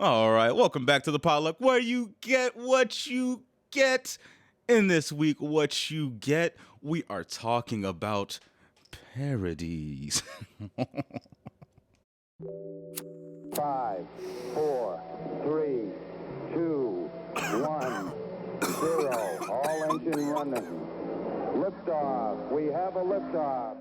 All right, welcome back to the Potluck where you get what you get. In this week, what you get, we are talking about parodies. 5, 4, 3, 2, 1, 0. All engine running. Liftoff. We have a liftoff.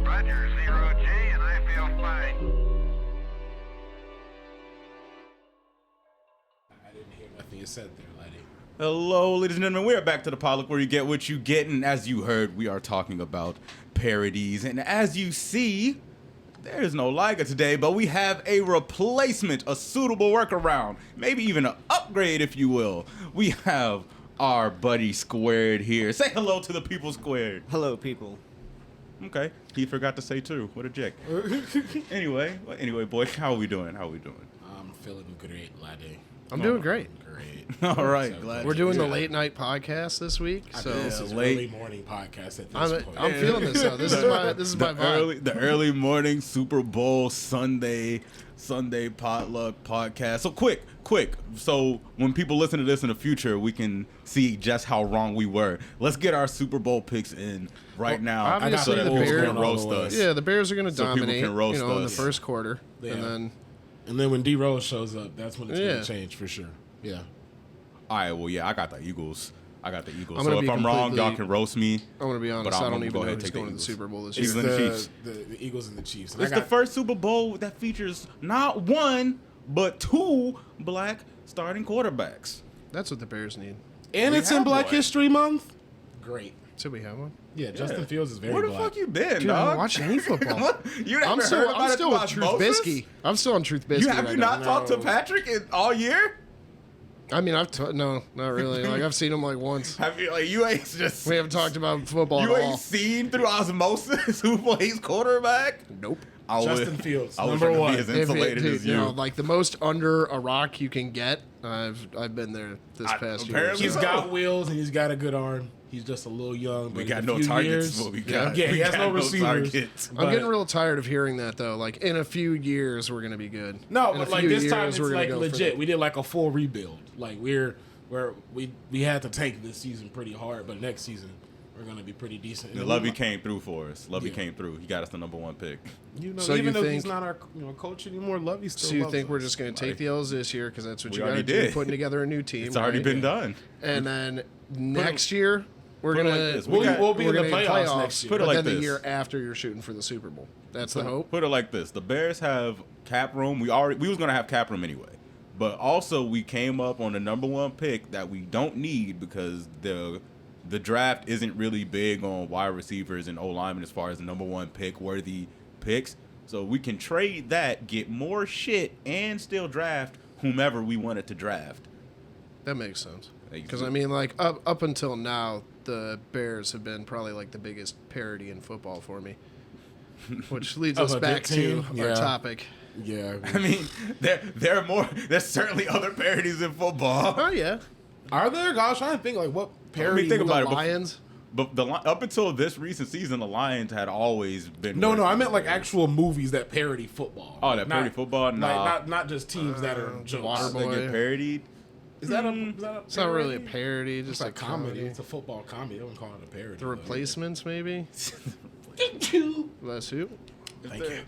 Roger, 0G, and I feel fine. I didn't hear nothing you said there, lady. Hello, ladies and gentlemen. We are back to the Potluck where you get what you get. And as you heard, we are talking about parodies. And as you see, there is no Liga today, but we have a replacement, a suitable workaround, maybe even an upgrade, if you will. We have our buddy Squared here. Say hello to the people, Squared. Hello, people. Okay, he forgot to say too. What a dick. Anyway, boy, how are we doing? I'm feeling great, laddie. I'm doing great. Great. All right, So glad We're doing the Yeah. late night podcast this week, so this is late- early morning podcast at this point. I'm feeling this though. This is my vibe. the early morning Super Bowl Sunday potluck podcast. So quick. So when people listen to this in the future, we can see just how wrong we were. Let's get our Super Bowl picks in right now. obviously so that the people Bears- can roast us. Yeah, the Bears are going to So people dominate. can roast in the us. first quarter, Yeah. And then when D Rose shows up, that's when it's Yeah. going to change for sure. Yeah. All right, well, yeah, I got the Eagles. I'm So gonna if be I'm wrong, y'all completely- can roast me. I'm going to be honest. But I I'm don't gonna even go know ahead and who's take the going to the Eagles. Super Bowl this Eagles year. and the It's Chiefs. the Eagles and the Chiefs. It's the first Super Bowl that features not one, but two black starting quarterbacks. That's what the Bears need. And We it's in have Black one. History Month. Great. So we have one. Yeah, Justin Fields is very Where the black. fuck you been, Dude, I dog? don't watch any football. You never I'm heard still about it through on Truth osmosis? Bisky. I'm still on Truth Bisky. You have right you now. not talked to Patrick all year? I mean, no, not really. Like I've seen him like once. Have you you ain't just We haven't talked about football you at ain't all. seen through osmosis who plays quarterback? Nope. Justin Fields, I wish number I could one. be as If it- insulated dude, as you. like the most under a rock you can get. I've been there this past year. apparently He's so. got wheels and he's got a good arm. He's just a little young. But we in got a no few targets. years- What we got. Yeah, we he has got no receivers. targets. I'm But- getting real tired of hearing that though. Like in a few years we're gonna be good. No, In a but like few this time years, it's we're gonna like go for legit. the- We did like a full rebuild. Like we had to tank this season pretty hard, but next season we're gonna be pretty decent. The Lovey came through for us. Lovey Yeah. came through. He got us the number one pick. You know, So even you though think- he's not our coach anymore, Lovey still. So you loves think us. we're just gonna take the L's this year because that's what We you gotta already do? did. Putting together a new team. It's already right? been done. And then next year we're put it gonna like this. We'll be we're in the gonna get playoffs next year. Put it but like then this. the year after you're shooting for the Super Bowl. That's the hope. Put it like this: the Bears have cap room. We was gonna have cap room anyway, but also we came up on the number one pick that we don't need because the draft isn't really big on wide receivers and O linemen as far as the number one pick worthy picks. So we can trade that, get more shit, and still draft whomever we wanted to draft. That makes sense. Like, Because I mean, like up until now, the Bears have been probably like the biggest parody in football for me. Which leads Of us a back good to team? our Yeah. topic. Yeah. I mean, there are more. There's certainly other parodies in football. Oh yeah, Are there? Gosh, I trying to think like what parody. think about the it. Lions. But up until this recent season, the Lions had always been. No, worse I than meant the like Bears. actual movies that parody football. Oh, that parody football? Nah. Like, not just teams that are jokes. Waterboy. They get parodied. Is that a It's not really a parody, It's just like a comedy. It's a football comedy. I wouldn't call it a parody. The Replacements, maybe. Bless you. Thank you.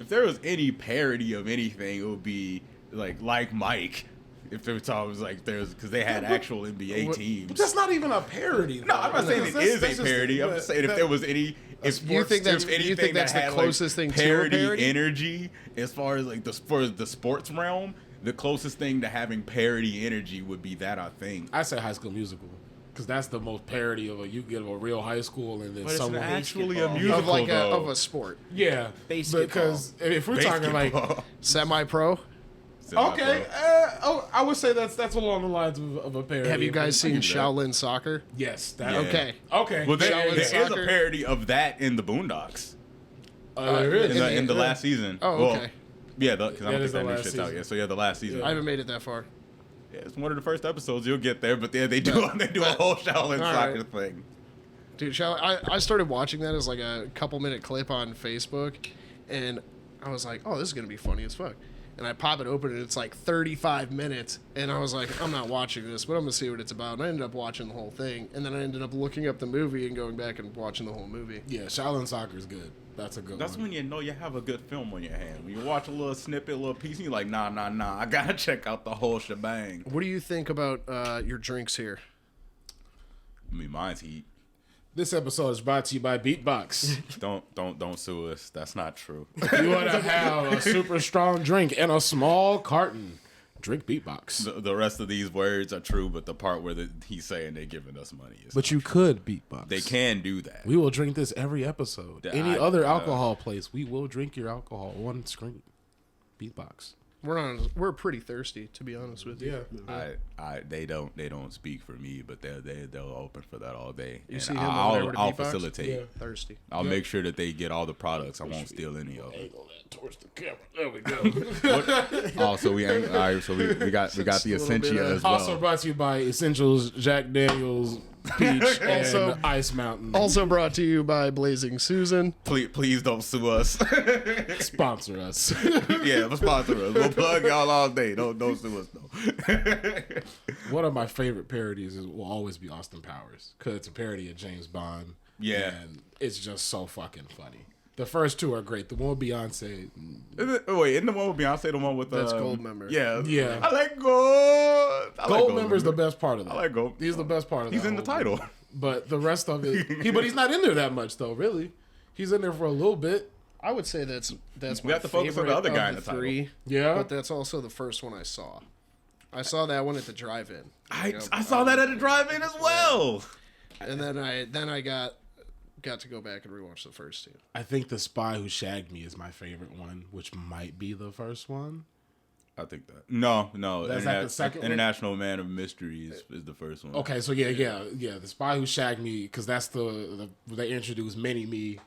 If there was any parody of anything, it would be like Mike. If there was like because they had actual NBA But teams. that's not even a parody. No, I'm not saying it is a parody. I'm just saying if there was any, if You think that's- if you anything think that's that the had, closest thing to a parody parody? energy as far as like for the sports realm, the closest thing to having parody energy would be that, I think. I say High School Musical because that's the most parody of you get a real high school and then But it's someone actually a Of musical like though. of a sport. yeah Basketball. because if we're talking like Basketball. Semi-pro. okay I would say that's along the lines of a parody. Have you guys seen do that. Shaolin Soccer? Yes. That, Yeah. Okay. Well, there Shaolin is Soccer. a parody of that in the Boondocks there is. in the last season. Oh, Well, okay. yeah, because I That don't is think the that new last shit's out season. yet. So yeah, the last season. I haven't made it that far. Yeah, it's one of the first episodes. You'll get there, but yeah, they do a whole Shaolin All Soccer right. thing. Dude, I started watching that as like a couple-minute clip on Facebook, and I was like, oh, this is going to be funny as fuck. And I pop it open, and it's like 35 minutes, and I was like, I'm not watching this, but I'm going to see what it's about. And I ended up watching the whole thing, and then I ended up looking up the movie and going back and watching the whole movie. Yeah, Shaolin Soccer is good. That's a good That's one. when you know you have a good film on your hand. When you watch a little snippet, a little piece, and you're like, nah, I gotta check out the whole shebang. What do you think about your drinks here? I mean, mine's heat. This episode is brought to you by Beatbox. Don't sue us. That's not true. You want to have a super strong drink in a small carton. Drink Beatbox. The rest of these words are true, but the part where he's saying they're giving us money is But you could Beatbox. they can do that. We will drink this every episode. Any I- other alcohol place, we will drink your alcohol on screen. Beatbox. We're pretty thirsty, to be honest with you. They don't speak for me, but they'll open for that all day. You And see him over there with a I'll beatbox? facilitate. Yeah. Thirsty. I'll make sure that they get all the products. I won't steal any of them. Angle that towards the camera. There we go. Oh, so we ain't all right. So we got the Just a little bit Essentia of- as well. Also brought to you by Essentials, Jack Daniels, Peach, Also- and Ice Mountain. Also brought to you by Blazing Susan. Please don't sue us. Sponsor us. Yeah, sponsor us. We'll plug y'all all day. Don't sue us though. One of my favorite parodies will always be Austin Powers because it's a parody of James Bond. Yeah. And it's just so fucking funny. The first two are great. The one with Beyonce. Isn't the one with Beyonce the one with That's Goldmember. Yeah, Yeah. I like Gold. Goldmember's the best part of that. I like Gold. He's the best part of that. He's in the whole title. movie. But the rest of it, but he's not in there that much though. Really, he's in there for a little bit. I would say that's We my have to focus on the favorite other guy of in the three. Yeah. But that's also the first one I saw. I saw that one at the drive-in. I saw that at a drive-in as well. And then I got to go back and rewatch the first two. I think The Spy Who Shagged Me is my favorite one, which might be the first one. I think that. No. That's like the second one? International Man of Mystery is the first one. Okay, so yeah. The Spy Who Shagged Me, because that's the they introduced Mini Me,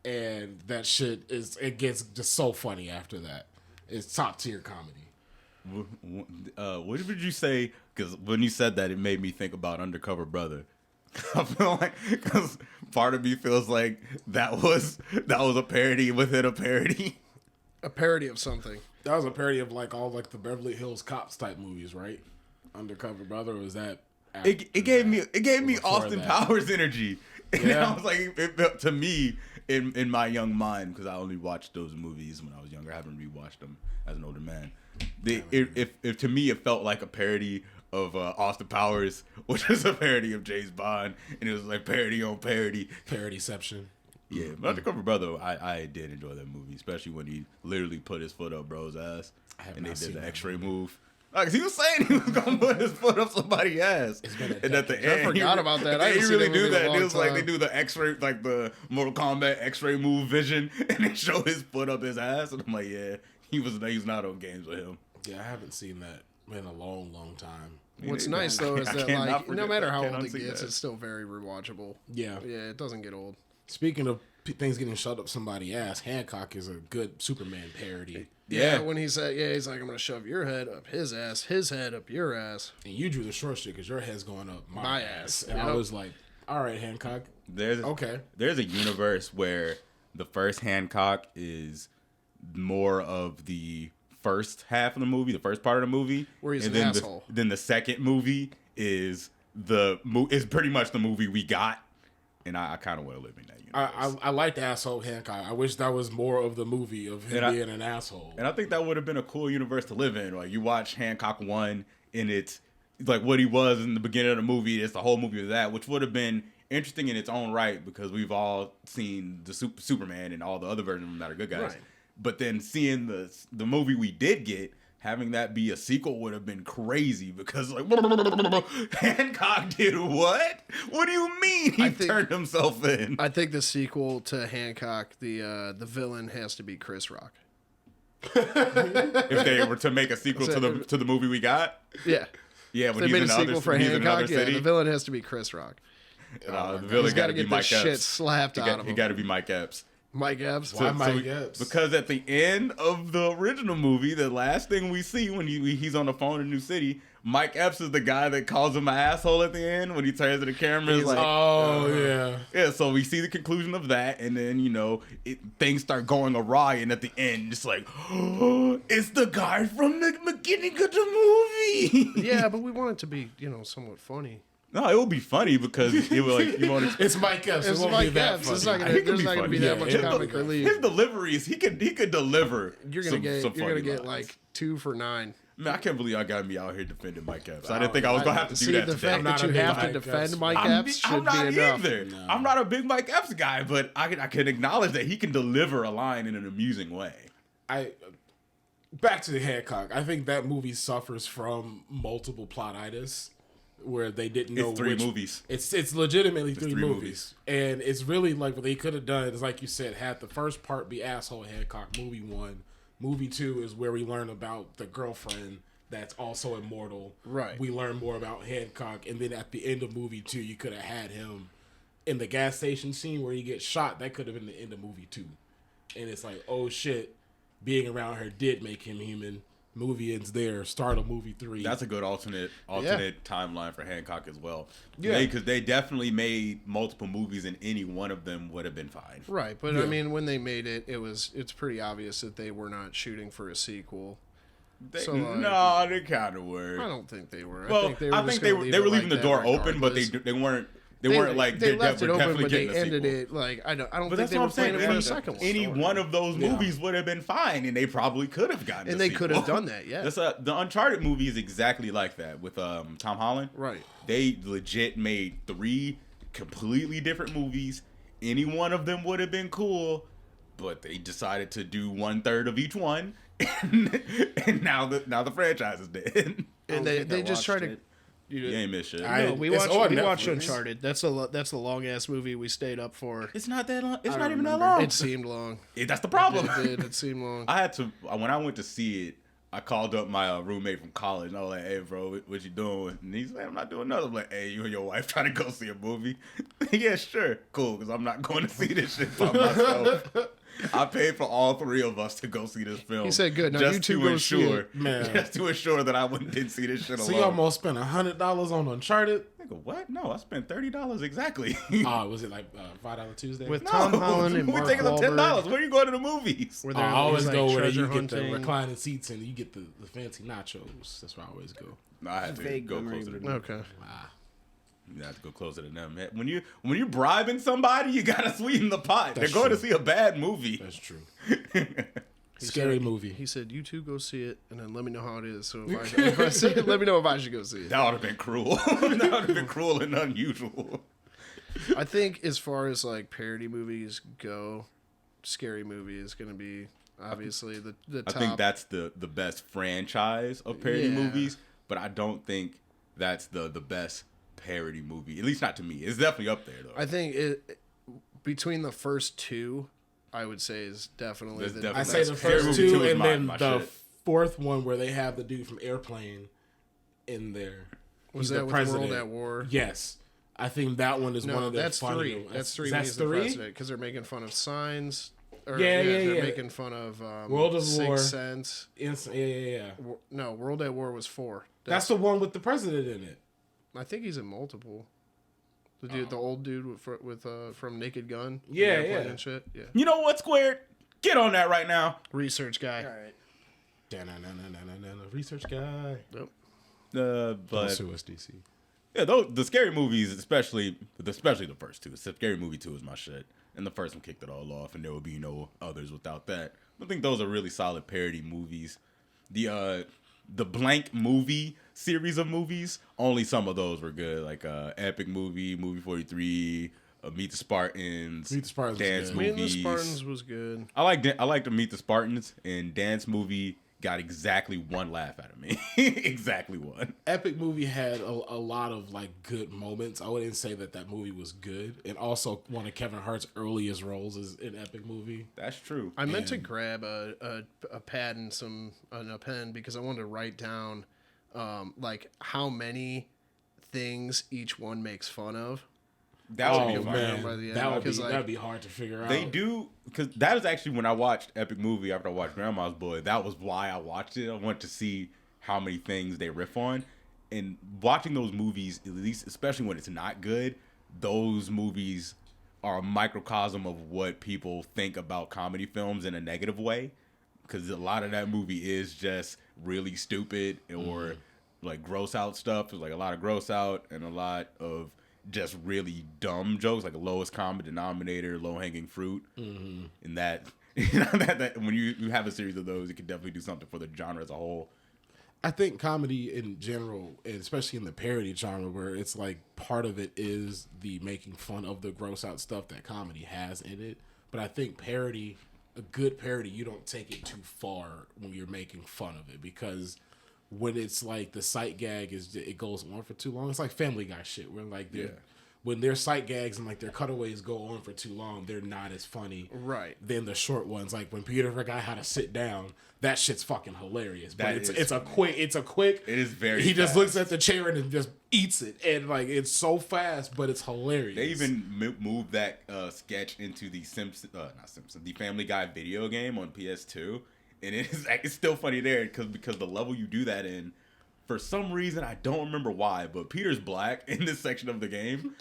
and that shit it gets just so funny after that. It's top tier comedy. What did you say? Because when you said that, it made me think about Undercover Brother. I feel like because part of me feels like that was a parody within a parody. A parody of something. That was a parody of like all like the Beverly Hills Cops type movies, right? Undercover Brother, or was that? It gave me Before Austin that? Powers energy. And Yeah. I was like, it felt to me in my young mind, because I only watched those movies when I was younger. I haven't rewatched them as an older man. If to me it felt like a parody of Austin Powers, which is a parody of James Bond, and it was like parody on parody. Parodyception. Yeah, but Undercover Brother, I did enjoy that movie, especially when he literally put his foot up bro's ass, have and they not did seen the that X-ray movie. move. Like he was saying, he was gonna put his foot up somebody's ass, been a and at the decade. end, I forgot about that. I They haven't really seen that do movie in a that. It long was like they time. do the X-ray, like the Mortal Kombat X-ray move vision, and they show his foot up his ass, and I'm like, yeah, he was not on games with him. Yeah, I haven't seen that in a long, long time. What's neither. nice though is I that cannot like no forget- matter I how can't old it unsee gets, that. it's still very rewatchable. Yeah. Yeah, it doesn't get old. Speaking of things getting shoved up somebody's ass, Hancock is a good Superman parody. Yeah, When he said, he's like, I'm gonna shove your head up his ass, his head up your ass. And you drew the short shit because your head's going up my, My ass. ass. And I Yep. was like, all right, Hancock. Okay. There's a universe where the first Hancock is more of the first half of the movie, the first part of the movie, Where he's and an then asshole. then the second movie is is pretty much the movie we got, and I kind of want to live in that universe. I liked asshole Hancock. I wish that was more of the movie of him And being an asshole. And I think that would have been a cool universe to live in. Like you watch Hancock 1 and it's like what he was in the beginning of the movie. It's the whole movie of that, which would have been interesting in its own right because we've all seen the Superman and all the other versions of him that are good guys. Right. But then seeing the movie we did get, having that be a sequel would have been crazy because like Hancock did what? What do you mean he turned himself in? I think the sequel to Hancock, the villain has to be Chris Rock. If they were to make a sequel to the movie we got, Yeah. yeah, If when they he's made in a the sequel other, for he's in another Hancock, yeah, city. the villain has to be Chris Rock. The villain He's got to be get Mike this shit Epps. slapped out of He him. got to be Mike Epps. Mike Epps. Why Mike Epps? Because at the end of the original movie, the last thing we see when he's on the phone in New City, Mike Epps is the guy that calls him an asshole at the end when he turns to the camera. He's like, oh yeah. yeah. So we see the conclusion of that, and then things start going awry, and at the end, it's like, oh, it's the guy from the beginning of the movie. Yeah, but we want it to be, somewhat funny. No, it will be funny because it will It's Mike Epps. It's it won't Mike be that Epps. funny. It's not gonna, It could there's be not going to be funny. that much His comic del- relief. His deliveries, he could deliver. You're some gonna funny get lines. like 2 for 9. Man, I can't believe y'all got me out here defending Mike Epps. I didn't think I was gonna have to do See, that the today. fact that you have to defend Mike Epps should I'm not be enough. either. No. I'm not a big Mike Epps guy, but I can acknowledge that he can deliver a line in an amusing way. Back to the Hancock. I think that movie suffers from multiple plotitis, where they didn't know It's three which movies. It's legitimately three three movies, and it's really like what they could have done is, like you said, had the first part be asshole Hancock. Movie 1, movie 2 is where we learn about the girlfriend that's also immortal. Right. We learn more about Hancock, and then at the end of movie 2, you could have had him in the gas station scene where he gets shot. That could have been the end of movie 2, and it's like, oh shit, being around her did make him human. Movie ends there. Start of movie 3. That's a good alternate timeline for Hancock as well. Yeah, because they definitely made multiple movies, and any one of them would have been fine. Right, but Yeah. I mean, when they made it, it's pretty obvious that they were not shooting for a sequel. So, No, they kind of were. I don't think they were. Well, I think they were, just they gonna were leave they were it leaving like the door that open, but regardless. they weren't. They weren't like they they left it were open, definitely but they getting a ended sequel. it like I don't But think that's they what were I'm saying. planning for a second one. Any one of those movies would have been fine, and they probably could have gotten. And a they sequel. could have done that, yeah. The Uncharted movie is exactly like that with Tom Holland. Right. They legit made 3 completely different movies. Any one of them would have been cool, but they decided to do 1/3 of each one, and now the franchise is dead. And they just try to. You ain't miss shit. No, we It's watched on Netflix. Uncharted. That's the long ass movie we stayed up for. It's not that long. It's not even that long. It seemed long. That's the problem. It did. It seemed long. I had to when I went to see it. I called up my roommate from college, and I was like, "Hey, bro, what you doing?" And he's like, "I'm not doing nothing." I'm like, "Hey, you and your wife trying to go see a movie?" Yeah, sure, cool, because I'm not going to see this shit by myself. I paid for all 3 of us to go see this film. He said, "Good, now just you two to go see ensure, it." Man. just to ensure that I didn't see this shit So alone. you almost spent $100 on Uncharted. Nigga, what? No, I spent $30 exactly. Was it like $5 Tuesday? With No, Tom Holland and we're Mark taking up $10. Wahlberg. Where are you going to the movies? Where I they're always like go where treasure you get the hunting. reclining seats and you get the fancy nachos. That's where I always go. No, I had to Vague go memory, closer to but- them. Okay. You have to go closer to them. When you bribing somebody, you gotta sweeten the pot. That's They're going true. to see a bad movie. That's true. Scary movie. He said, "You two go see it, and then let me know how it is. So if I see it, let me know if I should go see it." That would have been cruel. That would have been cruel and unusual. I think as far as like parody movies go, Scary Movie is going to be obviously the I top. think that's the best franchise of parody Yeah. movies, but I don't think that's the best parody movie. At least not to me. It's definitely up there though. I think it between the first 2, I would say is definitely That's the definitely- I say the That's Scary first Movie 2 2 is and my- then my the shit. 4th one where they have the dude from Airplane in there. was He's the that with president. World at War. Yes. I think that one is one No, of the that's funny 3. That's 3. That's He's the 3? president because they're making fun of signs. Or, Yeah, They're yeah. making fun of World of Sixth War. Sense. Yeah. No, World at War was 4. That's the one with the president in it. I think he's in multiple. The dude, the old dude with from Naked Gun. Yeah, Airplane yeah. and shit. Yeah. You know what, Squared? Get on that right now. Research guy. All right. Research guy. Yep. But Sue us, DC. yeah, the scary movies, especially the first 2. Scary Movie 2 is my shit, and the first one kicked it all off, and there would be no others without that. I think those are really solid parody movies. The Blank movie series of movies, only some of those were good, like Epic Movie, Movie 43, Meet the Spartans, Meet the Spartans was Dance good. Me and the movies. Spartans was good. I like to Meet the Spartans, and Dance Movie got exactly 1 laugh out of me. Exactly 1. Epic Movie had a lot of like good moments. I wouldn't say that movie was good, and also one of Kevin Hart's earliest roles is in Epic Movie. That's true. I meant to grab a pad and a pen because I wanted to write down like how many things each one makes fun of. That would be Oh fun. man, by the end, that would be because, like, that'd be hard to figure out. They do, because that is actually when I watched Epic Movie after I watched Grandma's Boy. That was why I watched it. I wanted to see how many things they riff on. and watching those movies, at least especially when it's not good, those movies are a microcosm of what people think about comedy films in a negative way, because a lot of that movie is just really stupid or like gross out stuff. There's like a lot of gross out and a lot of just really dumb jokes, like a lowest common denominator, low hanging fruit, and that, that when you have a series of those, it can definitely do something for the genre as a whole. I think comedy in general, and especially in the parody genre, where it's like part of it is the making fun of the gross out stuff that comedy has in it. But I think parody, a good parody, you don't take it too far when you're making fun of it, because when it's like the sight gag it goes on for too long. It's like Family Guy shit where like when their sight gags and like their cutaways go on for too long, they're not as funny. Right. Than the short ones. Like when Peter forgot how to sit down, that shit's fucking hilarious. But That it's a quick. It is very He just fast. looks at the chair and just eats it, and like it's so fast, but it's hilarious. They even moved that sketch into the the Family Guy video game on PS2, and it's still funny there because the level you do that in, for some reason I don't remember why, but Peter's black in this section of the game.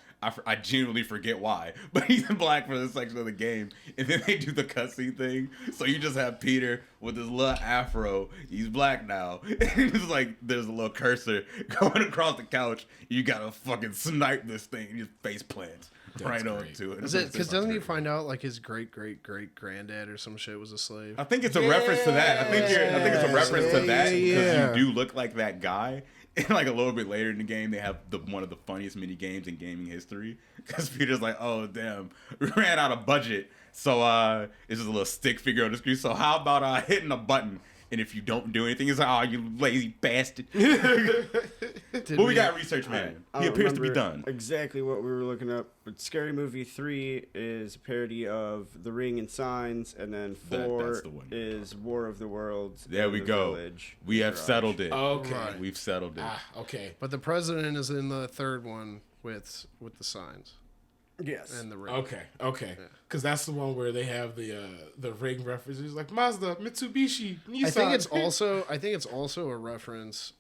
I genuinely forget why, but he's in black for this section of the game, and then they do the cutscene thing. So you just have Peter with his little afro. He's black now, and it's like there's a little cursor going across the couch. You gotta fucking snipe this thing, and your face plants right great. onto it. Is it because doesn't he find out like his great granddad or some shit was a slave? I think it's a reference to that. I think it's a reference to that because you do look like that guy. And like a little bit later in the game, they have one of the funniest mini games in gaming history. Because Peter's like, "Oh damn, we ran out of budget, so it's just a little stick figure on the screen. So how about hitting a button? And if you don't do anything, it's like, oh, you lazy bastard." But we got research man. I He don't appears to be remember done. exactly what we were looking up, but Scary Movie 3 is a parody of The Ring and Signs, and then 4 that's the one. is War of the Worlds. There and we The go. Village. We have Garage. settled it. Okay. Right. We've settled it. Okay. But the president is in the third one with the signs Yes. and the ring. Okay. Because that's the one where they have the ring references, like Mazda, Mitsubishi, Nissan. I think it's also a reference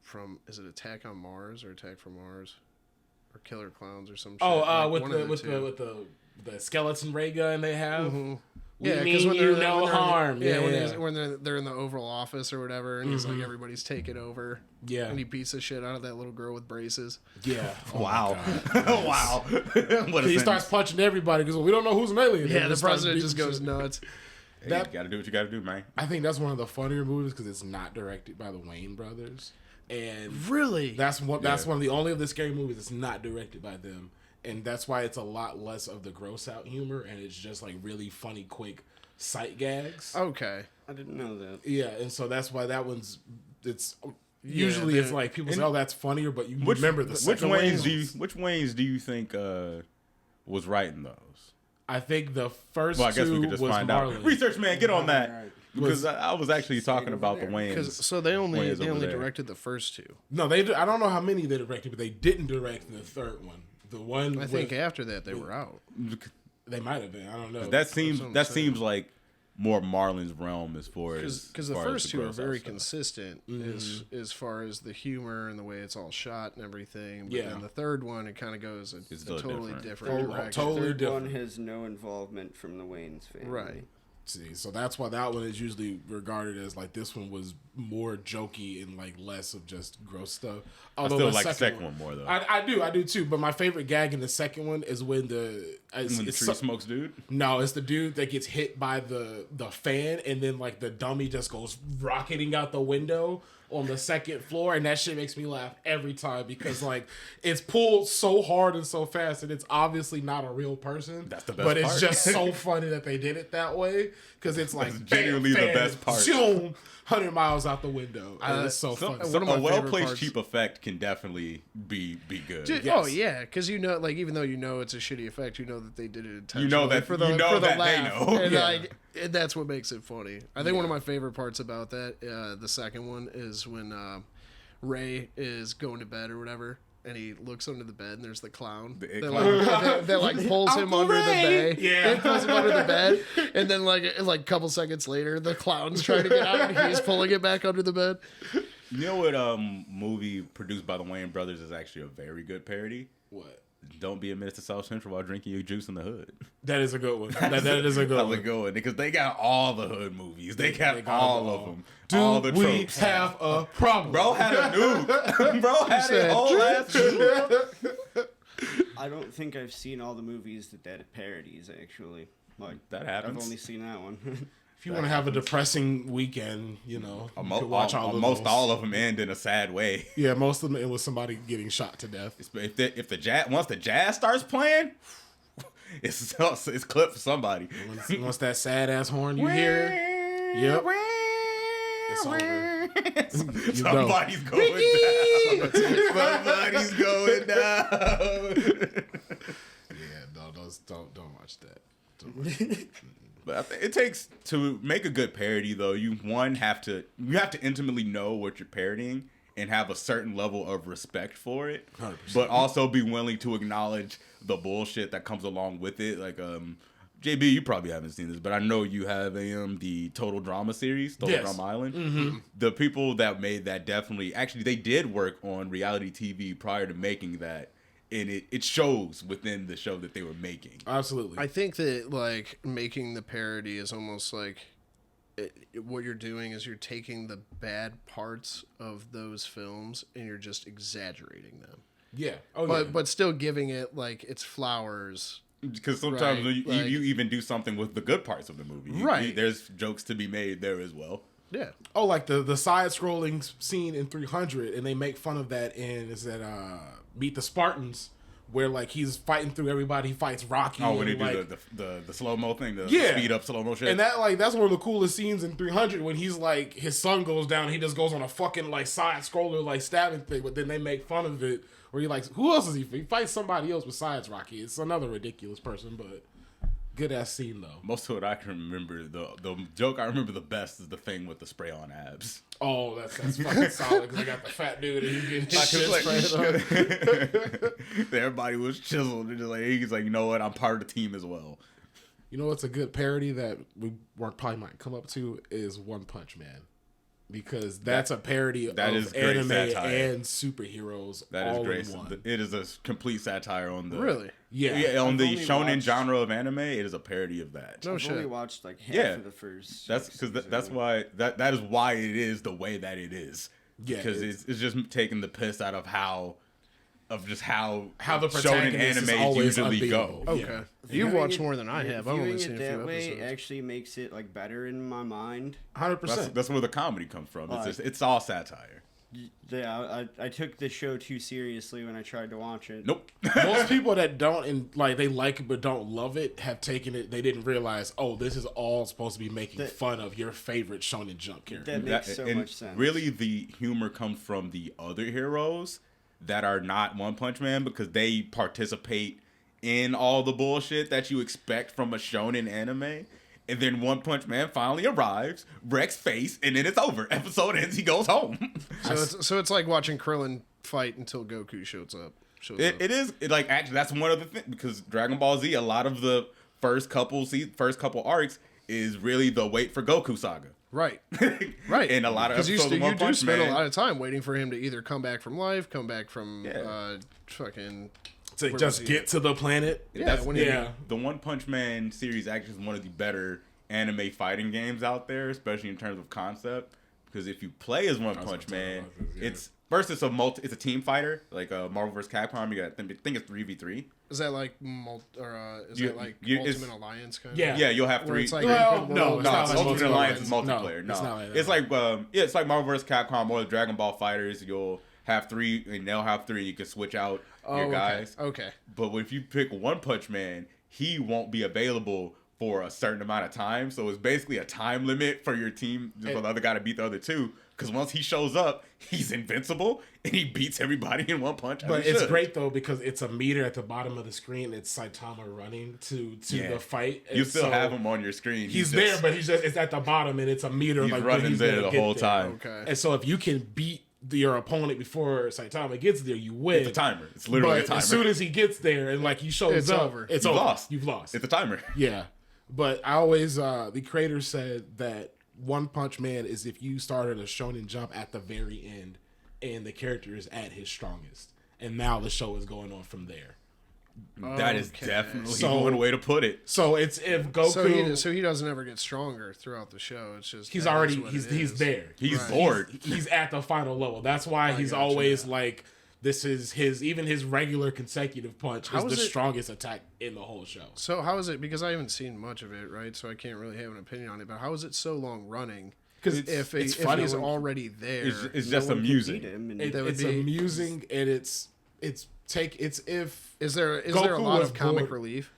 from, is it Attack on Mars or Attack from Mars or Killer Clowns or some shit. with one the of with two. the skeleton ray gun they have. Mhm. We Yeah, mean when you they're- no when they're in the- harm. Yeah, Yeah, when they're in the Oval Office or whatever, and he's like, everybody's taking over. Yeah. And he beats the shit out of that little girl with braces. yeah. Oh my Wow. God. Wow. What a He sentence. starts punching everybody because we don't know who's an alien. Yeah, And the he starts president beating just goes shit. nuts. Hey, that- you gotta do what you gotta do, man. I think that's one of the funnier movies because it's not directed by the Wayne brothers, and Really? that's one of the only of the scary movies that's not directed by them, and that's why it's a lot less of the gross out humor, and it's just like really funny, quick sight gags. Okay. I didn't know that. Yeah, and so that's why that one's usually it's like people say, "Oh, that's funnier," but you remember the which second Waynes do you think was writing those? I think the first Well, I guess two we could just was find Marlon. out. Research man, get on that. Right. Because I was actually talking about the Waynes. So they only Waynes over there. directed the first two. No, I don't know how many they directed, but they didn't direct the third one. The one I think after that they were out. they might have been. I don't know. That seems what I'm that saying. seems like more Marlon's realm as far as Because the far as first two are gross out very stuff. consistent as far as the humor and the way it's all shot and everything. But Yeah. then the third one, it kind of goes a still totally different. different direction. totally Third different. one has no involvement from the Wayne's family. Right. See, so that's why that one is usually regarded as like this one was more jokey and like less of just gross stuff. I Although still the like the second one more though. I do too. But my favorite gag in the second one is when when the tree smokes dude. No, it's the dude that gets hit by the fan, and then like the dummy just goes rocketing out the window on the second floor, and that shit makes me laugh every time because like it's pulled so hard and so fast, and it's obviously not a real person. That's the best but it's part. just so funny that they did it that way because it's like That's genuinely the bam, best part. Zoom, 100 miles out the window. And it's so funny. one of my A well favorite placed parts- cheap effect can definitely be good. Dude, Yes. Oh yeah, because like even though it's a shitty effect, you know that they did it intentionally. You know that- for the, you know for the that they laugh. know. And Yeah. and that's what makes it funny. I think one of my favorite parts about that, the second one, is when Ray is going to bed or whatever, and he looks under the bed and there's the clown. The it that, clown. that like pulls him Uncle under the Ray! bed. Yeah. He pulls him under the bed, and then like a couple seconds later, the clown's trying to get out and he's pulling it back under the bed. You know what movie produced by the Wayans brothers is actually a very good parody? What? Don't be a menace to South Central while drinking your juice in the hood. That is a good one. That is a good That was one. good because they got all the hood movies. They got all of them. Do all the we tropes. have a problem? Bro had a nuke. Bro had said, a whole ass nuke. I don't think I've seen all the movies that had parodies, actually. Like, That happens. I've only seen that one. If you want to have a depressing weekend, you know, you could watch all of Almost those. all of them end in a sad way. Yeah, most of them it was somebody getting shot to death. If the jazz once the jazz starts playing, it's clip for somebody. Once that sad ass horn you hear, yep, it's over. Somebody's going down. Somebody's going down. Yeah, no, don't watch that. Don't watch that. But I think it takes to make a good parody though. You have to intimately know what you're parodying and have a certain level of respect for it, 100%. but also be willing to acknowledge the bullshit that comes along with it. Like JB, you probably haven't seen this, but I know you have the Total Drama series, Total Yes. Drama Island. The people that made that definitely they did work on reality TV prior to making that. And it shows within the show that they were making. Absolutely. I think that like making the parody is almost like what you're doing is you're taking the bad parts of those films and you're just exaggerating them. yeah. Oh, But yeah. but still giving it like its flowers. Because sometimes Right, you even do something with the good parts of the movie. Right. There's jokes to be made there as well. Yeah. Oh, like the side scrolling scene in 300, and they make fun of that in Meet the Spartans, where like he's fighting through everybody. He fights Rocky. Oh, when they and, do like, the slow mo thing, the Yeah. speed up slow mo shit. and that's one of the coolest scenes in 300 when he's like his son goes down, and he just goes on a fucking like side scroller like stabbing thing, but then they make fun of it where he like who else is he? He fights somebody else besides Rocky. It's another ridiculous person, but good ass scene though. Most of what I can remember, the joke I remember the best is the thing with the spray on abs. Oh, that's fucking solid because I got the fat dude and he's getting his shit Like, sprayed on. everybody was chiseled. They're just like, he's like, you know what? I'm part of the team as well. You know what's a good parody that we probably might come up to is One Punch Man. Because that's a parody that of is great anime satire. and superheroes That all is great. in one. It is a complete satire on the Really? Yeah. on I've the only shonen watched- genre of anime. It is a parody of that. No I've shit. only watched like half Yeah. of the first. That's because that's why that is why it is the way that it is. Yeah, because it's just taking the piss out of how the shonen protagonist is animes always usually go. unbeatable. Okay. Yeah. You've Viewing watched it- more than I have. I've viewing only it seen a that few way episodes. actually makes it like better in my mind. 100%. That's where the comedy comes from. It's all satire. Yeah, I took the show too seriously when I tried to watch it. Nope. Most people that don't and like they like it but don't love it have taken it. They didn't realize, oh, this is all supposed to be making fun of your favorite Shonen Jump character. That makes so and much sense. Really, the humor comes from the other heroes that are not One Punch Man because they participate in all the bullshit that you expect from a shonen anime. And then One Punch Man finally arrives, wrecks face, and then it's over. Episode ends, he goes home. So it's like watching Krillin fight until Goku shows up. It is like actually that's one of the things because Dragon Ball Z, a lot of the first couple arcs is really the wait for Goku saga. Right. Right. And a lot of Because episodes you of One do Punch spend Man. a lot of time waiting for him to either come back from life, come back from Yeah. fucking... To Where just was he get to the planet. Yeah, when he- The One Punch Man series actually is one of the better anime fighting games out there, especially in terms of concept. Because if you play as One Punch Man, it's first it's a team fighter like Marvel vs. Capcom. You got I think it's 3v3. Is that like it's- Ultimate Alliance kind of? Yeah. Yeah, you'll have Where three. it's like Well, open no, world? it's not like Ultimate multiplayer. Alliance is No, multiplayer. No, it's not like that. it's like it's like Marvel vs. Capcom or the Dragon Ball Fighters. You'll have three, and they'll have three. You can switch out your guys. Okay. But if you pick One Punch Man, he won't be available for a certain amount of time. So it's basically a time limit for your team, just for the other guy to beat the other two. Because once he shows up, he's invincible and he beats everybody in one punch. But it's great though because it's a meter at the bottom of the screen. It's Saitama running to the fight. You And still so have him on your screen. He's there, but it's at the bottom and it's a meter. he's like running when there gonna the get whole there. time. Okay. And so if you can beat your opponent before Saitama gets there, you win. It's a timer. It's literally But a timer. as soon as he gets there and like he shows It's up, over. it's You've over. lost. You've lost. It's a timer. Yeah. But I always, the creator said that One Punch Man is if you started a Shonen Jump at the very end and the character is at his strongest. And now the show is going on from there. That is definitely So- one way to put it. So it's if Goku... So he doesn't ever get stronger throughout the show. It's just he's that already... is what He's it is. there. He's Right. bored. He's at the final level. That's why he's gotcha, always yeah. like... This is even his regular consecutive punch How is is the it- strongest attack in the whole show. So how is it? Because I haven't seen much of it, right? So I can't really have an opinion on it. But how is it so long running? Because If it's if funny. he's already there, It's No just one can amusing. beat him, and It- that would it's be- amusing and it's if is there a Goku lot was of comic bored. relief?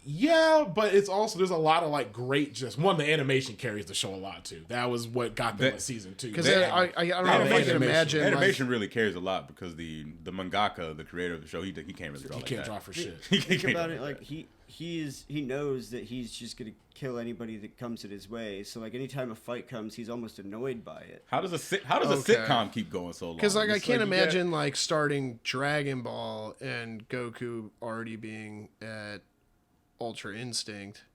yeah, but it's also there's a lot of like great just one the animation carries the show a lot too. That was what got them That- a season 2. Because The I don't know if I can animation- imagine. like, Animation really cares a lot because the mangaka, the creator of the show, he can't really draw he like can't that. draw for shit. He think can't about draw it, like he knows that he's just gonna kill anybody that comes in his way. So like anytime a fight comes, he's almost annoyed by it. How does a Okay. sitcom keep going so long? Because like I It's can't you get- imagine like starting Dragon Ball and Goku already being at Ultra Instinct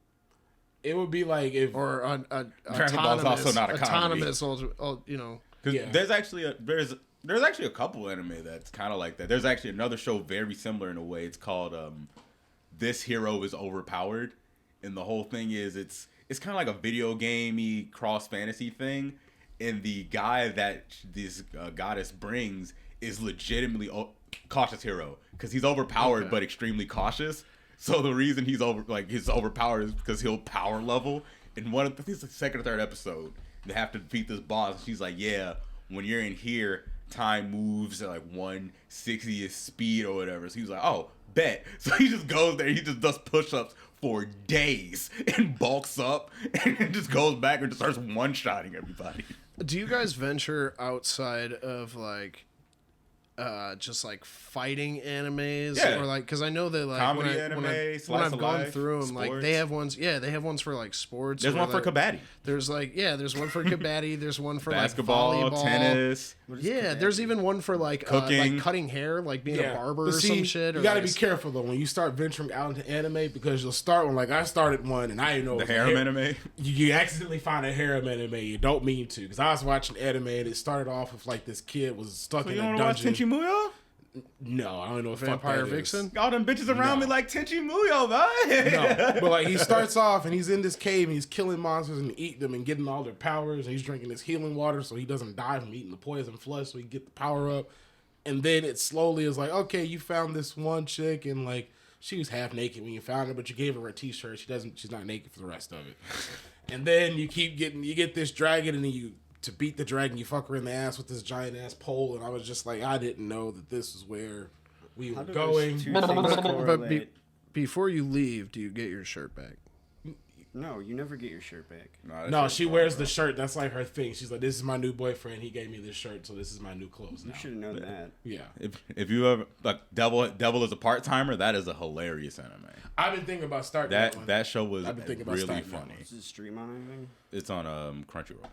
It would be like if or an Dragon Ball's also not a comedy. autonomous Ultra, you know. 'Cause Yeah. there's actually a couple anime that's kind of like that. There's actually another show very similar in a way. It's called This Hero is Overpowered, and the whole thing is it's kind of like a video gamey cross fantasy thing, and the guy that this goddess brings is legitimately cautious hero because he's overpowered Okay. but extremely cautious. So the reason he's overpowered is because he'll power level. In one of the second or third episode, they have to defeat this boss. And she's like, "Yeah, when you're in here, time moves at like 1/60th speed or whatever." So he's like, "Oh, bet." So he just goes there. He just does push-ups for days and bulks up and just goes back and just starts one-shotting everybody. Do you guys venture outside of like just like fighting animes Yeah. or like because I know that like Comedy when anime, when slice I've of gone life, through them like sports. they have ones they have ones for like sports. There's or one for like- Kabaddi. There's like there's one for kabaddi. There's one for Basketball, like volleyball, tennis. Yeah, there's even one for like Cooking. like cutting hair, like being a barber But or see, some shit. You or got to like be careful though when you start venturing out into anime because you'll start one like I started one and I didn't know it The was a harem anime. You accidentally find a harem anime. You don't mean to because I was watching anime and it started off with like this kid was stuck in You a want to watch dungeon. Tenchi Muyo? No, I don't know what Vampire fuck that is. Vixen? All them bitches around No. me like Tenchi Muyo, man. No, but like he starts off and he's in this cave and he's killing monsters and eating them and getting all their powers and he's drinking this healing water so he doesn't die from eating the poison flesh so he get the power up. And then it slowly is like, okay, you found this one chick and like she was half naked when you found her, but you gave her a t-shirt. She's not naked for the rest of it. And then you get this dragon and then to beat the dragon, you fuck her in the ass with this giant ass pole. And I was just like, I didn't know that this is where we were How do going. those two things but correlate? before you leave, do you get your shirt back? No, you never get your shirt back. No, she wears the shirt. That's like her thing. She's like, this is my new boyfriend. He gave me this shirt, so this is my new clothes now. You should have known that. Yeah. If you ever like Devil as a part timer, that is a hilarious anime. I've been thinking about starting that one. That show was I've been thinking about really starting that funny. one. Does it stream on anything? It's on Crunchyroll.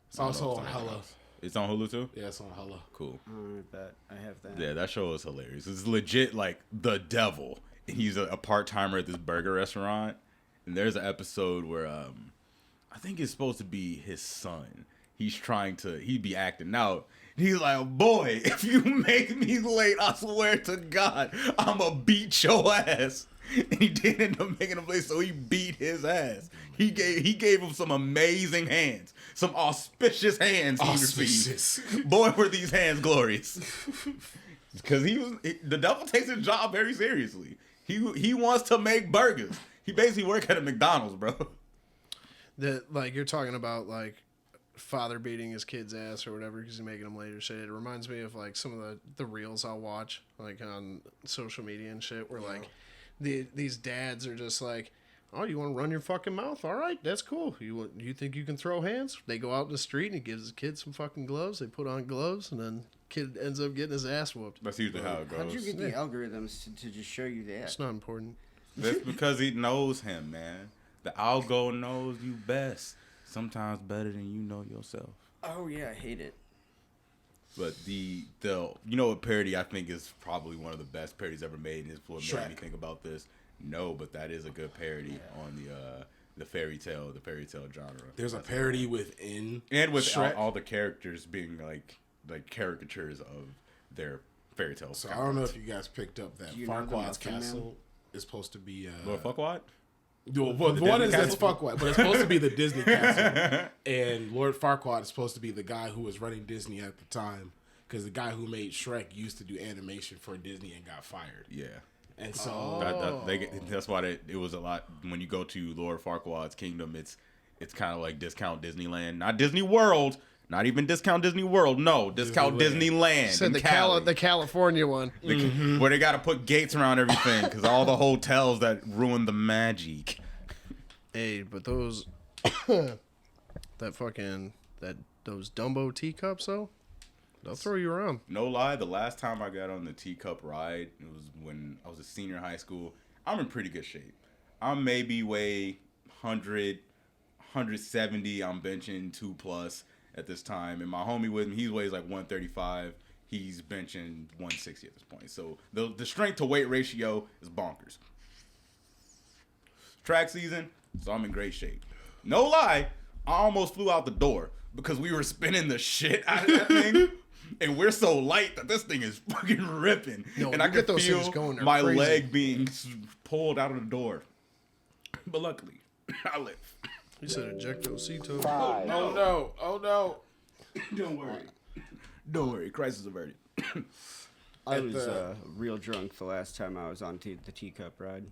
It's also I don't on know if it's Hella. It's on Hulu too. Yeah, it's on Hella. Cool. I bet I have that. Yeah, that show is hilarious. It's legit like the devil. He's a part timer at this burger restaurant, and there's an episode where I think it's supposed to be his son. He'd be acting out. He's like, boy, if you make me late, I swear to God, I'ma beat your ass. And he did end up making him late, so he beat his ass. He gave him some amazing hands, some auspicious hands he Auspicious. received. Boy, were these hands glorious. Because the devil takes his job very seriously. He wants to make burgers. He basically work at a McDonald's, bro. That like you're talking about like father beating his kid's ass or whatever because he's making him late or shit. It reminds me of like some of the reels I'll watch like on social media and shit where like these dads are just like, oh, you want to run your fucking mouth? All right, that's cool. You think you can throw hands? They go out in the street and he gives his kid some fucking gloves. They put on gloves and then kid ends up getting his ass whooped. That's usually how it How'd you goes. get the algorithms to just show you that? It's not important. That's because he knows him, man. The algo knows you best. Sometimes better than you know yourself. Oh yeah, I hate it. But the you know what parody I think is probably one of the best parodies ever made, and it's what made me Shrek. think about this. No, but that is a good parody on the fairy tale genre. There's a parody within and with Shrek. all the characters being like caricatures of their fairy tale. So I don't know if you guys picked up that Do you know the Farquaad's Muffin Man? castle is supposed to be Lord Fuckwad? well, the one is that's Farquaad, but it's supposed to be the Disney castle, and Lord Farquaad is supposed to be the guy who was running Disney at the time, because the guy who made Shrek used to do animation for Disney and got fired. Yeah. And so That's why it was a lot. When you go to Lord Farquaad's kingdom, it's kind of like discount Disneyland, not Disney World, not even discount Disney World. No, discount Disneyland. Said in the Cali. the California one. Where they got to put gates around everything because all the hotels that ruin the magic. Hey, but those those Dumbo teacups though, they'll throw you around. No lie, the last time I got on the teacup ride, it was when I was a senior in high school. I'm in pretty good shape. I'm maybe weigh 100, 170. I'm benching 2+ at this time. And my homie with me, he weighs like 135. He's benching 160 at this point. So the strength to weight ratio is bonkers. Track season, so I'm in great shape. No lie, I almost flew out the door because we were spinning the shit out of that thing. And we're so light that this thing is fucking ripping. Yo, and you I get could those feel things going, they're my crazy. leg being pulled out of the door. But luckily, I live. You said ejectocito. 5, oh no. Don't worry. Don't worry. Crisis averted. I was real drunk the last time I was on the teacup ride.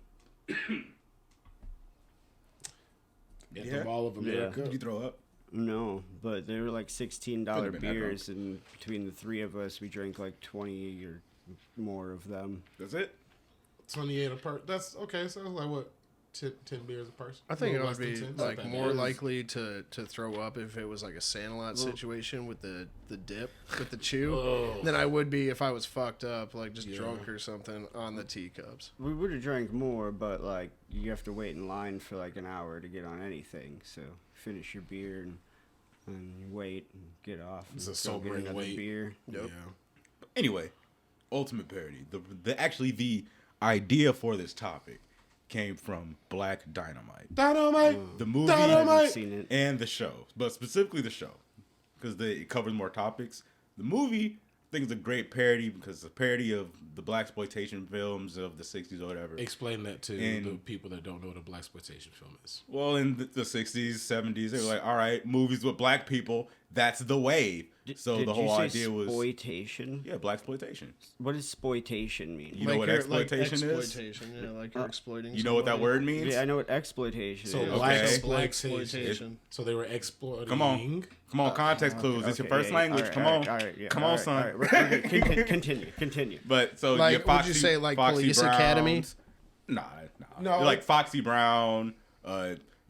At the Mall of America. Did you throw up? No, but they were like $16 Could've been that beers, and between the three of us, we drank like 20 or more of them. That's it? 28 a person. That's okay. So it's like what, 10 beers a person? I think it Little would less be than 10? like Not that more bad. likely to throw up if it was like a Sandlot situation with the dip with the chew Oh. than I would be if I was fucked up, like just drunk or something on the teacups. We would have drank more, but like you have to wait in line for like an hour to get on anything. So finish your beer and you wait and get off. It's and a go get sobering another wait. beer. Yep. Yeah. Anyway, ultimate parody. The idea for this topic came from Black Dynamite. Dynamite. The movie I Dynamite. haven't seen it. and the show, but specifically the show, because it covers more topics. The movie, I think, is a great parody because it's a parody of the blaxploitation films of the 60s or whatever. Explain that to And- the people that don't know what a blaxploitation film is. Well, in the 60s, 70s, they were like, all right, movies with black people, that's the wave. So Did the whole you say idea was, exploitation? yeah, blaxploitation. What does exploitation mean? You know what exploitation is? Exploitation, yeah, like you're exploiting. You know what that somebody. word means? Yeah, I know what exploitation So is. black Okay. exploitation. Exploitation. So they were exploiting. Come on, context clues. It's your Okay, first yeah, language. alright, Come alright, on, alright, yeah, come on, alright, son. alright, okay, continue. But so Like, your would Foxy, you say, like, Foxy Police Browns. Academy? Nah. No. Like Foxy Brown.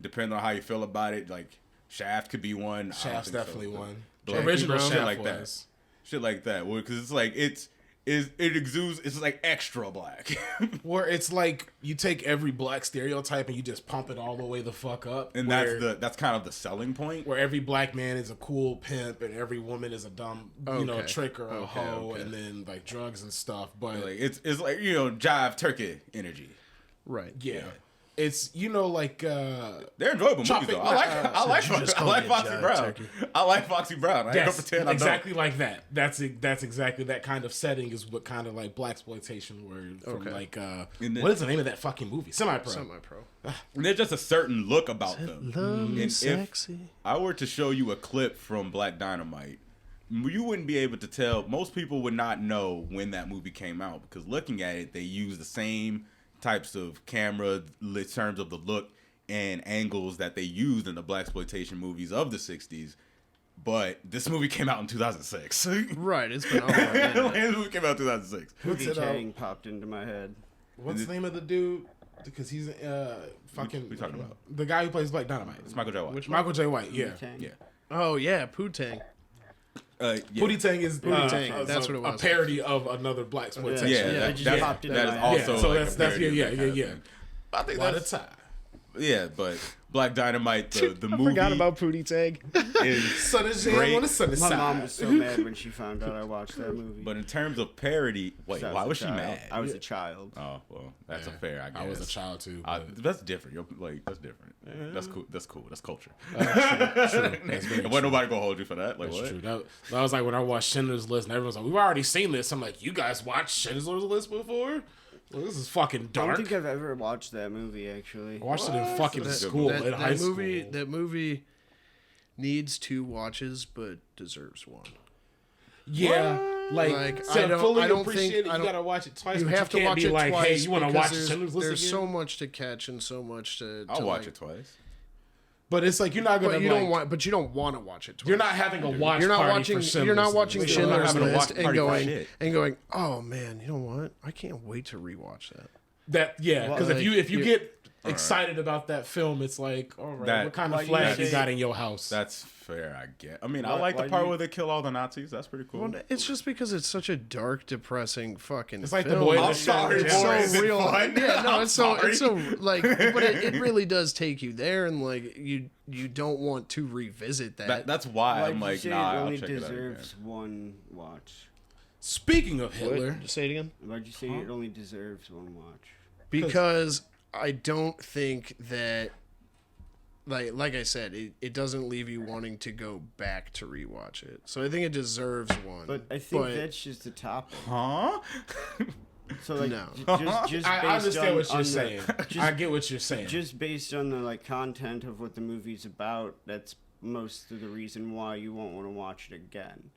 Depending on how you feel about it, like Shaft could be one. I don't Shaft's think so. definitely one. But The original Brown? shit Shaft like that. was. Shit like that. Well, because it's like it exudes. It's like extra black. Where it's like you take every black stereotype and you just pump it all the way the fuck up. And where, that's kind of the selling point. where every black man is a cool pimp and every woman is a dumb, Okay. trick or a hoe, okay. and then like drugs and stuff. But Like it's like jive turkey energy. Right. yeah, it's like They're enjoyable Chop movies it, though. I like you just I call like me a Foxy jive Brown. turkey. I like Foxy Brown. I ain't gonna yes, pretend I exactly like that. That's exactly that kind of setting is what kind of like blaxploitation word from Okay. like And then- what is the name of that fucking movie? Semi-Pro. Semi-pro. don't. There's just a certain look about them. Love And if sexy. I were to show you a clip from Black Dynamite, you wouldn't be able to tell. Most people would not know when that movie came out because looking at it, they use the same types of camera in terms of the look and angles that they used in the blaxploitation movies of the 60s. But this movie came out in 2006. Right, it's been all right. This movie came out in 2006. What's Pootie it, Tang popped into my head. What's the name of the dude? Because he's fucking. What you talking about? The guy who plays Black Dynamite. It's Michael J. White. Which Michael J. White. Yeah. Tang. Yeah. Oh yeah, Poo-Tang. Yeah. Pootie Tang is Pootie Tang, that's what it a was. parody of another black exploitation. Yeah, Yeah, that, it just that- popped into that is my also head. Yeah, so like that's a parody of yeah, that kind of yeah. thing. I think What a that's time. yeah, but Black Dynamite, the I movie forgot about Pootie Tang. is Son of Jam great. on the sunny My side. mom was so mad when she found out I watched that movie. But in terms of parody, wait, I why a was she child. mad? I was a child. Oh well, that's Yeah. a fair. I guess I was a child too. but- that's different. That's different. That's cool. That's cool. That's culture. True. That's very Wasn't nobody gonna hold you for that. Like That's what? true. That was like when I watched Schindler's List, and everyone's like, "We've already seen this." I'm like, "You guys watched Schindler's List before? Well, this is fucking I don't dark." think I've ever watched that movie, actually. I watched it in fucking school, in high movie, school. that movie needs 2 watches, but deserves 1. Yeah, like I don't appreciate think it. You gotta watch it twice. You but have to can't watch be it like, twice. Hey, you want to because watch Schindler's List There's again? so much to catch and so much to. I'll watch it twice. But it's like you're not gonna. But you like, don't want. But you don't want to watch it twice. You're not having a watch You're not party watching. for Schindler's You're not List. watching Wait, you're not Schindler's having a List watch and party for going shit. Oh man, you know what? I can't wait to rewatch that. That yeah, because Well, if you like, get excited about that film, it's like, all right, That- what kind why of do you flag you say- got in your house? That's fair, I get. I mean, I Why- like the why part do you- where they kill all the Nazis. That's pretty cool. Well, it's just because it's such a dark, depressing fucking. It's like the film. boy I'm that sorry, shot It's boy. so Is it real. fun? Yeah, no, I'm it's so sorry. like, but it really does take you there, and like you don't want to revisit that. That's why Why'd I'm you like, say nah, it I'll only check it out again. deserves 1 watch? Speaking of Hitler, What? Say it again. Why'd you say it only deserves 1 watch? Because I don't think that, like I said, it doesn't leave you wanting to go back to rewatch it. So I think it deserves 1. But I think that's just the topic. Huh? So like, No. just I based understand on, what you're on saying. just- I get what you're saying. Just based on the like content of what the movie's about, that's most of the reason why you won't want to watch it again.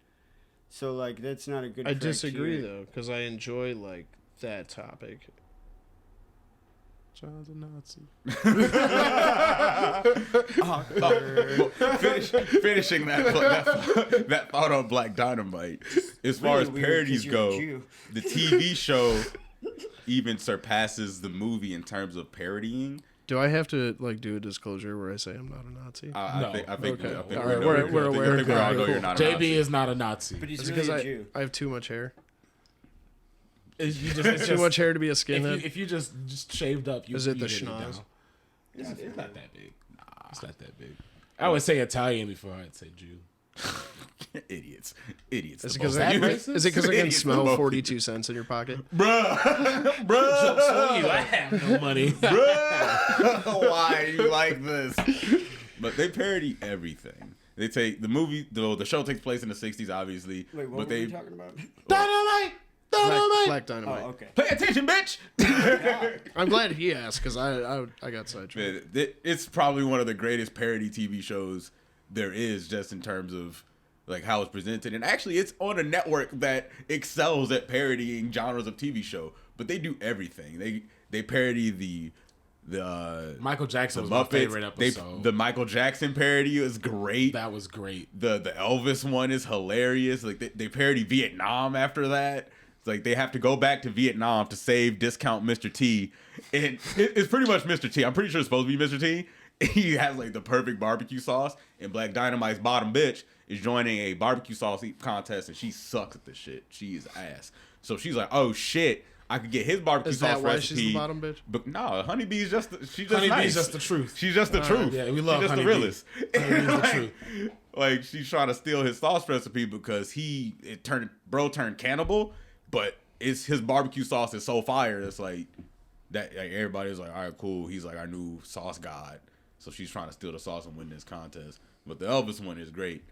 So like, that's not a good. I disagree criteria. though, because I enjoy like that topic. Child's a Nazi. Finishing that thought on Black Dynamite. As far as Really weird, parodies 'cause you're a go, Jew. the TV show even surpasses the movie in terms of parodying. Do I have to like do a disclosure where I say I'm not a Nazi? I No. think Okay. I think All we right, know we're you're- aware. I think we all know Cool. you're not a JB Nazi. is not a Nazi. But he's Is it really because a Jew. I have too much hair? It's Too just- much hair to be a skinhead? If you just shaved up, you Is it you the get schnoz? down. It's not that big. It's not that big. I would say Italian before I'd say Jew. Idiots. Is it the both because of you. racist? I can Idiots, the smell both of 42 cents in your pocket? Bruh. So you, I have no money. Why you like this? But they parody everything. They take the movie, the show takes place in the 60s, obviously. Wait, what but were they we talking about? Dynamite! Dynamite! Black Dynamite. Oh, okay. pay attention, bitch. I'm glad he asked because I got sidetracked. Man, it's probably one of the greatest parody TV shows there is, just in terms of like how it's presented. And actually, it's on a network that excels at parodying genres of TV show. But they do everything. They parody the Michael Jackson was my Muppets. favorite episode. The Michael Jackson parody is great. That was great. The Elvis one is hilarious. Like they parody Vietnam after that. It's like they have to go back to Vietnam to save discount Mr. T. And it's pretty much Mr. T. I'm pretty sure it's supposed to be Mr. T. He has like the perfect barbecue sauce. And Black Dynamite's bottom bitch is joining a barbecue sauce contest, and she sucks at this shit. She is ass. So she's like, oh shit, I could get his barbecue Is sauce that why recipe. she's the bottom bitch? But no, Honeybee's just she's just Honeybee's nice. just the truth. She's just the truth. yeah, we love She's just the Honeybee. realest. Honeybee's the like, truth. like she's trying to steal his sauce recipe because bro turned cannibal, but his barbecue sauce is so fire. It's like that. Like, everybody's like, all right, cool. He's like our new sauce god. So she's trying to steal the sauce and win this contest. But the Elvis one is great.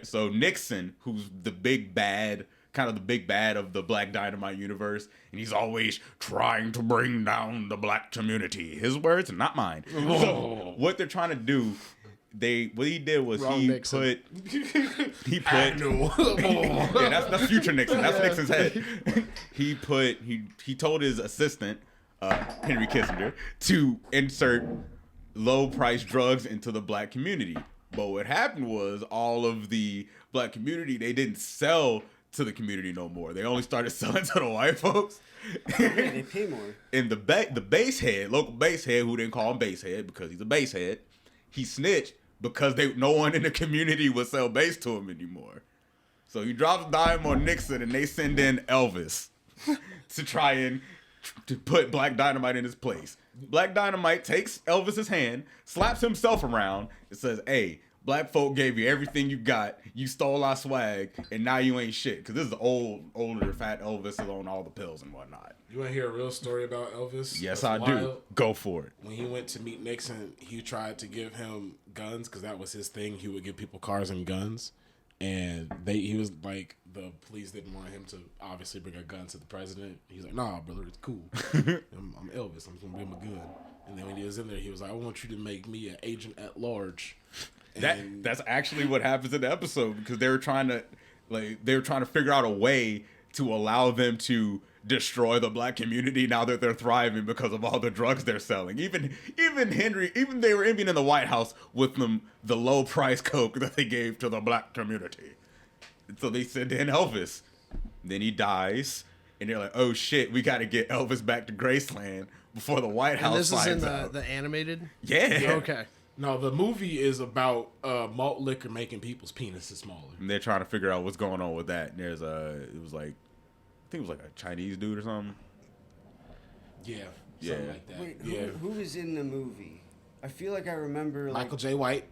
So Nixon, who's the big bad, kind of the big bad of the Black Dynamite universe, and he's always trying to bring down the black community. His words, not mine. So what they're trying to do, what he did was Wrong he Nixon. put Oh. yeah, that's future Nixon. That's Nixon's head. He told his assistant, Henry Kissinger, to insert low price drugs into the black community. But what happened was all of the black community, they didn't sell to the community no more. They only started selling to the white folks. Yeah, they pay more. And the base head, local base head, who didn't call him base head because he's a base head, he snitched because no one in the community would sell base to him anymore. So he drops a dime on Nixon, and they send in Elvis to try and to put Black Dynamite in his place. Black Dynamite takes Elvis's hand, slaps himself around, and says, "Hey, black folk gave you everything you got. You stole our swag, and now you ain't shit." Because this is older, fat Elvis is on all the pills and whatnot. You want to hear a real story about Elvis? Yes, That's I do. wild. Go for it. When he went to meet Nixon, he tried to give him guns because that was his thing. He would give people cars and guns, and he was like, the police didn't want him to obviously bring a gun to the president. He's like, "Nah, brother, it's cool. I'm Elvis. I'm just gonna bring him a gun." And then when he was in there, he was like, "I want you to make me an agent at large." That's actually what happens in the episode, because they were trying to figure out a way to allow them to destroy the black community now that they're thriving because of all the drugs they're selling. Even they were even in the White House with the low price coke that they gave to the black community. So they send in Elvis. Then he dies, and they're like, "Oh shit, we got to get Elvis back to Graceland before the White House And this is in finds out." the animated? Yeah. Okay. No, the movie is about malt liquor making people's penises smaller. And they're trying to figure out what's going on with that. And there's I think it was like a Chinese dude or something. Yeah, Yeah. something like that. Wait, yeah, who was in the movie? I feel like I remember like Michael J. White.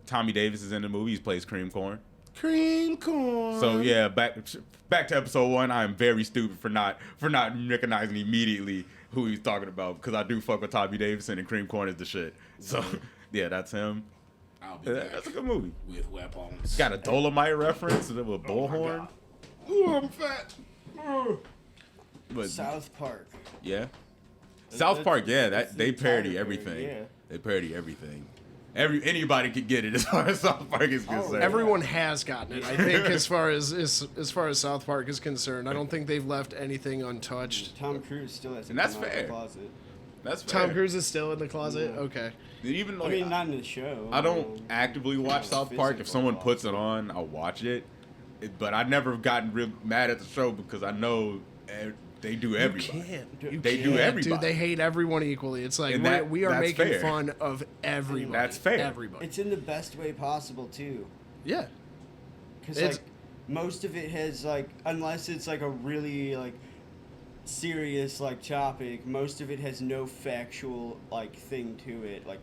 Tommy Davis is in the movie. He plays Cream Corn. Cream corn. So yeah, back to episode 1. I am very stupid for not recognizing immediately who he's talking about, because I do fuck with Tommy Davidson, and Cream Corn is the shit. So yeah, that's him. I'll be back That's a good movie. with weapons. Got a Dolomite reference with a bullhorn. Ooh, I'm fat. Ooh. But South Park. yeah, South Park. Yeah, that's they the parody entire everything. thing, yeah. They parody everything. Anybody could get it as far as South Park is concerned. Everyone has gotten it, I think, as far as South Park is concerned. I don't think they've left anything untouched. Tom Cruise still has to And that's come out of fair. the closet. That's fair. Tom Cruise is still in the closet? Yeah. Okay. Even I like, mean, not in the show. I don't actively watch South Park. If physical someone loss. puts it on, I'll watch it. But I never gotten real mad at the show, because I know they do everybody. They do everybody. Dude, they hate everyone equally. It's like And we are that's making fair. fun of everybody. That's fair. Everybody. It's in the best way possible too, Yeah. because It's- like most of it has like, unless it's like a really like serious like topic, most of it has no factual like thing to it. Like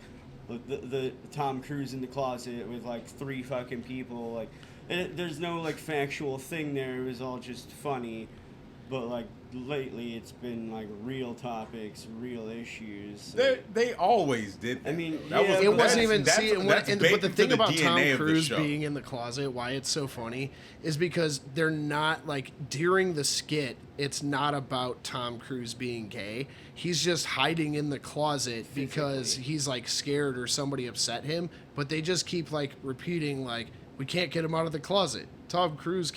the Tom Cruise in the closet with like 3 fucking people, like there's no like factual thing there. It was all just funny. But like lately, it's been like real topics, real issues. They always did that. I mean, though. That yeah, It wasn't even that's- see, and that's but baked the into thing about Tom DNA of the Cruise show. being in the closet, why it's so funny, is because they're not like during the skit. It's not about Tom Cruise being gay. He's just hiding in the closet because he's like scared or somebody upset him. But they just keep like repeating like, "We can't get him out of the closet. Tom Cruise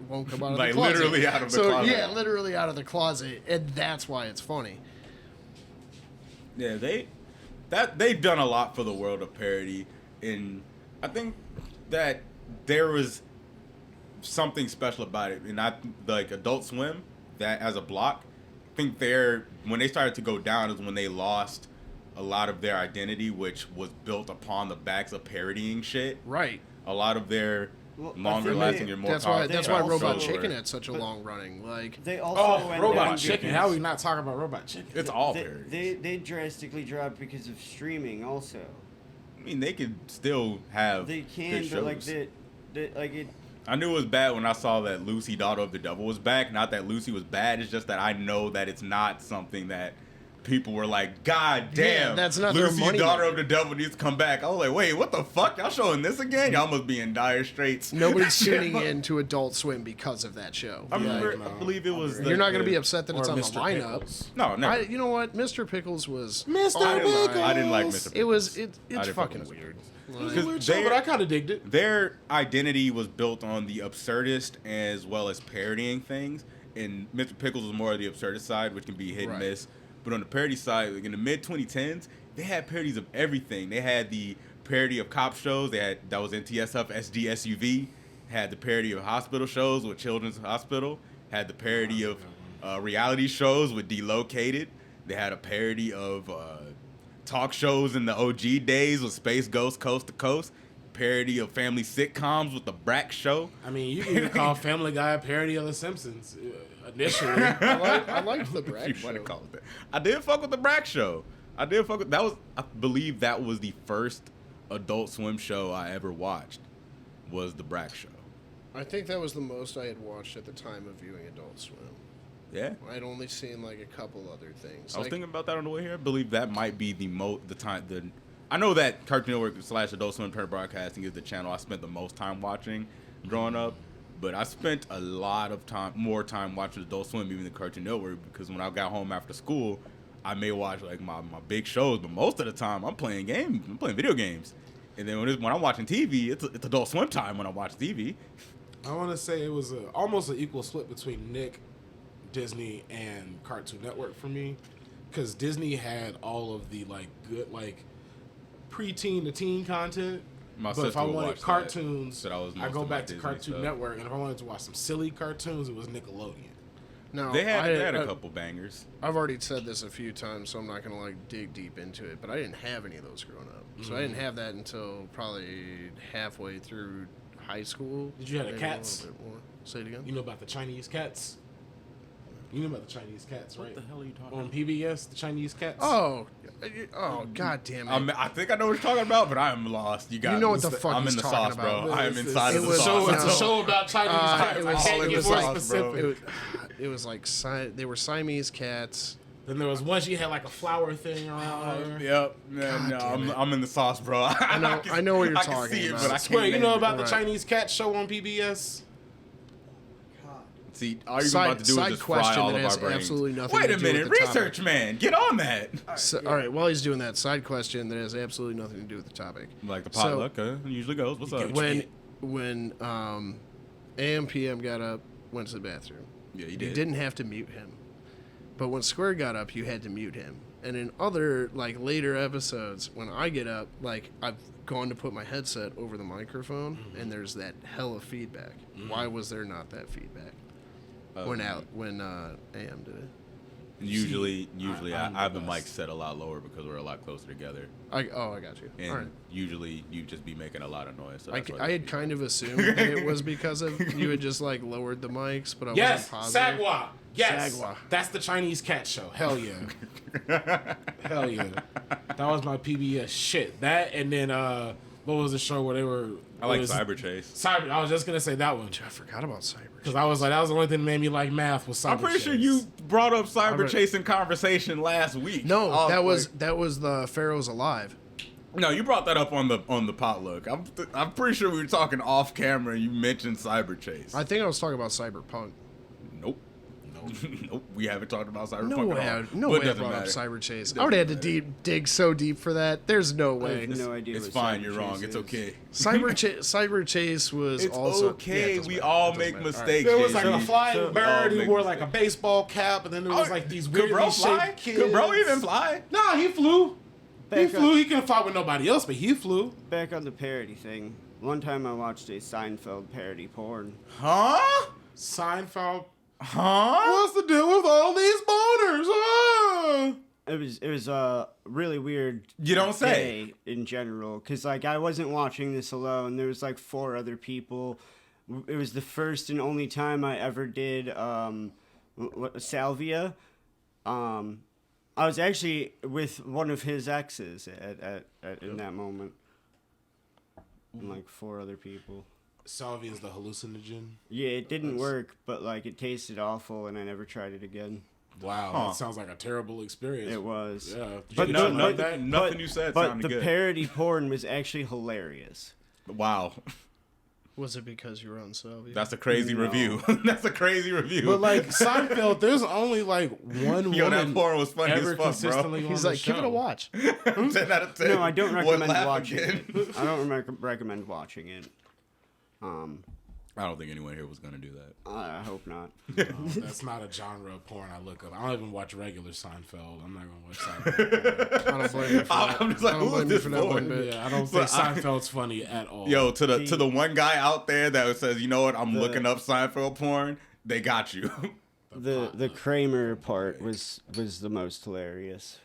won't come out of Like, the closet." literally out of the closet. Yeah, literally out of the closet, and that's why it's funny. Yeah, they've done a lot for the world of parody, and I think that there was something special about it. And like Adult Swim, that as a block, I think when they started to go down is when they lost a lot of their identity, which was built upon the backs of parodying shit. Right. A lot of their Well, I longer think lasting and more That's why. powerful That's why also- Robot shows Chicken were- had such a long running. Like They also Oh, went Robot down Chicken. because How are we not talking about Robot Chicken? It's all they, parody. they drastically dropped because of streaming. Also, I mean, they could still have they good can, shows. but like like it. I knew it was bad when I saw that Lucy, Daughter of the Devil was back. Not that Lucy was bad, it's just that I know that it's not something that people were like, "God damn, that's not their Lucy, money Daughter maker." of the Devil needs to come back." I was like, "Wait, what the fuck? Y'all showing this again? Y'all must be in dire straits." nobody's tuning in to Adult Swim because of that show. I remember, no. I believe it was. You're not going to be upset that Or it's on Mr. the lineup. Pickles. No, never. You know what? Mr. Pickles was Mr. all right. Pickles. I didn't like Mr. Pickles. It was. I It's didn't fuck fucking with Mr. weird. It was a Because weird show, but I kind of digged it. Their identity was built on the absurdist as well as parodying things, and Mr. Pickles was more of the absurdist side, which can be hit and Right. miss. But on the parody side, like in the mid 2010s, they had parodies of everything. They had the parody of cop shows. That was NTSF SD SUV. Had the parody of hospital shows with Children's Hospital. Had the parody of reality shows with Delocated. They had a parody of talk shows in the OG days with Space Ghost Coast to Coast. parody of family sitcoms with the Brack Show. I mean, you can even call Family Guy a parody of The Simpsons initially. I liked the If Brack you Show. want to call it that. I did fuck with the Brack Show. I believe that was the first Adult Swim show I ever watched. Was the Brack Show. I think that was the most I had watched at the time of viewing Adult Swim. Yeah. I'd only seen like a couple other things. I was Like, thinking about that on the way here. I believe that might be I know that Cartoon Network / Adult Swim Turner Broadcasting is the channel I spent the most time watching growing up. But I spent a lot of more time watching Adult Swim, even the Cartoon Network, because when I got home after school, I may watch like my big shows, but most of the time I'm playing video games. And then when I'm watching TV, it's Adult Swim time when I watch TV. I want to say it was almost an equal split between Nick, Disney, and Cartoon Network for me, because Disney had all of the like good like preteen to teen content. My But if I sister would wanted watch that. cartoons, So that was I most go of my back to Disney Cartoon stuff. Network, and if I wanted to watch some silly cartoons, it was Nickelodeon. no, They had a couple bangers. I've already said this a few times, so I'm not gonna like dig deep into it. But I didn't have any of those growing up, so I didn't have that until probably halfway through high school. Did you have the maybe cats? A little bit more. Say it again. You know about the Chinese cats? You know about the Chinese cats, right? What the hell are you talking On about? PBS, the Chinese cats. Oh, god damn it! I think I know what you're talking about, but I am lost. You know what the this- fuck I'm he's in the talking sauce, about. bro. I am It's- inside it of the was- sauce. It's a No. show about Chinese cats. it I was- can't it get was more like- specific. It was like they were Siamese cats. Then there was one she had like a flower thing around her. Yep. Man, no, damn it. I'm in the sauce, bro. I know what you're I can talking see it, about. but I I can't Swear, you name know it. about the Right. Chinese cat show on PBS? See, all you're about to do is Side just fry question all that of has our brains. absolutely nothing Wait to a do with minute, the topic. research man, get on that. All right, while he's doing that, side question that has absolutely nothing to do with the topic. Like the So- potluck usually goes. What's up? When AM PM got up, went to the bathroom. Yeah, he You did. didn't have to mute him. But when Square got up, you had to mute him. And in other like later episodes, when I get up, like I've gone to put my headset over the microphone, and there's that hella feedback. Why was there not that feedback when AM did it? Usually, I I have the know mic this. set a lot lower because we're a lot closer together, I got you. and All right. usually you just be making a lot of noise. So I, that's why I the had feedback. kind of assumed that it was because of you had just like lowered the mics, but I Yes, wasn't positive. Sagwa. Yes, Sagwa. that's the Chinese cat show. Hell yeah, hell yeah. That was my PBS shit. That and then what was the show where they were? I like it was- Cyber Chase. Cyber. I was just gonna say that one I forgot about Cyber. because I was like, that was the only thing that made me like math was Cyber. I'm pretty sure Chase. you brought up Cyber Alright. Chase in conversation last week. No, I that like- was the Pharaoh's Alive. No, you brought that up on the potluck. I'm pretty sure we were talking off camera and you mentioned Cyber Chase. I think I was talking about Cyberpunk. Nope. Nope. We haven't talked about Cyberpunk No at way, all. no But it way I doesn't brought up matter. Cyber Chase. I Doesn't would have had matter. to dig so deep for that. There's no I way. have no idea. It's what fine. Cyber You're wrong. Chase It's is. okay. Cyber Chase was It's also okay. it doesn't We matter. all It doesn't make matter. mistakes. There was like JC. a flying So- bird Oh, who wore make like a baseball cap, and then there was like these Could bro weirdly fly? shaped kids. Could bro even fly? Nah, he flew. He Back flew. up. He couldn't fly with nobody else, but he flew. Back on the parody thing. One time I watched a Seinfeld parody porn. Huh? Seinfeld. Huh? What's the deal with all these boners? Ah! It was really weird. You don't say. Day in general, because like I wasn't watching this alone. There was like 4 other people. It was the first and only time I ever did salvia. I was actually with one of his exes at in that moment, and like 4 other people. Salvia is the hallucinogen. Yeah, it didn't work, but like it tasted awful, and I never tried it again. Wow, Huh. that sounds like a terrible experience. It was. Yeah, But you no- get no- shot that? nothing you said But sounded the good. parody porn was actually hilarious. Wow. Was it because you were on Salvia? That's a crazy No. review. That's a crazy review. But like Seinfeld, there's only like one Yo, that woman porn was funny as ever fuck, bro. consistently He's on like, the give it show. a watch. 10 out of 10. No, I don't Would recommend laugh watching again. it. I don't recommend watching it. I don't think anyone here was gonna do that. I hope not. No, that's not a genre of porn I look up. I don't even watch regular Seinfeld. I'm not gonna watch Seinfeld. I don't blame you for that. I'm just like, I don't who is blame you this for that for? one bit. Yeah, I don't think Seinfeld's funny at all. Yo, to the one guy out there that says, you know what, I'm The- looking up Seinfeld porn, they got you. The Kramer part was the most hilarious.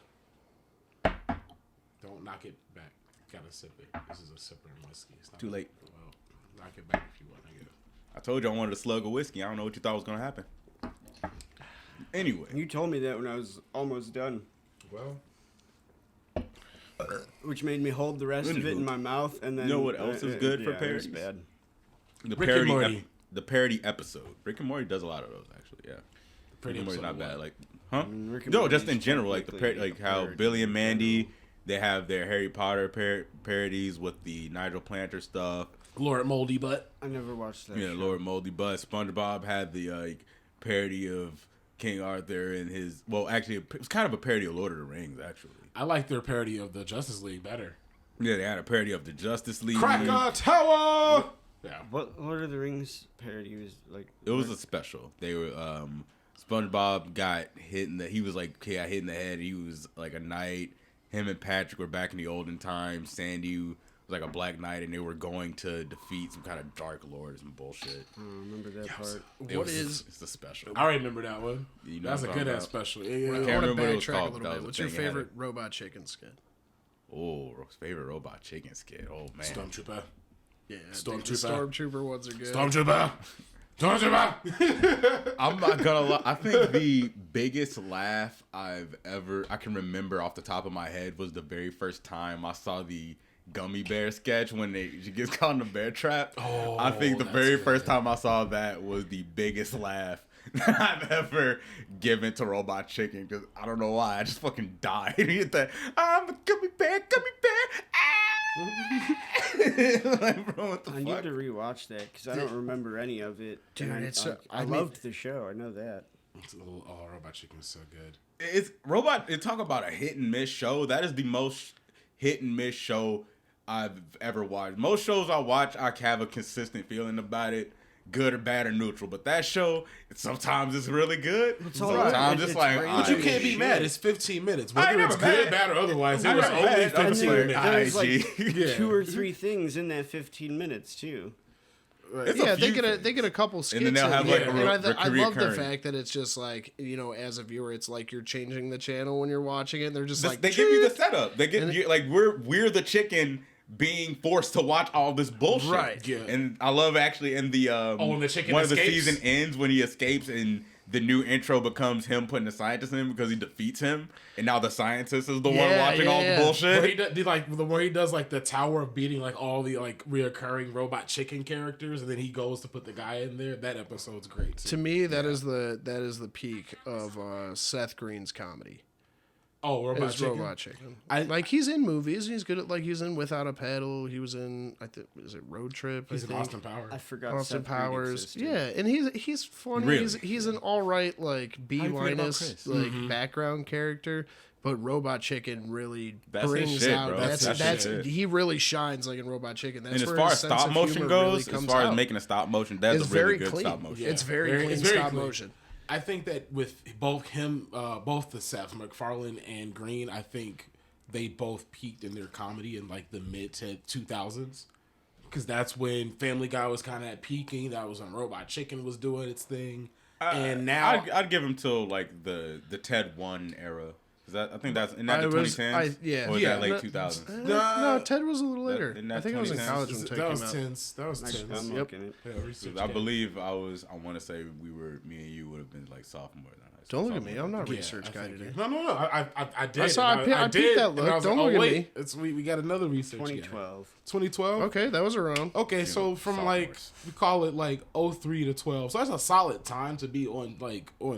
Don't knock it back. gotta sip it. This is a sipper and whiskey. It's not Too late. Well, knock it back if you want, nigga. I told you I wanted a slug of whiskey. I don't know what you thought was gonna happen. Anyway, You told me that when I was almost done, Well, which made me hold the rest of it in my mouth, and then You know what else is good for yeah, it parodies? was bad. the Rick and Morty. the parody episode. Rick and Morty does a lot of those actually. Yeah, parody Rick and Morty's episode not bad. one. Like, huh? Rick and No, Morty's just in general, like technically like a how parody Billy and in Mandy, general. they have their Harry Potter parodies with the Nigel Planter stuff. Lord Moldy Butt. I never watched that. Yeah, show. Lord Moldy Butt. SpongeBob had the parody of King Arthur and his. Well, actually, it was kind of a parody of Lord of the Rings. Actually, I like their parody of the Justice League better. yeah, they had a parody of the Justice League. Krakatoa Tower. Yeah. What Lord of the Rings parody was like? It was a special. They were SpongeBob got hit in the. He was like, got hit in the head. He was like a knight. Him and Patrick were back in the olden times. Sandy was like a black knight, and they were going to defeat some kind of dark lord or some bullshit. I don't remember that part. It's the special? I remember that one. You know That's a what I'm good talking ass about. special. I Yeah. want to remember what it was backtrack a called, little that bit. was What's a your thing it had favorite robot chicken skit? Oh, favorite robot chicken skit. Oh man, Stormtrooper. Yeah, Stormtrooper. the Stormtrooper ones are good. Stormtrooper. Stormtrooper. I'm not gonna lie. I think the biggest laugh I can remember off the top of my head was the very first time I saw the gummy bear sketch when she gets caught in the bear trap. Oh, I think the that's very good. first time I saw that was the biggest laugh that I've ever given to Robot Chicken, because I don't know why. I just fucking died. You get that, I'm a gummy bear, like, bro, what the I fuck? need to rewatch that because I don't remember any of it. Dude, And it's I loved the show. I know that. Oh, Robot Chicken is so good. It's robot. It talk about a hit and miss show. That is the most hit and miss show I've ever watched. Most shows I watch, I have a consistent feeling about it, good or bad or neutral. But that show, sometimes it's really good. all Sometimes right. it's It's like, great. But you alright, can't be shit. mad. It's 15 minutes. I ain't Whether it's never good, mad. bad, or otherwise, it I was never only mad. 15 And Alright, minutes. there's like IG. two or three things in that 15 minutes too. It's a Yeah, they few get things. a couple skits. then they'll in have, here. like, a And I love the reoccurring. fact that it's just like, you know, as a viewer, it's like you're changing the channel when you're watching it. They're just like, They give you the setup. They give And you like we're the chicken being forced to watch all this bullshit. Right. Yeah. And I love actually in the when the chicken one of the escapes? season ends when he escapes and the new intro becomes him putting the scientist in because he defeats him, and now the scientist is the one Yeah, watching yeah, all yeah. the bullshit. Where he does like the tower of beating like all the like reoccurring Robot Chicken characters, and then he goes to put the guy in there. That episode's great. to me, that is the peak of Seth Green's comedy. Oh, Robot Is Chicken. Robot Chicken. I- Like he's in movies. He's good at he's in Without a Paddle. He was in is it Road Trip? He's I in think? Austin Powers. I forgot Austin Seth Green Powers. existed. Yeah, and he's funny. Really? He's an all right like B you feel about minus Chris? like background character. But Robot Chicken really That's his brings shit, out bro. that's That's his shit. he really shines like in Robot Chicken. That's And as where far his as sense stop of motion humor goes, really as comes far as out. making a stop motion, that's It's a really very good clean. stop motion. It's very clean it's very stop clean. motion. I think that with both the Seth MacFarlane and Green, I think they both peaked in their comedy in like the mid to 2000s, because that's when Family Guy was kind of at peaking. That was when Robot Chicken was doing its thing, and now I'd give him till like the Ted 1 era. Is that, I think that's in that the 2010s? yeah. Or was Yeah. that late 2000s? No, Ted was a little later. Isn't that I think I was in 2010s? college when Ted that came was out. tense. That was tense. I'm Yep. looking at it. Yeah, research I game. believe I want to say me and you would have been like sophomore. in high school, Don't look at me. sophomore. I'm not Yeah, research I guy think- today. No. I did. I saw- and I peeked did, that and look. I was Don't like, look at wait, me. It's we got another research. 2012. 2012. Okay, that was around. Okay, so from like sophomores. we call it like 03 to 12. So that's a solid time to be on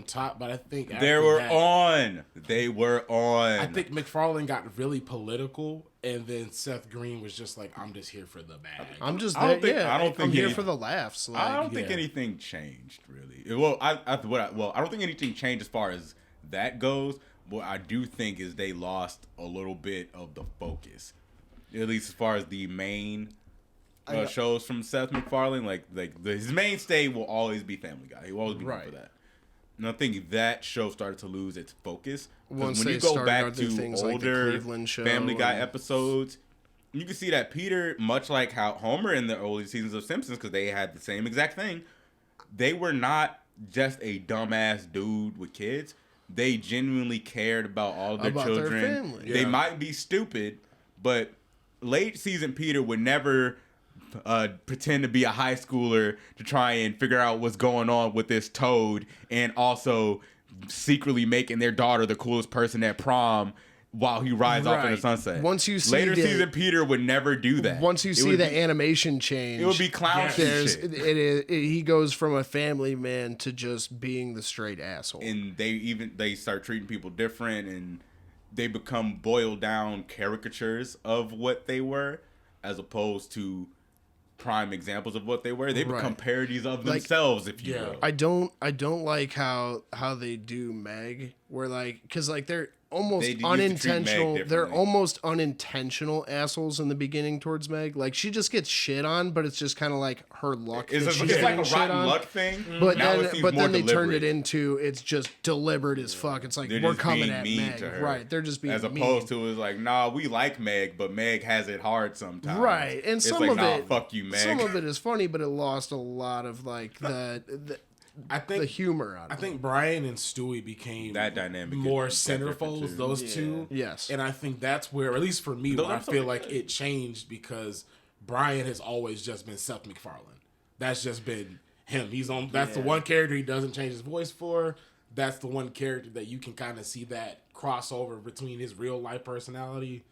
top. But I think They after were that, on. They were on. I think McFarlane got really political, and then Seth Green was just like, "I'm just here for the bag." I'm just I don't there. think- I don't I'm think here any- for the laughs. Like, I don't think yeah. anything changed really. Well, I don't think anything changed as far as that goes. What I do think is they lost a little bit of the focus, at least as far as the main shows from Seth MacFarlane. His mainstay will always be Family Guy. He will always be known for Right. that. And I think that show started to lose its focus. 'Cause Once when they you go started back to do to things like the older Cleveland show Family Guy and- episodes, you can see that Peter, much like how Homer in the early seasons of Simpsons, because they had the same exact thing, they were not just a dumbass dude with kids. They genuinely cared about all of their About their children. family. They Yeah. might be stupid, but late season Peter would never pretend to be a high schooler to try and figure out what's going on with this toad, and also secretly making their daughter the coolest person at prom while he rides off in the Right. sunset. Once you see later the- season Peter would never do that. Once you It see would the be- animation change, it would be clown there's shit. he goes from a family man to just being the straight asshole. And they start treating people different, and they become boiled down caricatures of what they were, as opposed to prime examples of what they were. They become Right. parodies of Like- themselves, if you Yeah. will. I don't like how they do Meg, where like because like they're almost They used to treat Meg unintentional. They're differently. almost unintentional assholes in the beginning towards Meg. Like she just gets shit on, but it's just kind of like her luck. It's, that a, she's it's like getting a shit rotten on. luck thing. But now then, it seems but more then they turned it deliberate. into it's just deliberate as fuck. It's like They're we're just coming being at mean Meg, to her. right? They're just being as mean. opposed to it's like, nah, we like Meg, but Meg has it hard sometimes. Right, and it's some like, of nah, it, fuck you, Meg. some of it is funny, but it lost a lot of like I think the humor out of I it. think Brian and Stewie became That dynamic more is different, centerfolds, too. those two. Yes. And I think that's where, at least for me, Those where I episodes feel are like good. it changed because Brian has always just been Seth MacFarlane. That's just been him. He's on. That's the one character he doesn't change his voice for. That's the one character that you can kind of see that crossover between his real life personality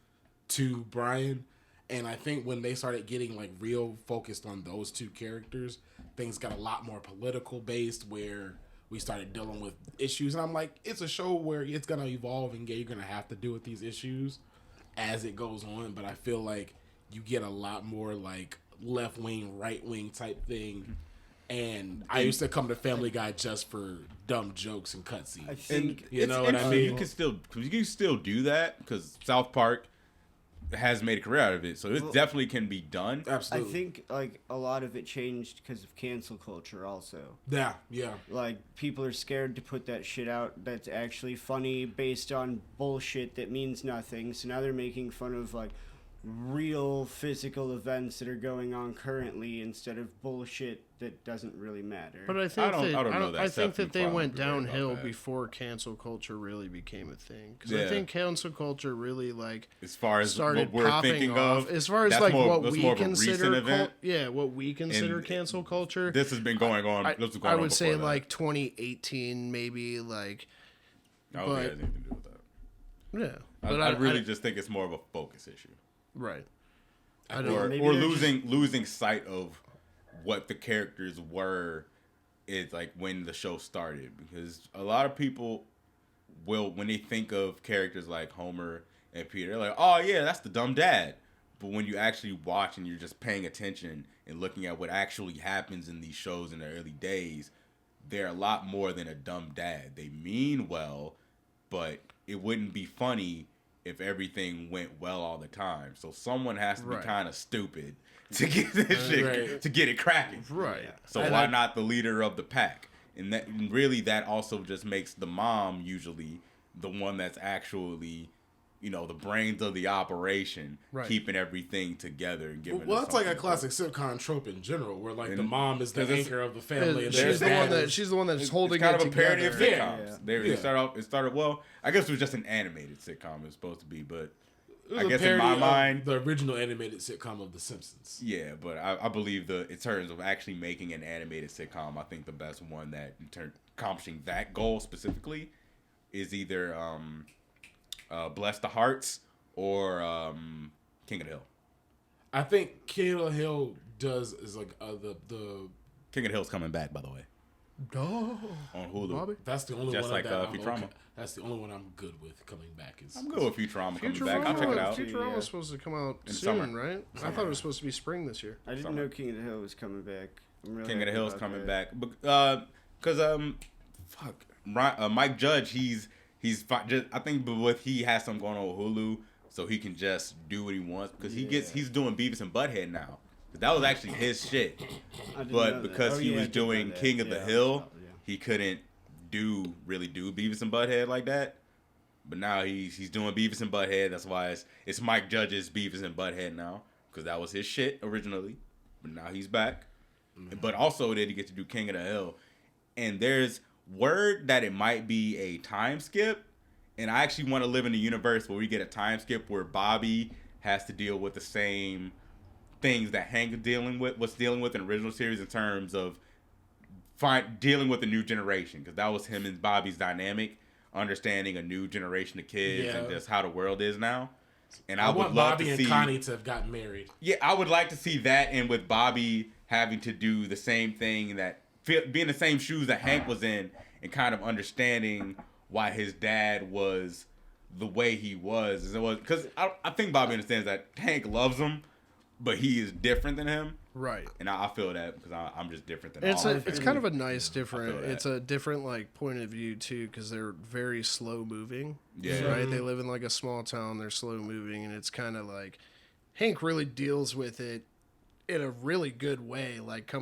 to Brian. And I think when they started getting like real focused on those two characters, things got a lot more political based where we started dealing with issues. And I'm like, it's a show where it's going to evolve and you're going to have to deal with these issues as it goes on. But I feel like you get a lot more like left wing, right wing type thing. And I used to come to Family Guy just for dumb jokes and I cutscenes. think You know what I mean? You can still do that because South Park has made a career out of it, so it definitely can be done. I Absolutely. think like a lot of it changed because of cancel culture also. Yeah, yeah. Like people are scared to put that shit out that's actually funny based on bullshit that means nothing. So now they're making fun of like real physical events that are going on currently instead of bullshit that doesn't really matter. But I think I don't know that I think Seth that they MacFarlane went was right about downhill that. before cancel culture really became a thing. Because Yeah. I think cancel culture really like As far as started what we're popping thinking off. of, As far as that's like more, what that's we more of a consider, recent event. what we consider And cancel culture. This has been going on. This was going I on would say before that. like 2018, maybe like. I don't think it has but- anything to do with that. Yeah, I, but I really just think it's more of a focus issue, right. I or, don't. maybe or they're just- losing sight of what the characters were. Is like when the show started, because a lot of people will, when they think of characters like Homer and Peter, they're like, oh yeah, that's the dumb dad. But when you actually watch and you're just paying attention and looking at what actually happens in these shows in the early days, they're a lot more than a dumb dad. They mean well, but it wouldn't be funny if everything went well all the time. So someone has to be Right. kind of stupid to get this shit, Right. to get it cracking. Right. So And why I- not the leader of the pack? And that and really that also just makes the mom usually the one that's actually, you know, the brains of the operation, Right. keeping everything together and giving. Well, us that's like a something. classic sitcom trope in general, where like the And- mom is the 'cause it's- anchor of the family, and She's the dad one that is- she's the one that's It's holding kind it of a parody of together. sitcoms. Yeah. They Yeah. started off. It started well. I guess it was just an animated sitcom. It was supposed to be, but it was I a guess in parody my of mind, the original animated sitcom of The Simpsons. yeah. But I believe in terms of actually making an animated sitcom, I think the best one that accomplishing that goal specifically is either Bless the Hearts or King of the Hill. I think King of the Hill is like the King of the Hill's coming back, by the way, Oh, on Hulu. Bobby? that's the only Just one like, that I'm Futurama. okay. That's the only one I'm good with coming back. I'm good with Futurama coming back. I'll check it out. Futurama Yeah. was supposed to come out In soon, summer. right? I thought it was supposed to be spring this year. I didn't know King of the Hill was coming back. I'm really King of the happy Hill's about coming that. back, because Mike Judge, he's just, I think with he has something going on with Hulu, so he can just do what he wants because he's doing Beavis and Butthead now. 'Cause that was actually his shit, I didn't know but that. because Oh, he yeah, I was did know doing that. King of the Yeah, Hill, yeah. he couldn't really do Beavis and Butthead like that. But now he's doing Beavis and Butthead. That's why it's Mike Judge's Beavis and Butthead now, because that was his shit originally. But now he's back. But also did he get to do King of the Hill. And there's word that it might be a time skip. And I actually want to live in a universe where we get a time skip where Bobby has to deal with the same things that Hank was dealing with in the original series in terms of dealing with the new generation, because that was him and Bobby's dynamic, understanding a new generation of kids and just how the world is now. And I would want love Bobby to and see Connie to have gotten married. Yeah, I would like to see that, and with Bobby having to do the same thing, be in the same shoes that Hank was in, and kind of understanding why his dad was the way he was. Because I think Bobby understands that Hank loves him, but he is different than him. Right. And I feel that because I'm just different than It's all a, of it's them. kind of a nice different. that. It's a different like point of view too, because they're very slow moving. Yeah. Right. They live in like a small town. They're slow moving, and it's kind of like Hank really deals with it in a really good way, like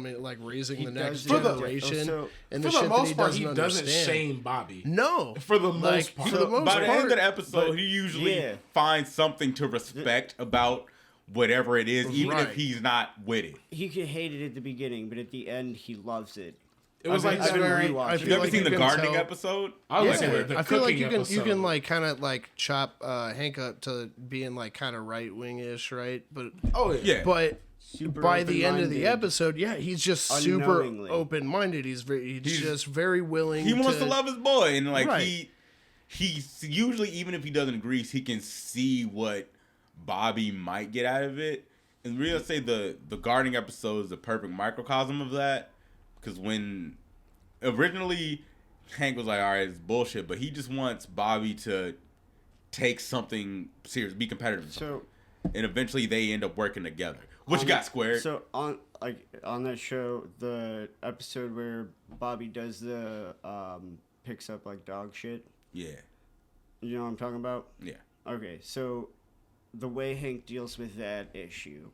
raising He the next does it. generation. So- and For the the shit most that part, he he doesn't doesn't understand. shame Bobby. No, For the most part. For the most By the part, end of the episode, but- he usually Yeah. finds something to respect about whatever it is, even Right. if he's not with it. He could hate it at the beginning, but at the end, he loves it. It was I've like been very. rewatching. I You feel ever like seen you the can gardening tell- episode? I was Yeah, like, the I feel like cooking you can episode. like kind of like chop Hank up to being like kind of right wing-ish, right? But Oh yeah. Yeah. but Super by the end of the open-minded. episode, yeah, he's just super Unknowingly. open-minded. He's just very willing. He wants to love his boy, and like Right. he's usually, even if he doesn't agree, he can see what Bobby might get out of it. And really, I'd say the gardening episode is the perfect microcosm of that, because when originally Hank was like, all right, it's bullshit, but he just wants Bobby to take something serious, be competitive. So And eventually they end up working together. What you got, Squared? So on that show, the episode where Bobby does the picks up like dog shit. Yeah. You know what I'm talking about? Yeah. Okay, so the way Hank deals with that issue,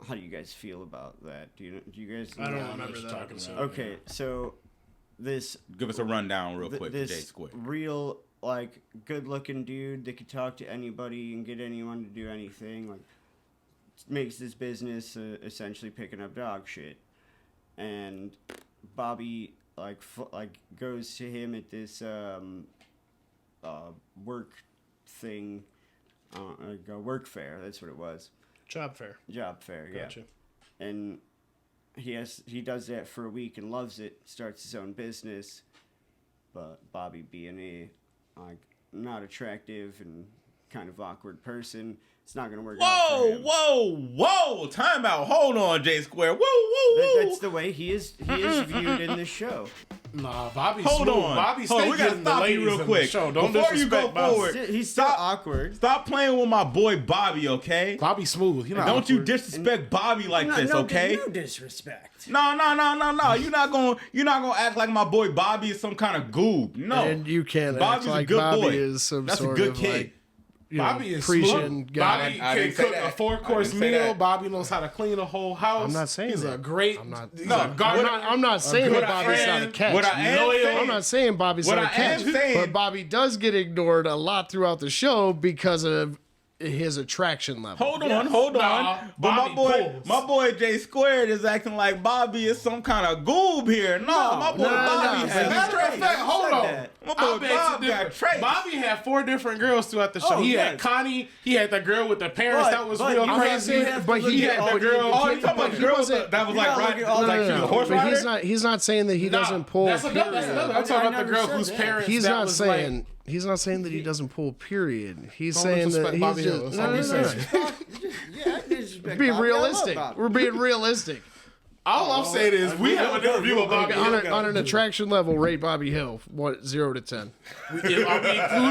how do you guys feel about that? Do you guys? I don't know? remember what you're that talking episode. about. Okay, so this Give us a rundown real quick for Jay this Squared. real like good-looking dude that could talk to anybody and get anyone to do anything, like makes this business essentially picking up dog shit, and Bobby like goes to him at this work thing, like a work fair. That's what it was. Job fair. Job fair, yeah. Gotcha. And he does that for a week and loves it. Starts his own business, but Bobby being a not attractive and kind of awkward person, it's not gonna work out for him. Whoa! Time out. Hold on, Jay Square. Whoa! That's the way he is viewed in the show. Nah, Bobby's Hold smooth. on. Bobby's Hold on, we gotta stop you real quick. Show. Don't Before you go disrespect Bobby. forward, He's still Stop. awkward. Stop playing with my boy Bobby, okay? Bobby's smooth. He not Don't you awkward. disrespect Bobby like this, okay? No disrespect. No. You're not gonna act like my boy Bobby is some kind of goob. No. And you can't Bobby's act like a good Bobby boy. is some That's sort a good of kid. like Bobby is preaching smooth. guy. Bobby I can didn't say cook that. a 4-course I didn't say meal. that. Bobby knows how to clean a whole house. I'm not saying he's that. a great. I'm not- He's No, a gardener. I'm not saying good that Bobby's not a friend. catch. What I am Loyal. saying- I'm not saying Bobby's What not a I am catch, saying- but Bobby does get ignored a lot throughout the show because of his attraction level. Hold on. Nah, But Bobby pulls. my boy Jay Squared is acting like Bobby is some kind of goob here. No, my boy no, Bobby no. has Matter of traits. fact, hold on. that. My I'll boy bet you Bob got different. traits. Bobby had 4 different girls throughout the show. Oh, he had yes. Connie. He had the girl with the parents. That was real you have crazy. to look but at he all had the the girl- different Oh, you talking about people. the girl wasn't- that was you like gotta right, look at all like the- she was a no, horse But rider? he's not saying that he doesn't pull. That's another. I'm talking I about the never girl said whose that. parents. He's that not was saying like, he's not saying that he doesn't pull. Period. He's Don't saying that disrespect he's Bobby just Hill. That's no, all no, he's no, saying. Yeah, I disrespect Be Bobby. I love realistic. Bobby. We're being realistic. all I'm saying is we have an interview with Bobby. On an attraction level, rate Bobby Hill. What 0 to 10? Are we including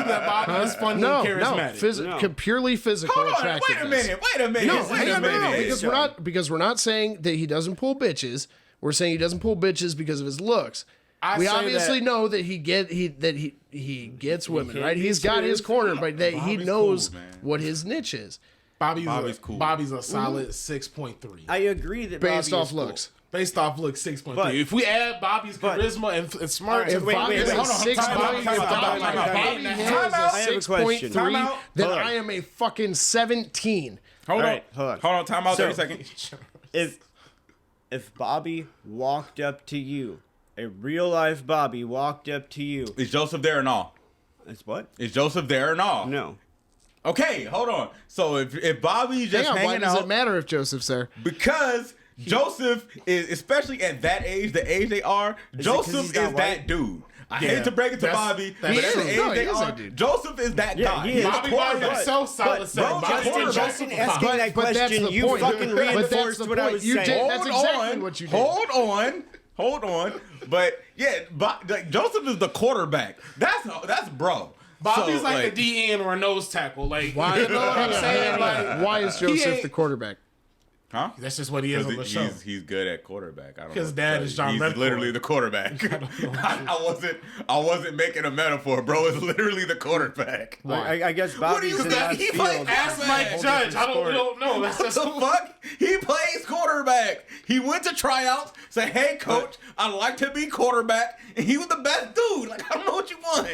that Bobby is funny No, and charismatic? No. Purely physical Hold on, attractiveness. wait a minute. No, wait hang a on, no, minute. because we're not saying that he doesn't pull bitches. We're saying he doesn't pull bitches because of his looks. We say obviously that- know that he gets women, right? He's gets got his corner, but that he Bobby's knows cool, man. what his niche is Bobby's cool. Bobby's a solid 6.3 I agree that based Bobby off is cool. looks. based off look 6.3. But- If we add Bobby's charisma and smarts, If wait, Bobby wait, is wait, a hold on, 6 time out, point, time if out, Bobby time out. Bobby Time Hill out. is I a have a 6.3, question. Time out. then Hold on. I am a fucking 17. Hold Alright, on. hold on. Time out. So- 30 seconds. If Bobby walked up to you, a real life Bobby walked up to you, Is Joseph there or not? it's what? Is Joseph there or not? No. Okay, hold on. So if Bobby's just Hang on, why hanging does out, it matter if Joseph's there? because Joseph is, especially at that age, the age they are, Joseph he's is not that white? dude. I Yeah, hate to break it to that's- Bobby, that's but at true. the age No, he they is are, that dude. Joseph is that Yeah, guy. he He's is. a Bobby by quarterback. himself solid But, saying bro, Bobby's Justin, the Justin quarterback. asking that But that's question, the you point. fucking But that's reinforced the what I point. was You saying. did- that's exactly what you did. Hold on. But yeah, like Joseph is the quarterback. That's bro. Bobby's So, like the DN or a nose tackle. Like, Why? you know what I'm saying? Like, Why is he Joseph ain't- the quarterback? huh? That's just what he is on the show. He's good at quarterback. I don't know. His what to dad tell is you. John He's Redcorn. literally the quarterback. I wasn't making a metaphor, bro. It's literally the quarterback. I guess What do Bobby's you in think? that He field. played Ask Mike Judge. I don't know. That's just What the fuck? He plays quarterback. He went to tryouts, said, "Hey, coach, I'd like to be quarterback," and he was the best dude. Like, I don't know what you want.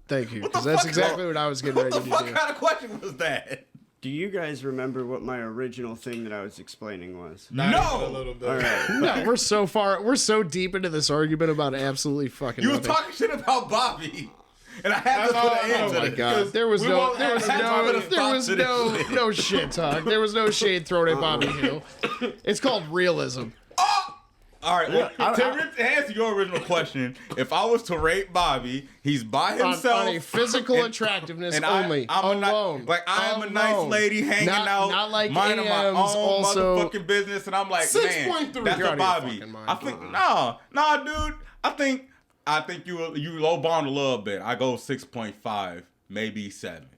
Thank you, What the because that's fuck, exactly bro? what I was getting What ready the to fuck do. kind of question was that? Do you guys remember what my original thing that I was explaining was? Not even No. a little bit. All right. No, we're so deep into this argument about absolutely fucking You was nothing. talking shit about Bobby, and I had That's to all put I an know. end Oh to my this. God, there was We no, won't there was have time no, to there was stop to no, this shit. no shit talk. There was no shade thrown at Bobby Hill. It's called realism. All right, well, to answer your original question, if I was to rate Bobby, he's by himself On a physical attractiveness and only, I'm alone. I am a nice Alone. lady hanging out, not like minding my own AMs also. motherfucking business, and I'm like, 6.3. man, that's You're a out of your Bobby. fucking mind. I think nah, dude. I think you low bond a little bit. I go 6.5, maybe 7.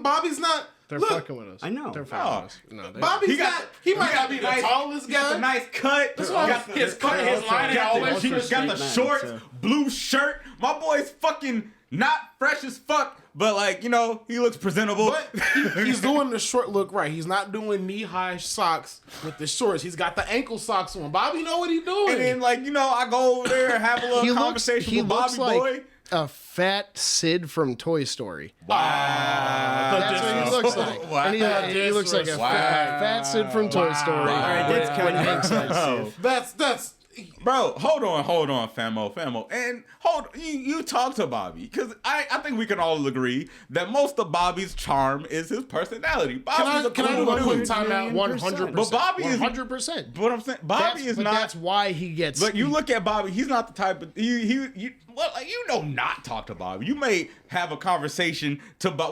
Bobby's not. They're look, fucking with us. I know. They're fucking with us. No, they- Bobby's not. He might not be the nice- tallest He got the guy. nice cut. That's why got his cut, his line, and got all the, that he shit. got the straight man, shorts, so- blue shirt. My boy's fucking not fresh as fuck, but like, you know, he looks presentable. But he's doing the short look right. He's not doing knee-high socks with the shorts. He's got the ankle socks on. Bobby know what he's doing. And then, like, you know, I go over there and have a little conversation he with looks Bobby like boy. a fat Sid from Toy Story. That's That's what he looks like. Wow. And he looks like a Wow. fat Sid from Toy Story. Wow. All right, that's When kind Hank's like, Oh. That's Bro, hold on, Famo. And you talk to Bobby, because I think we can all agree that most of Bobby's charm is his personality. Bobby's a can I cool do a quick dude. timeout? 100%. But Bobby is 100%. But I'm saying Bobby is not. That's why he gets. Look, you look at Bobby. He's not the type of not talk to Bobby. You may have a conversation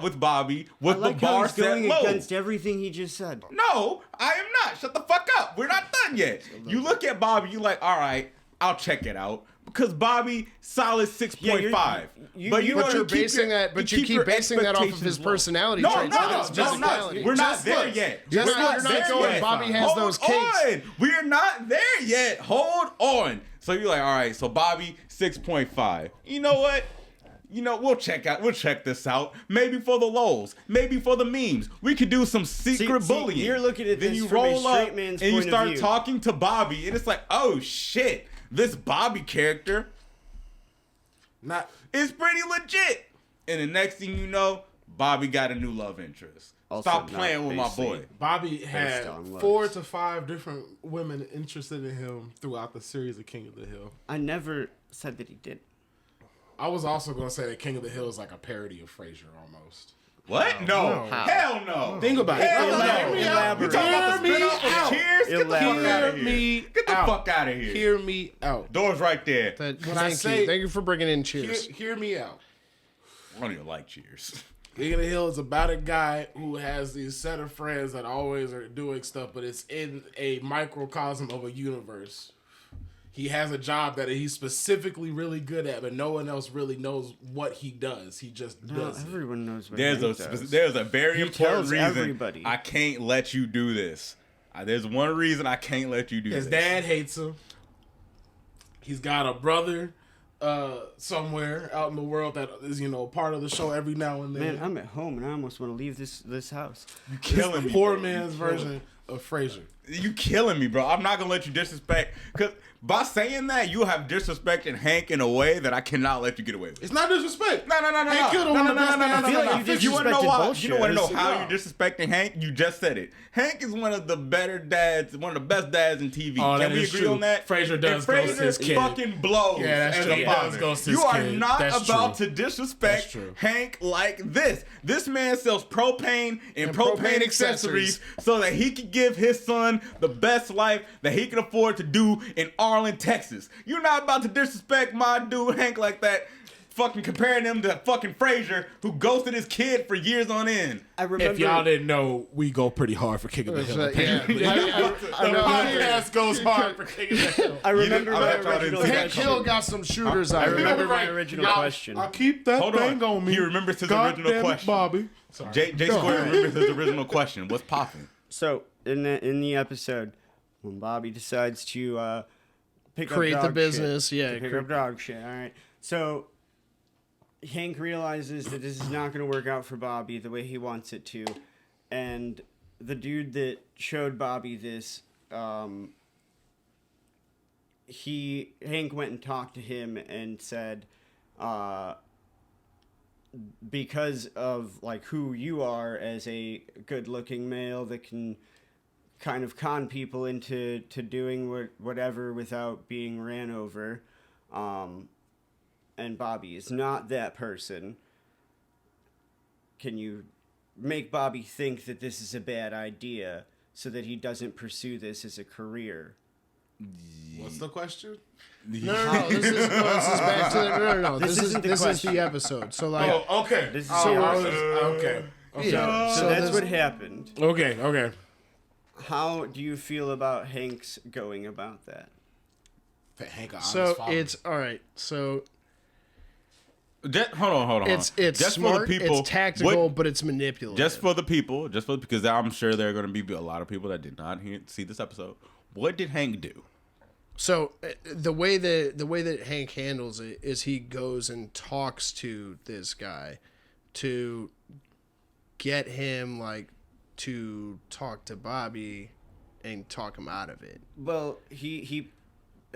with Bobby I with like the how bar he's set going low. against everything he just said. No, I am not. Shut the fuck up. We're not done yet. You look at Bobby. You like, all right, I'll check it out. Because Bobby, solid 6.5. you- But you But know, you're you keep basing your- that. But you keep keep your basing that off of his expectations low. personality No, traits. not his no, physicality. we're not Just there looks. yet. Just We're not you're not there going, yet. Bobby has Hold those cakes. on. We're not there yet. Hold on. So you're like, all right, so Bobby, 6.5. You know what? We'll check this out. Maybe for the lows, maybe for the memes. We could do some secret See, bullying. you're looking at then this you from a roll straight up man's and you point of start view. talking to Bobby, and it's like, oh shit, this Bobby character not. is pretty legit. And the next thing you know, Bobby got a new love interest. Also Stop not playing with my basically- boy. Bobby had on looks. 4 to 5 different women interested in him throughout the series of King of the Hill. I never said that he did. I was also going to say that King of the Hill is like a parody of Frasier almost. What? No. How? Hell no. Think about it. Hell no. Elaborate. You talking about the Hear me spinoff of out. Cheers? Get the fuck Elaborate. out of Hear here. me Get the out. fuck out of here. Hear me out. Door's right there. Thank I you. say- Thank you for bringing in Cheers. Hear me out. I don't even like Cheers. King of the Hill is about a guy who has these set of friends that always are doing stuff, but it's in a microcosm of a universe. He has a job that he's specifically really good at, but no one else really knows what he does. He just No, does it. everyone knows what There's Hank does. a very He important tells reason everybody. I can't let you do this. There's one reason I can't let you do His this. dad hates him. He's got a brother somewhere out in the world that is, part of the show every now and then. Man, I'm at home and I almost want to leave this house. killing me. Poor bro. man's version of Frasier. You killing me, bro. I'm not gonna let you disrespect. Cause by saying that, you have disrespected Hank in a way that I cannot let you get away with. It's not disrespect. No. Hank killed one of the best dads. I feel like you You want to know disrespected why? both You don't want to know shows. how No. you're disrespecting Hank? You just said it. Hank is one of the better dads, one of the best dads in TV. Oh, that Can we is agree true. on that? Frasier does And ghost his Frasier kid. fucking blows. Yeah, that's as true. a He does father. ghost his You are kid. not That's about true. to disrespect That's true. Hank like this. This man sells propane and propane accessories so that he can give his son the best life that he can afford to do in Arlen, Texas. You're not about to disrespect my dude Hank like that. Fucking comparing him to fucking Frasier, who ghosted his kid for years on end. I remember. If y'all didn't know, we go pretty hard for King of the Hill. Yeah. Apparently. I The know. podcast goes hard for King of the Hill. I remember I my bet y'all didn't original see that Hank shit. Hill got some shooters I out here. remember my Right. original Y'all- question. I keep that Hold thing on. on me. He remembers his God original damn it, question. Bobby. J Square remembers his original question. What's popping? So in the episode, when Bobby decides to pick Create up the dog business, shit, yeah, to pick up dog shit. All right. So Hank realizes that this is not going to work out for Bobby the way he wants it to, and the dude that showed Bobby this, Hank went and talked to him and said, because of like who you are as a good-looking male that can kind of con people into doing whatever without being ran over, and Bobby is not that person. Can you make Bobby think that this is a bad idea so that he doesn't pursue this as a career? What's the question? No. This is back to the no. This isn't the this is question. the episode. So like, Oh, okay. This is Oh, the I was- episode. okay. yeah. So that's this- what happened. Okay. How do you feel about Hank's going about that? Hank, an So honest father. it's all right. So Hold on. it's Just smart. for the people, it's tactical, what- but it's manipulative. just for the people, because I'm sure there are going to be a lot of people that did not see this episode. What did Hank do? So the way that Hank handles it is he goes and talks to this guy to get him like to talk to Bobby and talk him out of it. Well, he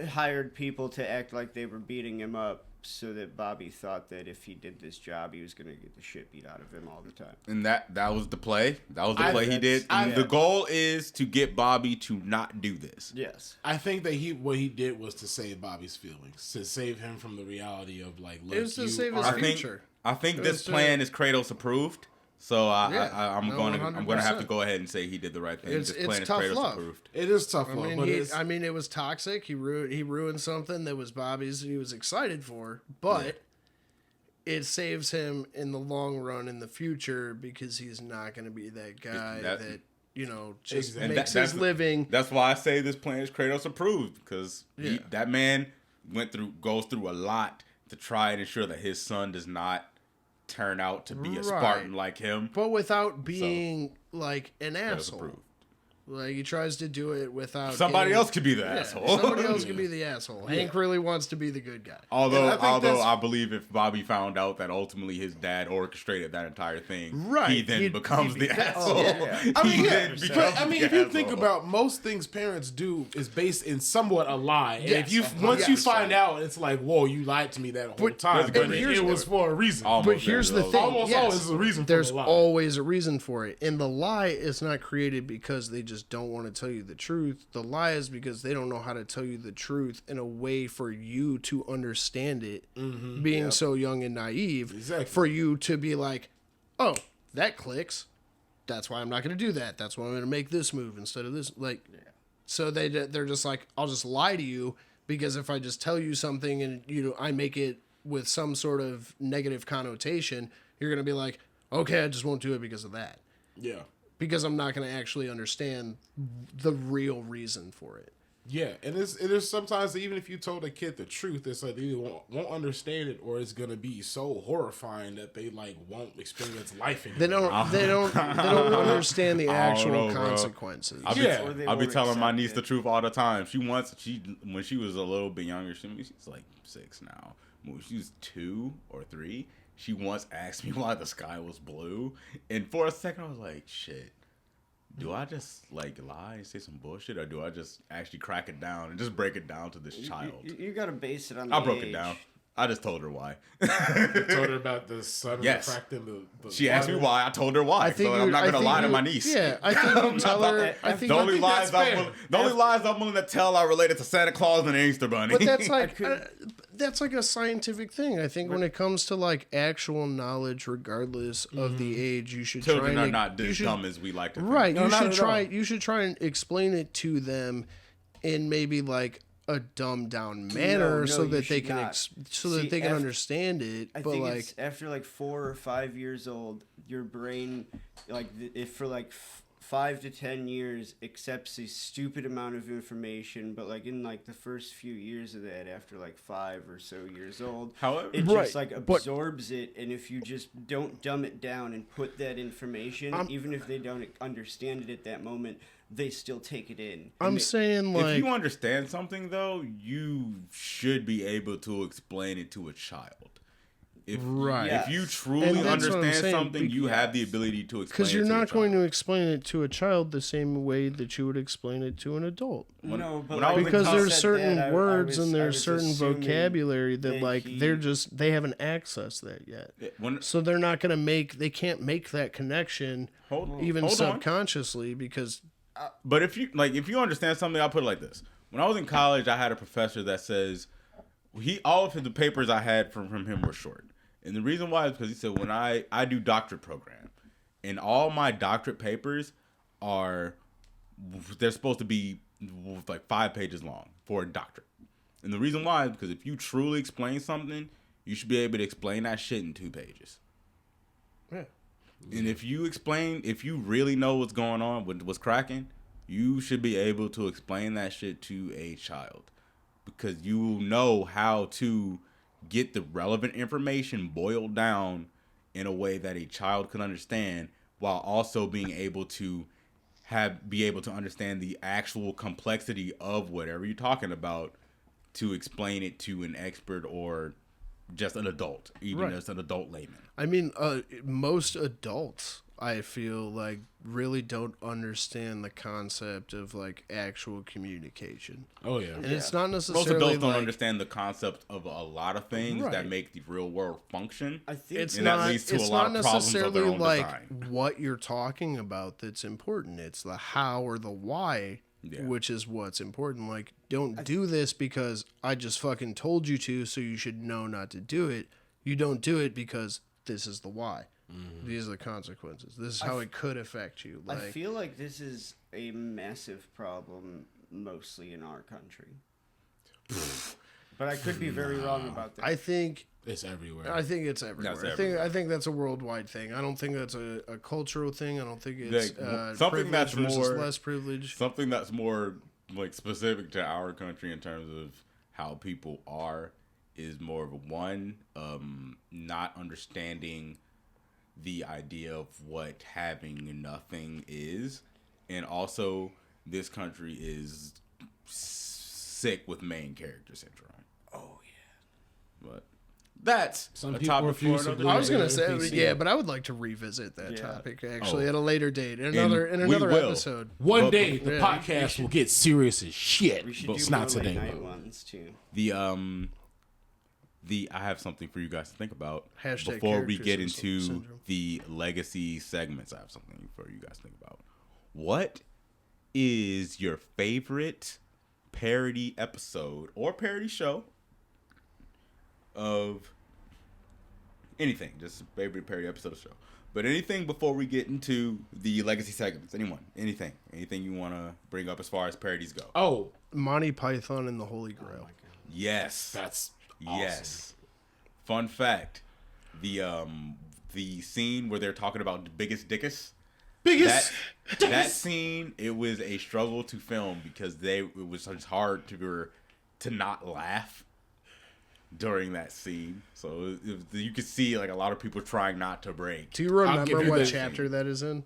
hired people to act like they were beating him up so that Bobby thought that if he did this job, he was going to get the shit beat out of him all the time. And that was the play. That was the play he that's- did. And I- the goal is to get Bobby to not do this. Yes. I think that what he did was to save Bobby's feelings, to save him from the reality of like, look, It was to you save his are- future. I think It this was to- plan is Kratos approved. So I'm No, going to 100%. have to go ahead and say he did the right thing. It's This plan is tough Kratos love. approved. It is tough I love, mean, but it's, it was toxic. He ruined something that was Bobby's. He was excited for, but it saves him in the long run in the future because he's not going to be that guy That- that just Exactly. makes his living. That's why I say this plan is Kratos approved, because Yeah. that man goes through a lot to try and ensure that his son does not turn out to be a Right. Spartan like him. But without being like an Kratos asshole. approved. Like he tries to do it without Somebody getting- else could be the Yeah, asshole. Somebody else could be the asshole. Hank really wants to be the good guy. Although, And I think that's- I believe if Bobby found out that ultimately his dad orchestrated that entire thing, Right. he then He'd becomes be- the that's- asshole. yeah. I mean, He yeah, then but becomes I mean, the if you think asshole. about most things parents do is based in somewhat a lie, and Yes, if you once you 100%. find out, it's like, whoa, you lied to me that whole But- time, and but here's- it was for a reason. Almost But here's the there, thing. Almost yes, always is a reason for There's the lie. always a reason for it. And the lie is not created because they just don't want to tell you the truth. The lie is because they don't know how to tell you the truth in a way for you to understand it, being so young and naive, Exactly. for you to be like, oh, that clicks. That's why I'm not going to do that. That's why I'm going to make this move instead of this. Like, so they're just like, I'll just lie to you because if I just tell you something and I make it with some sort of negative connotation, you're going to be like, okay, I just won't do it because of that. Yeah, Because I'm not going to actually understand the real reason for it. yeah, and it is sometimes that even if you told a kid the truth, it's like they either won't understand it or it's gonna be so horrifying that they like won't experience life anymore. They don't understand the I don't actual know, bro. consequences. I'll be, Yeah. Or they I'll be won't telling my accept niece it. the truth all the time. When she was a little bit younger, she's like 6 now. When she was 2 or 3, she once asked me why the sky was blue, and for a second I was like, shit. do I just like lie and say some bullshit, or do I just actually crack it down and just break it down to this child? You gotta base it on. I the broke age. it down. I just told her why. You told her about the son Yes. cracked in the She asked me water. why. I told her why. So I'm not gonna lie to my niece. Yeah, I think you tell her. I think The only think lies that's I'm fair. willing, the only lies I'm willing to tell are related to Santa Claus and the Easter Bunny. But that's like that's like a scientific thing. I think when it comes to like actual knowledge, regardless of the age, you should children try are and not you as should- dumb as we like to think. Right, No, you not should at try. all. You should try and explain it to them in maybe like a dumbed down manner, no, so you that they should can not. so that See, they can af- understand it. I But think like, it's after like 4 or 5 years old, your brain, like if for like 5 to 10 years, accepts a stupid amount of information, but like in like the first few years of that, after like 5 or so years old, However- it Right, just like but- absorbs it, and if you just don't dumb it down and put that information, even if they don't understand it at that moment, they still take it in. I'm And saying If like, you understand something, though, you should be able to explain it to a child. If, Right. If you Yes. truly And that's what I'm understand saying, something, you have the yes. ability to explain it because you're to a not going to child. explain it to a child the same way that you would explain it to an adult. no, but when I was in Because college- there's said certain that, I words was- and I there's was certain assuming vocabulary that that like he- they haven't accessed that yet. When, So they can't make that connection even hold on. subconsciously because But if you understand something, I'll put it like this. When I was in college, I had a professor that says all of the papers I had from him were short. And the reason why is because he said when I do doctorate program, and all my doctorate papers they're supposed to be like 5 pages long for a doctorate. And the reason why is because if you truly explain something, you should be able to explain that shit in 2 pages. yeah. And if you really know what's going on, what's cracking, you should be able to explain that shit to a child. Because you will know how to get the relevant information boiled down in a way that a child can understand, while also being able to understand the actual complexity of whatever you're talking about, to explain it to an expert or just an adult, even Right. as an adult layman. I mean, most adults, I feel like, really don't understand the concept of like actual communication, Oh yeah. and it's not Most necessarily adults don't like, understand the concept of a lot of things that Right. make the real world function. I think It's And that not. leads to a It's lot not of problems of their necessarily own like design. what you're talking about that's important. It's the how or the why, Yeah. which is what's important. Like, don't do this because I just fucking told you to, so you should know not to do it. You don't do it because this is the why. These are the consequences. This is how it could affect you. I Like, feel like this is a massive problem, mostly in our country. But I could be very wrong about that. I think It's everywhere. I think it's everywhere. That's I think everywhere. I think that's a worldwide thing. I don't think that's a cultural thing. I don't think it's Like, something that's privilege versus more- less privilege. Something that's more like specific to our country in terms of how people are is more of a not understanding the idea of what having nothing is, and also this country is sick with main character syndrome. Oh yeah. But that's Some a people topic refuse for to another do I day. was gonna Yeah, say, NPC. yeah, but I would like to revisit that Yeah. topic actually Oh. at a later date in And another we will. episode. One Well, day the yeah, podcast will get serious as shit. We should But do it's more not late today. night ones too. I have something for you guys to think about Hashtag before we character get into syndrome. the legacy segments. I have something for you guys to think about. What is your favorite parody episode or parody show of anything? Just favorite parody episode of show. But anything before we get into the legacy segments. Anything you want to bring up as far as parodies go? Oh, Monty Python and the Holy Grail. Yes. that's awesome. Yes. Fun fact: the scene where they're talking about the biggest dickus. That scene, it was a struggle to film because it was just hard to not laugh during that scene. So you could see like a lot of people trying not to break. Do you give remember you what that. chapter that is in?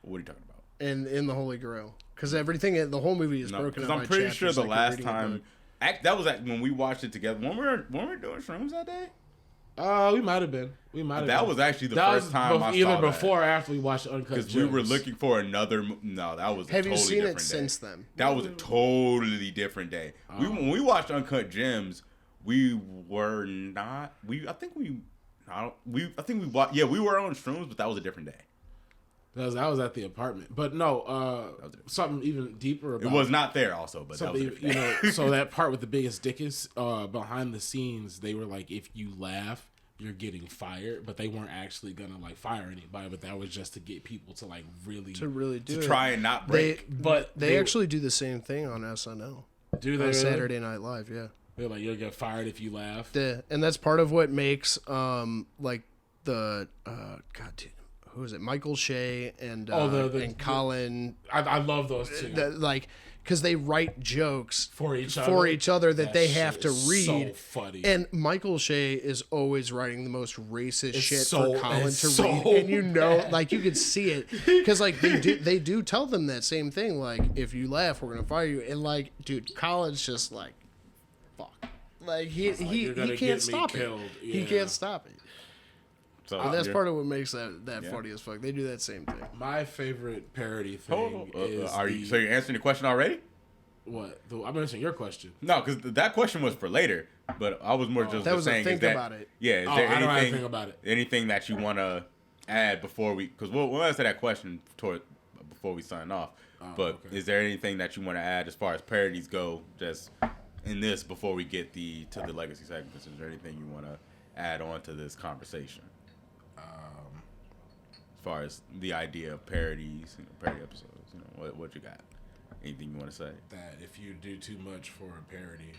What are you talking about? In the Holy Grail, because the whole movie is No, broken because up I'm by pretty sure chapters the like you're last reading a time book. that was when we watched it together. When we were doing shrooms that day. We might have been. That was actually the first time I saw either that. before or after we watched Uncut Gems. Because we were looking for another. No, that was a Have totally you seen different it day. since then? That was a totally different day. When we watched Uncut Gems, we were not. I think we watched. Yeah, we were on shrooms, but that was a different day. That was at the apartment, but no, something even deeper. About It was not there, also, but that was a different day. So that part with the biggest dickus, behind the scenes, they were like, if you laugh, you're getting fired, but they weren't actually gonna like fire anybody, but that was just to get people to like really do it. try and not break. They actually do the same thing on SNL. Do they on really? Saturday Night Live? Yeah. They're like, you'll get fired if you laugh. Yeah, and that's part of what makes like the God, dude, who is it? Michael Shea and and Colin. I love those two. Like, because they write jokes for each other that they have to is read. So funny. And Michael Shea is always writing the most racist shit so- for Colin it's to so read, and you know, bad. like you could see it because like they do tell them that same thing. Like, if you laugh, we're gonna fire you. And like, dude, Colin's just like, fuck. Like he you're gonna can't get me stop it. killed. He Yeah. can't stop it. So And that's you're- part of what makes that funny as fuck. They do that same thing. My favorite parody Hold thing on. is So you're answering the question already? what? I'm answering your question. No, because that question was for later. But I was more just That was a saying. think is that, about it. Yeah. Is Oh, there I don't have anything? to think about it. Anything that you want to add before we? Because we'll answer that question before we sign off. But okay. is there anything that you want to add as far as parodies go? Just in this before we get to the legacy segments. Is there anything you want to add on to this conversation? As far as the idea of parodies, parody episodes, what you got? Anything you want to say? That if you do too much for a parody,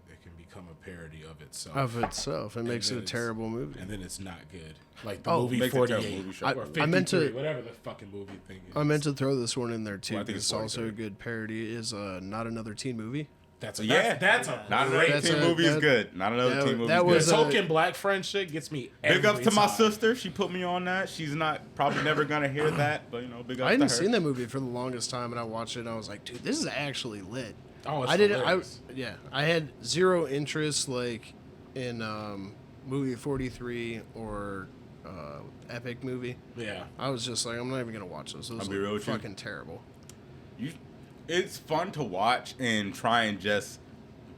it can become a parody of itself. Of itself, it makes it then a it's- terrible movie. And then it's not good. Like the Oh, movie makes it a terrible 48 movie show. or I 53, meant to- whatever the fucking movie thing is. I meant to throw this one in there too. Well, I think because it's it's also a 43. good parody. Is Not Another Teen Movie. That's Yeah. that's a Not another That's teen a- movie is that- good. Not another that- teen movie that is was good. the a- token black friend shit gets me Big ups every to my time. sister. She put me on that. She's not probably never gonna hear that, but big ups I hadn't to her. seen that movie for the longest time, and I watched it, and I was like, dude, this is actually lit. Oh, it's I didn't. hilarious. I had zero interest like in movie 43 or Epic movie. Yeah. I was just like, I'm not even gonna watch those. Those I'll be real look with you. fucking terrible. It's fun to watch and try and just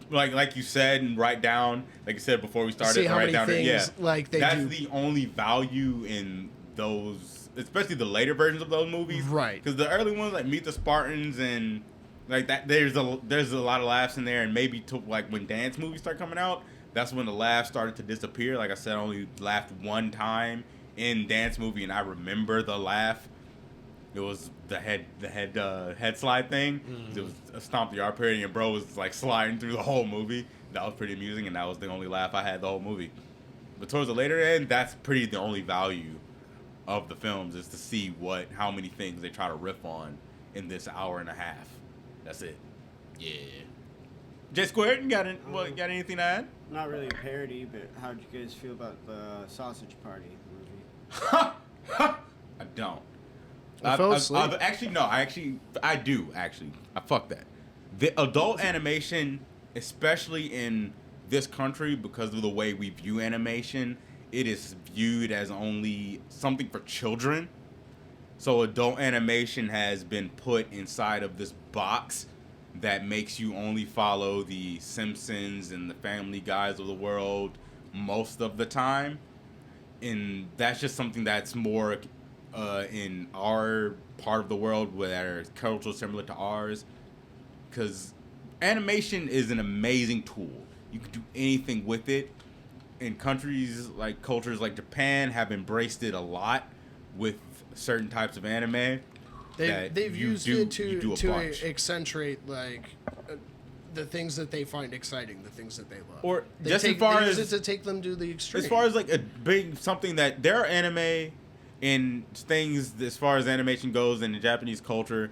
like you said and write down, like you said before we started, See how write many down. things, like, they that's do. the only value in those, especially the later versions of those movies, Right. Because the early ones like Meet the Spartans and like that, there's a lot of laughs in there, and maybe to like when dance movies start coming out, that's when the laughs started to disappear. Like I said, I only laughed one time in dance movie, and I remember the laugh. It was the head slide thing. It was a Stomp the Yard parody, and bro was like sliding through the whole movie. That was pretty amusing, and that was the only laugh I had the whole movie. But towards the later end, that's pretty the only value of the films is to see how many things they try to riff on in this hour and a half. That's it. Yeah. J Squared, you got anything to add? Not really a parody, but how'd you guys feel about the Sausage Party movie? I don't. I fell asleep. I do. I fuck that. The adult animation, especially in this country, because of the way we view animation, it is viewed as only something for children. So adult animation has been put inside of this box that makes you only follow the Simpsons and the Family Guys of the world most of the time. And that's just something that's more in our part of the world where culture similar to ours, because animation is an amazing tool. You can do anything with it. And countries like cultures like Japan have embraced it a lot with certain types of anime. They've you used do- it you do a to bunch. accentuate like the things that they find exciting, the things that they love. Or they just as take, far they use as- it to take them to the extreme. As far as like a big something that there are anime and things as far as animation goes in the Japanese culture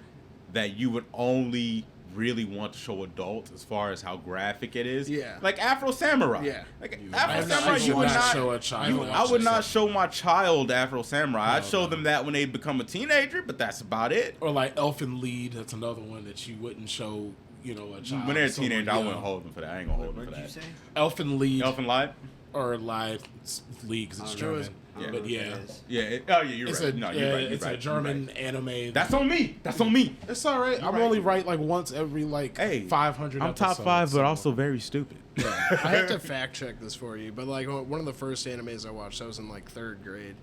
that you would only really want to show adults as far as how graphic it is. Yeah. Like Afro Samurai. Yeah. Like You- Afro I Samurai, would you would not not show a child. I would not Watch show my child Afro Samurai. I'd No, show no. them that when they become a teenager, but that's about it. Or like Elfin Lied, that's another one that you wouldn't show, a child. When they're a someone teenager, I young. wouldn't hold them for that. I ain't gonna hold them What for did you that. say? Elfin Lied, Elfin Lied? or live leagues. It's German. Yeah. But yeah. You're It's right. a, No, you're right. You're it's right. a German anime. That's on me. That's on me. It's all right. I'm right. only right like once every like 500 I'm top episodes, 5, but so- also very stupid. I have to fact check this for you, but like one of the first animes I watched, I was in like 3rd grade.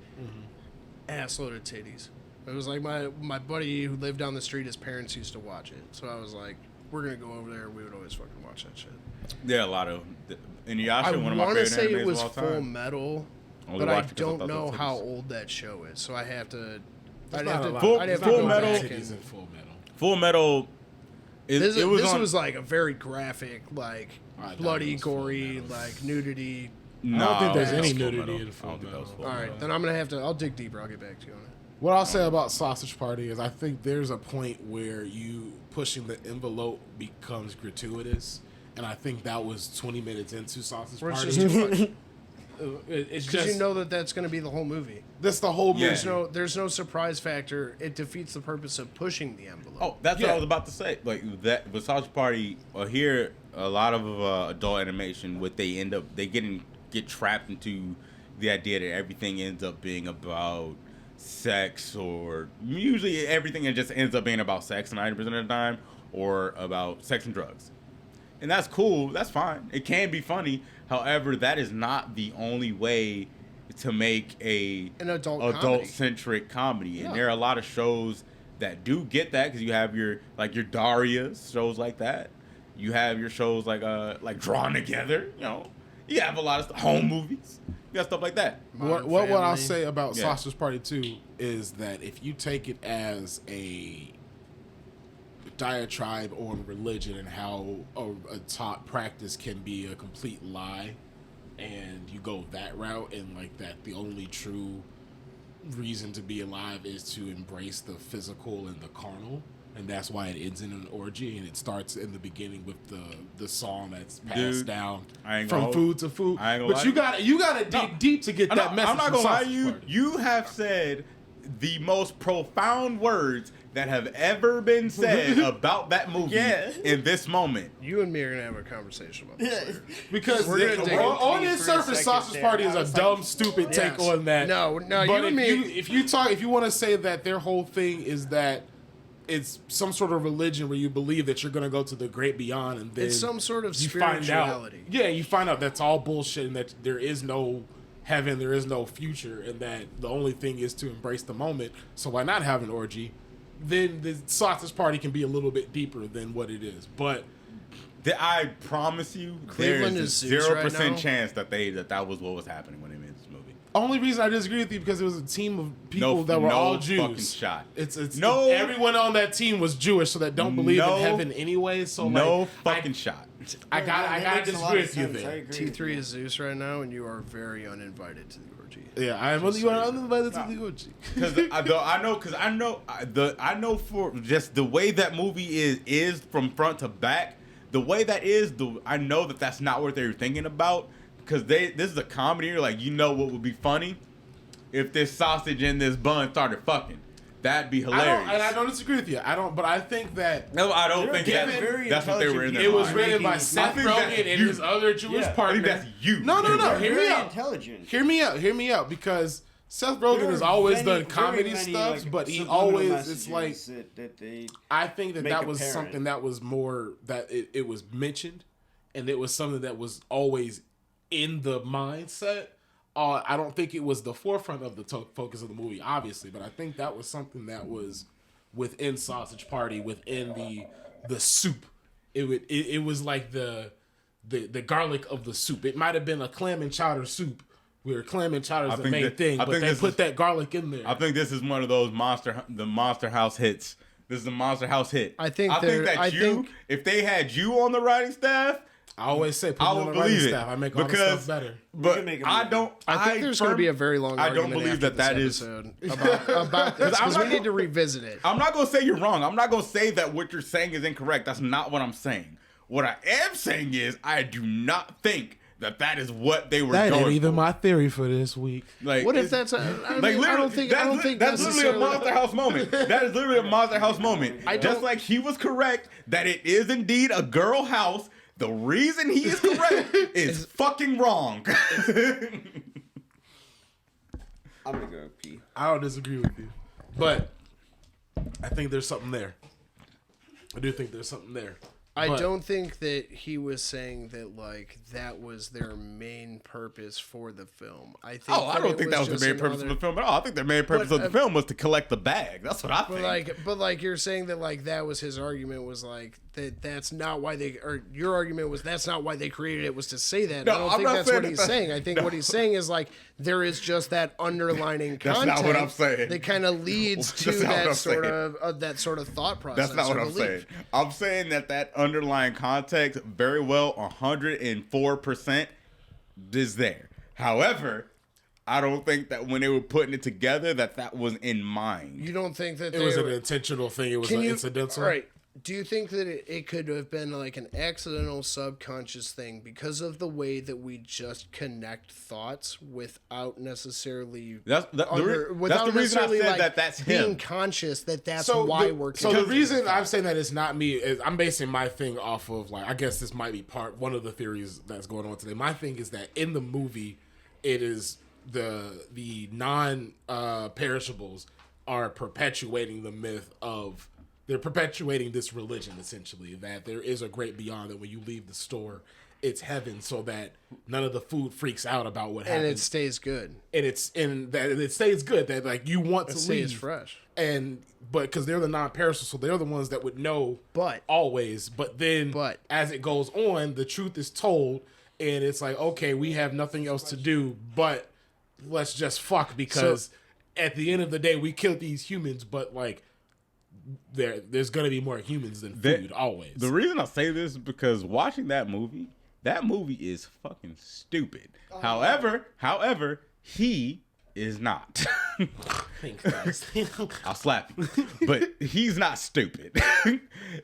Assload of titties. It was like my buddy who lived down the street, his parents used to watch it. So I was like, we're going to go over there. We would always fucking watch that shit. Yeah, a lot of Inuyasha, I one of my want to favorite say animes it was of all Full time. Metal, Only but I watched it 'cause I don't thought know those how titties. old that show is. So I have to. There's I'd have not a to, lot. I'd have to Full go Metal- back Titties and- in Full Metal. Full Metal. This on, was like a very graphic, like I thought bloody, it was Full gory, Metal. like nudity. No, I don't think there's it was any Full nudity Metal. in Full I don't think that was Metal. Full All Metal. right, then I'm gonna have to. I'll dig deeper. I'll get back to you on it. What I'll say about Sausage Party is I think there's a point where you pushing the envelope becomes gratuitous, and I think that was 20 minutes into Sausage Or it's Party. just too much. It's Because just you know that that's going to be the whole movie. that's the whole movie. Yeah. There's no surprise factor. It defeats the purpose of pushing the envelope. Oh, that's what Yeah. I was about to say. Like that with Sausage Party, here a lot of adult animation, what they end up they get trapped into the idea that everything ends up being about sex, or usually everything just ends up being about sex 90% of the time, or about sex and drugs. And that's cool. That's fine. It can be funny. However, that is not the only way to make an adult-centric comedy. Yeah. And there are a lot of shows that do get that, because you have your Daria's shows like that. You have your shows like Drawn Together. You know, you have a lot of home movies. You got stuff like that. What Modern I'll Family. say about Yeah. Sausage Party 2 is that if you take it as a diatribe on religion and how a taught practice can be a complete lie, and you go that route, and like that the only true reason to be alive is to embrace the physical and the carnal, and that's why it ends in an orgy, and it starts in the beginning with the song that's passed Dude, down I ain't from gonna food to food. I ain't gonna But lie. you gotta dig deep to get that message. I'm not from gonna lie to Sausage you. Party. You have said the most profound words that have ever been said about that movie Yeah. in this moment. You and me are gonna have a conversation about this. later. Because We're gonna dig on into its it for a surface, second Sausage there. Party is I a was dumb, stupid take Yes. on that. No, but you and me. if you want to say that their whole thing is that it's some sort of religion where you believe that you're going to go to the great beyond, and then It's some sort of you find out, spirituality. yeah, you find out that's all bullshit, and that there is no heaven, there is no future, and that the only thing is to embrace the moment. So why not have an orgy? Then the Sausage Party can be a little bit deeper than what it is, but. I promise you, Cleveland there's a is Zeus right 0% now. chance that that was what was happening when they made this movie. Only reason I disagree with you because it was a team of people that were no all Jews. fucking shot. It's No- everyone on that team was Jewish, so that don't believe No- in heaven anyway. So No like, fucking shot. I gotta That makes a lot disagree of with you sense. I there. agree with T3 you. is Zeus right now, and you are very uninvited to the orgy. Yeah, I am. You are uninvited to the orgy. Because I know for just the way that movie is from front to back. The way that is, I know that's not what they were thinking about, because this is a comedy. Like, you know what would be funny if this sausage and this bun started fucking. That'd be hilarious. I don't disagree with you. But I think that No, I don't think They're that's very what they were in intelligent there. it was mind. written by I Seth think that's Rogen and you. his other Jewish Yeah. I partner. think that's you. No. They're Hear me very out. intelligent. Hear me out, because Seth Rogen There has are always very done comedy many, stuff, like, but he subliminal always messages it's like that they I think that make that was apparent. something that was more that it was mentioned, and it was something that was always in the mindset. I don't think it was the forefront of the focus of the movie, obviously, but I think that was something that was within Sausage Party, within the soup. It was like the garlic of the soup. It might have been a clam and chowder soup, where clam and chowder is the main thing, but they put that garlic in there. I think this is one of those Monster House hits. This is a Monster House hit. I think if they had you on the writing staff, I always say, put I me on would the writing believe it staff. I make all the stuff better. But can make a I movie. don't. I think there's going to be a very long I argument don't believe after that this is. episode about this, I'm because not we need gonna- to revisit it. I'm not gonna say you're wrong. I'm not gonna say that what you're saying is incorrect. That's not what I'm saying. What I am saying is I do not think that is what they were That going ain't even for. my theory for this week. Like, What if it's- that's? I Like, don't think that's literally a Monster House moment. That is literally a Monster House moment. I Just don't- like he was correct that it is indeed a girl house The reason he is correct is fucking wrong. I'm gonna go pee. I don't disagree with you, but I think there's something there. I do think there's something there. I But- don't think that he was saying that like that was their main purpose for the film. I think. Oh, I don't think that was the just main purpose of another- the film at all. I think the main purpose But, of the film was to collect the bag. That's what I think. But like you're saying that like that was his argument was like that's not why they or your argument was that's not why they created it was to say that. No, I don't I'm think not that's saying what he's that- saying. I think what he's saying is like there is just that underlining That's content not what I'm saying. that kind of leads to That's not what I'm that sort of thought process. That's not what or I'm belief. saying. I'm saying that underlying context, very well, 104% is there. However, I don't think that when they were putting it together, that was in mind. You don't think that It was an intentional thing. It was an incidental. All right. Do you think that it could have been like an accidental subconscious thing because of the way that we just connect thoughts without necessarily That's the reason I necessarily, said like, that's being him. conscious that's why we're So the connecting reason the I'm thoughts. saying that it's not me is I'm basing my thing off of like I guess this might be one of the theories that's going on today. My thing is that in the movie, it is the non perishables are perpetuating the myth of. They're perpetuating this religion, essentially, that there is a great beyond, that when you leave the store, it's heaven, so that none of the food freaks out about what and happens. it stays good. And it stays good, that like you want to It leave. stays fresh. But because they're the non-perishables, so they're the ones that would know always. But then as it goes on, the truth is told, and it's like, okay, we have nothing else to do, but let's just fuck, because at the end of the day, we killed these humans, but like, there's gonna be more humans than food always. The reason I say this is because watching that movie is fucking stupid. However, he is not. I'll slap you, but he's not stupid.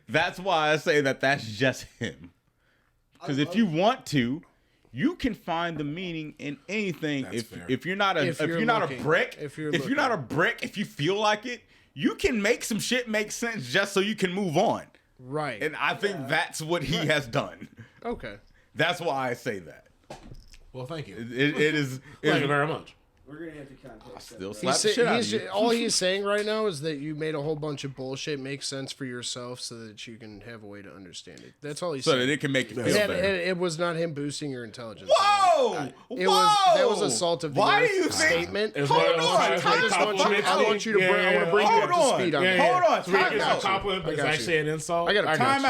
That's why I say that's just him. Because if you want to, you can find the meaning in anything. If you're not a brick, if you're not a brick, if you feel like it, you can make some shit make sense just so you can move on. Right. And I think that's what he has done. Okay. That's why I say that. Well, thank you. It is. Thank you very much. We're gonna have to contact. Still slap the shit out of you. All he's saying right now is that you made a whole bunch of bullshit make sense for yourself so that you can have a way to understand it. That's all he's So saying. that it can make you feel better. It was not him boosting your intelligence. Whoa! That was assault of the Why earth do you think? statement. It's Hold one of those on, times time where out. I want you to bring. I want to bring you up to speed on that. Hold on, So time it's a out. compliment, but it's actually an insult. I got a Time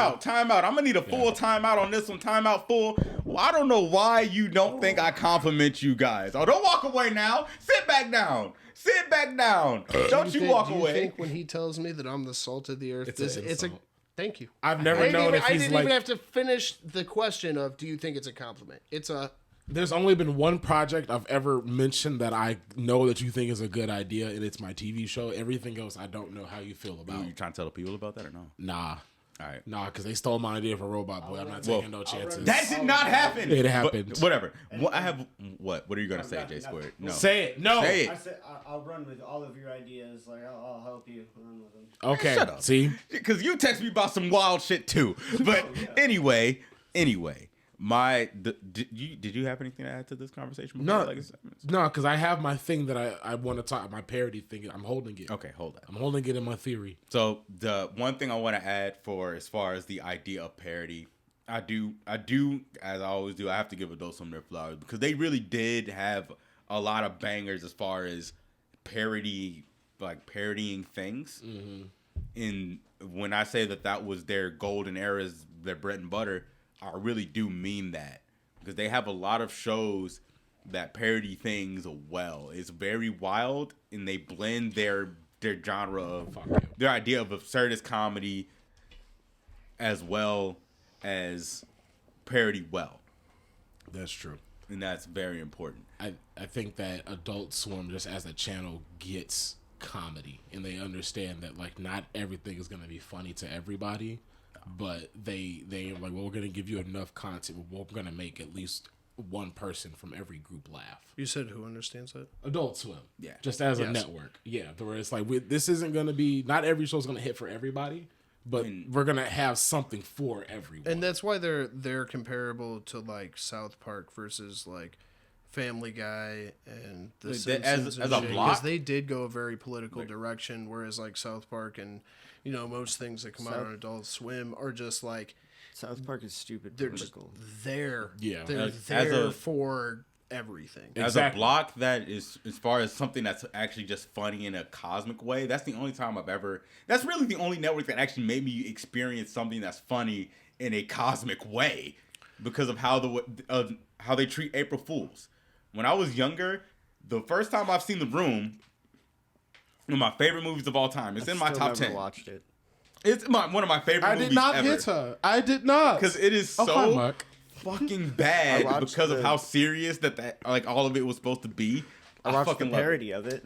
out. I'm gonna need a full timeout on this one. Timeout full. Well, I don't know why you don't think I compliment you guys. Oh, don't walk away now. Sit back down. Sit back down. Don't you walk do you away. think when he tells me that I'm the salt of the earth, It's an it's a insult. thank you. I've never known if I he's didn't like. even have to finish the question of do you think it's a compliment? It's a There's only been one project I've ever mentioned that I know that you think is a good idea, and it's my TV show. Everything else, I don't know how you feel about. You trying to tell the people about that or no? Nah. All right. Nah, because they stole my idea for Robot Boy. I'm not taking no chances. That did not happen. It But happened. whatever. I have what? What are you gonna say, J Squared? No. Say it. No. Say I it. said I'll run with all of your ideas. Like I'll help you run with them. Okay. Shut up. See? Because you text me about some wild shit too. But anyway, did you have anything to add to this conversation? No. Like No, because I have my thing that I want to talk. My parody thing. I'm holding it. okay, hold on. I'm holding it in my theory. So the one thing I want to add for as far as the idea of parody, I do, as I always do, I have to give Adult Swim their flowers because they really did have a lot of bangers as far as parodying things. Mm-hmm. And when I say that was their golden eras, their bread and butter, I really do mean that because they have a lot of shows that parody things well. It's very wild, and they blend their genre of their idea of absurdist comedy as well as parody well. That's true. And that's very important. I think that Adult Swim, just as a channel, gets comedy, and they understand that like not everything is going to be funny to everybody, but they like, well, we're going to give you enough content. We're going to make at least one person from every group laugh. You said who understands that? Adult Swim, Yeah. Just as a network, where it's like this isn't going to be, not every show's going to hit for everybody, but we're gonna have something for everyone. And that's why they're comparable to like South Park versus like Family Guy and The Simpsons as a block? because they did go a very political direction, whereas like South Park and most things that come out on Adult Swim are just like South Park is stupid they're just political. there. Yeah. They're As there a- for everything. As a block that is, as far as something that's actually just funny in a cosmic way, that's the only time that's really the only network that actually made me experience something that's funny in a cosmic way because of how they treat April Fools. When I was younger, the first time I've seen The Room, one of my favorite movies of all time, it's in my top 10. Watched it. It's one of my favorite I movies did not ever. hit her. I did not. Because it is Oh, hi, so Mark. fucking bad I watched because of the- how serious that like all of it was supposed to be. I watched the fucking love it. parody of it.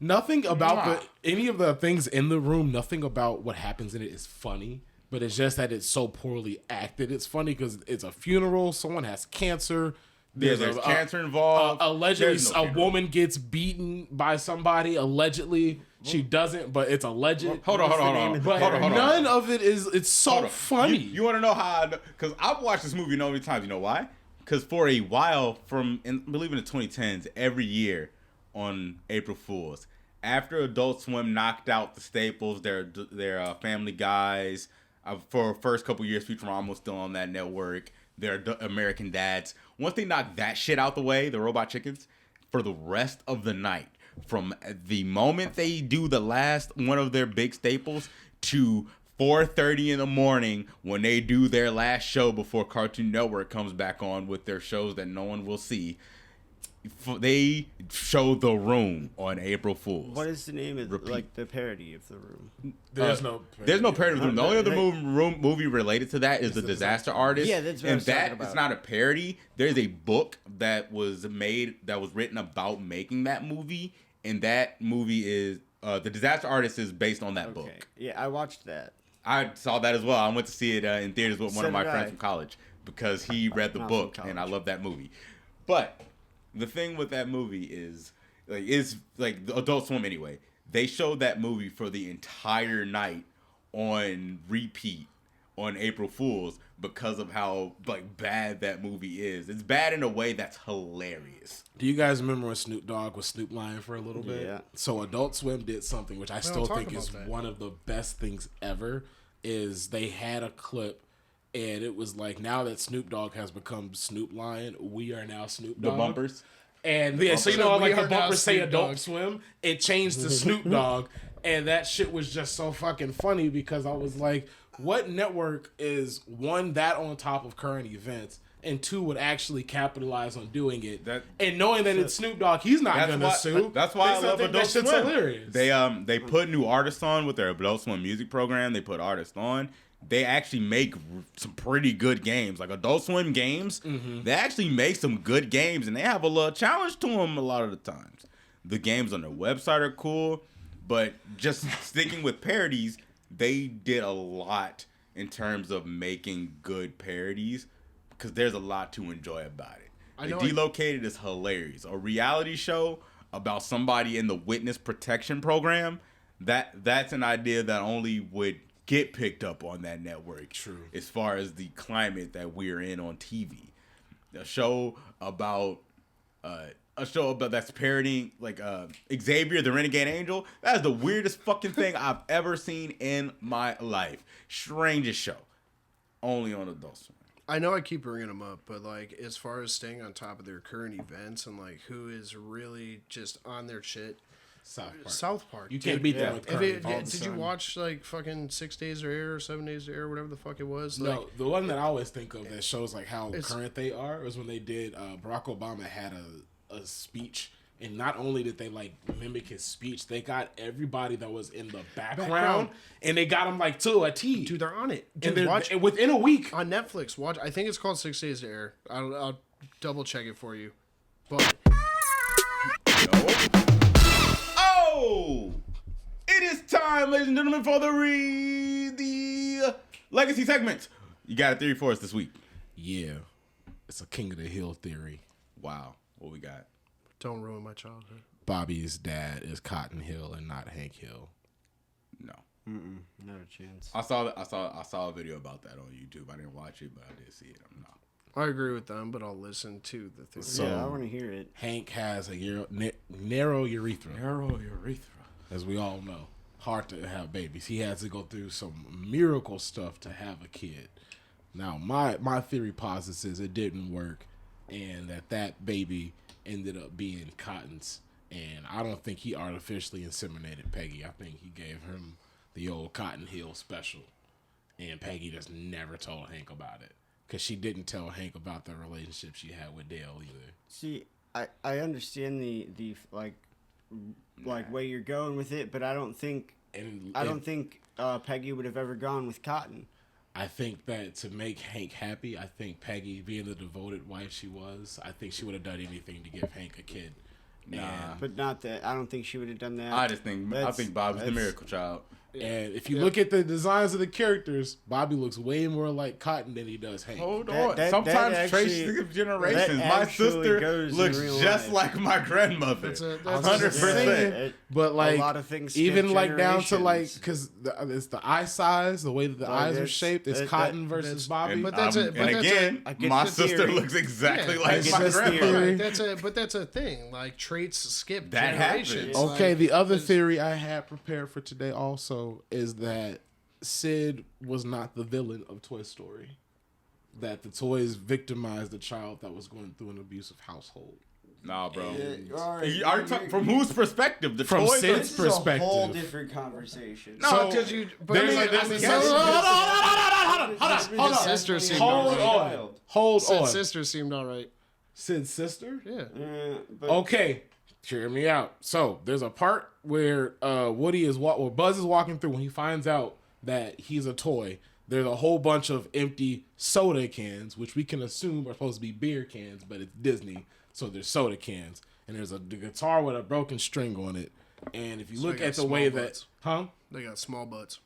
Nothing about any of the things in The Room, nothing about what happens in it is funny, but it's just that it's so poorly acted. It's funny because it's a funeral, someone has cancer. There's cancer involved. Allegedly, There's no a funeral. woman gets beaten by somebody. Allegedly, she doesn't, but it's alleged. Hold on. But none of it is. It's so Hold on. funny. You want to know how? Because I've watched this movie so many times. You know why? Because for a while, I believe in the 2010s, every year on April Fools, after Adult Swim knocked out the staples, their Family Guys, for first couple years, Futurama was still on that network. Their American Dads. Once they knocked that shit out the way, the Robot Chickens, for the rest of the night, from the moment they do the last one of their big staples to 4:30 in the morning when they do their last show before Cartoon Network comes back on with their shows that no one will see, they show The Room on April Fools. What is the name of Repeat. the parody of The Room? There's no parody of The Room. The only other movie related to that is The Disaster Artist. Yeah, that's what I was talking about. It's not a parody. There's a book that was written about making that movie, and that movie is The Disaster Artist is based on that book. Yeah, I watched that. I saw that as well. I went to see it in theaters with one So of my did friends I. from college because he read the Not book, from and I college. love that movie. But the thing with that movie is the Adult Swim anyway. They showed that movie for the entire night on repeat on April Fools because of how bad that movie is. It's bad in a way that's hilarious. Do you guys remember when Snoop Dogg was Snoop Lion for a little bit? Yeah. So Adult Swim did something which I still talk think is about that. one of the best things ever. Is they had a clip, and it was like, now that Snoop Dogg has become Snoop Lion, we are now Snoop The Dogg. bumpers. And yeah, so So we like are the now bumpers say Snoop Adult Dogg. Swim, it changed to Snoop Dogg, and that shit was just so fucking funny because I was like, what network is one that on top of current events, and two would actually capitalize on doing it, and knowing that it's Snoop Dogg, he's not gonna sue. That's why I love think Adult that shit's Swim. hilarious. They put new artists on with their Adult Swim music program. They put artists on. They actually make some pretty good games, like Adult Swim games. They actually make some good games, and they have a little challenge to them a lot of the times. The games on their website are cool, but just sticking with parodies, they did a lot in terms of making good parodies because there's a lot to enjoy about it. Delocated is hilarious. A reality show about somebody in the witness protection program, that's an idea that only would get picked up on that network. True. As far as the climate that we're in on TV. A show about that's parodying Xavier the Renegade Angel. That is the weirdest fucking thing I've ever seen in my life. Strangest show. Only on Adult Swim. I know I keep bringing them up, but like as far as staying on top of their current events and like who is really just on their shit, South Park. You can't beat that with current Did you watch like fucking 6 Days to Air or 7 Days to Air, whatever the fuck it was? No, Like, the one that I always think of that shows like how current they are was when they did Barack Obama had a speech, and not only did they like mimic his speech, they got everybody that was in the background. And they got him like to a T. dude, they're on it. and Dude, watch and within a week. on Netflix. Watch. I think it's called 6 Days to Air. I'll double check it for you. But Oh! It is time, ladies and gentlemen, for the legacy segment. You got a theory for us this week? Yeah, it's a King of the Hill theory. Wow. What we got? don't ruin my childhood. Bobby's dad is Cotton Hill and not Hank Hill. No. Not a chance. I saw a video about that on YouTube. I didn't watch it, but I did see it. I'm not. I agree with them, but I'll listen to the theory. So- Yeah, I want to hear it. Hank has a narrow urethra. Narrow urethra. As we all know. Hard to have babies. He had to go through some miracle stuff to have a kid. Now, my theory posits is it didn't work and that baby ended up being Cotton's. And I don't think he artificially inseminated Peggy. I think he gave him the old Cotton Hill special. And Peggy just never told Hank about it. Because she didn't tell Hank about the relationship she had with Dale either. See, I understand the like way you're going with it, but I don't think Peggy would have ever gone with Cotton. I think that to make Hank happy, I think Peggy, being the devoted wife she was, I think she would have done anything to give Hank a kid. Nah. But not that. I don't think she would have done that. I think Bobby's the miracle child. And if you look at the designs of the characters, Bobby looks way more like Cotton than he does Hank. Hold That- on. that- Sometimes that traces actually- of generations. that My actually sister goes in looks real just life. like my grandmother. That's a 100%. But like, a lot of things even skip like down to like, generations. because it's the eye size, the way that the eyes are that's- shaped. It's that- Cotton that- versus that's- Bobby. And, But that's it. But and that's again, I get my the sister theory. looks exactly Yeah, like I get my the theory. grandmother. But that's a thing. Like traits skip That generations. happens. Okay, Like, the other it's- theory I had prepared for today also is that Sid was not the villain of Toy Story. That the toys victimized the child that was going through an abusive household. Nah, bro. all right, Are you talking from whose perspective? The From toys? Sid's This is a whole perspective. different conversation. No, So- because you. But There's I mean, a- there's I mean, a- hold on. His sister seemed Hold alright. on. Hold Sid's on. sister seemed all right. Sid's sister? Yeah. But Okay, hear me out. So there's a part where where Buzz is walking through when he finds out that he's a toy. There's a whole bunch of empty soda cans, which we can assume are supposed to be beer cans, but it's Disney, so there's soda cans. And there's the guitar with a broken string on it. And if you So look they got at the way small that, butts. They got small butts.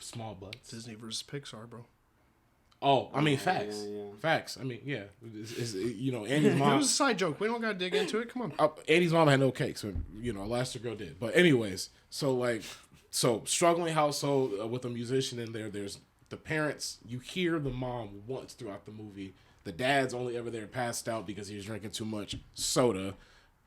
small butts. Disney versus Pixar, bro. Oh, I mean facts. yeah. Facts. I mean, yeah. Andy's It mom. was a side joke. We don't gotta dig into it. Come on. Andy's mom had no cake, so Elastigirl did. But anyways, so struggling household with a musician in there. There's the parents. You hear the mom once throughout the movie. The dad's only ever there passed out because he was drinking too much soda.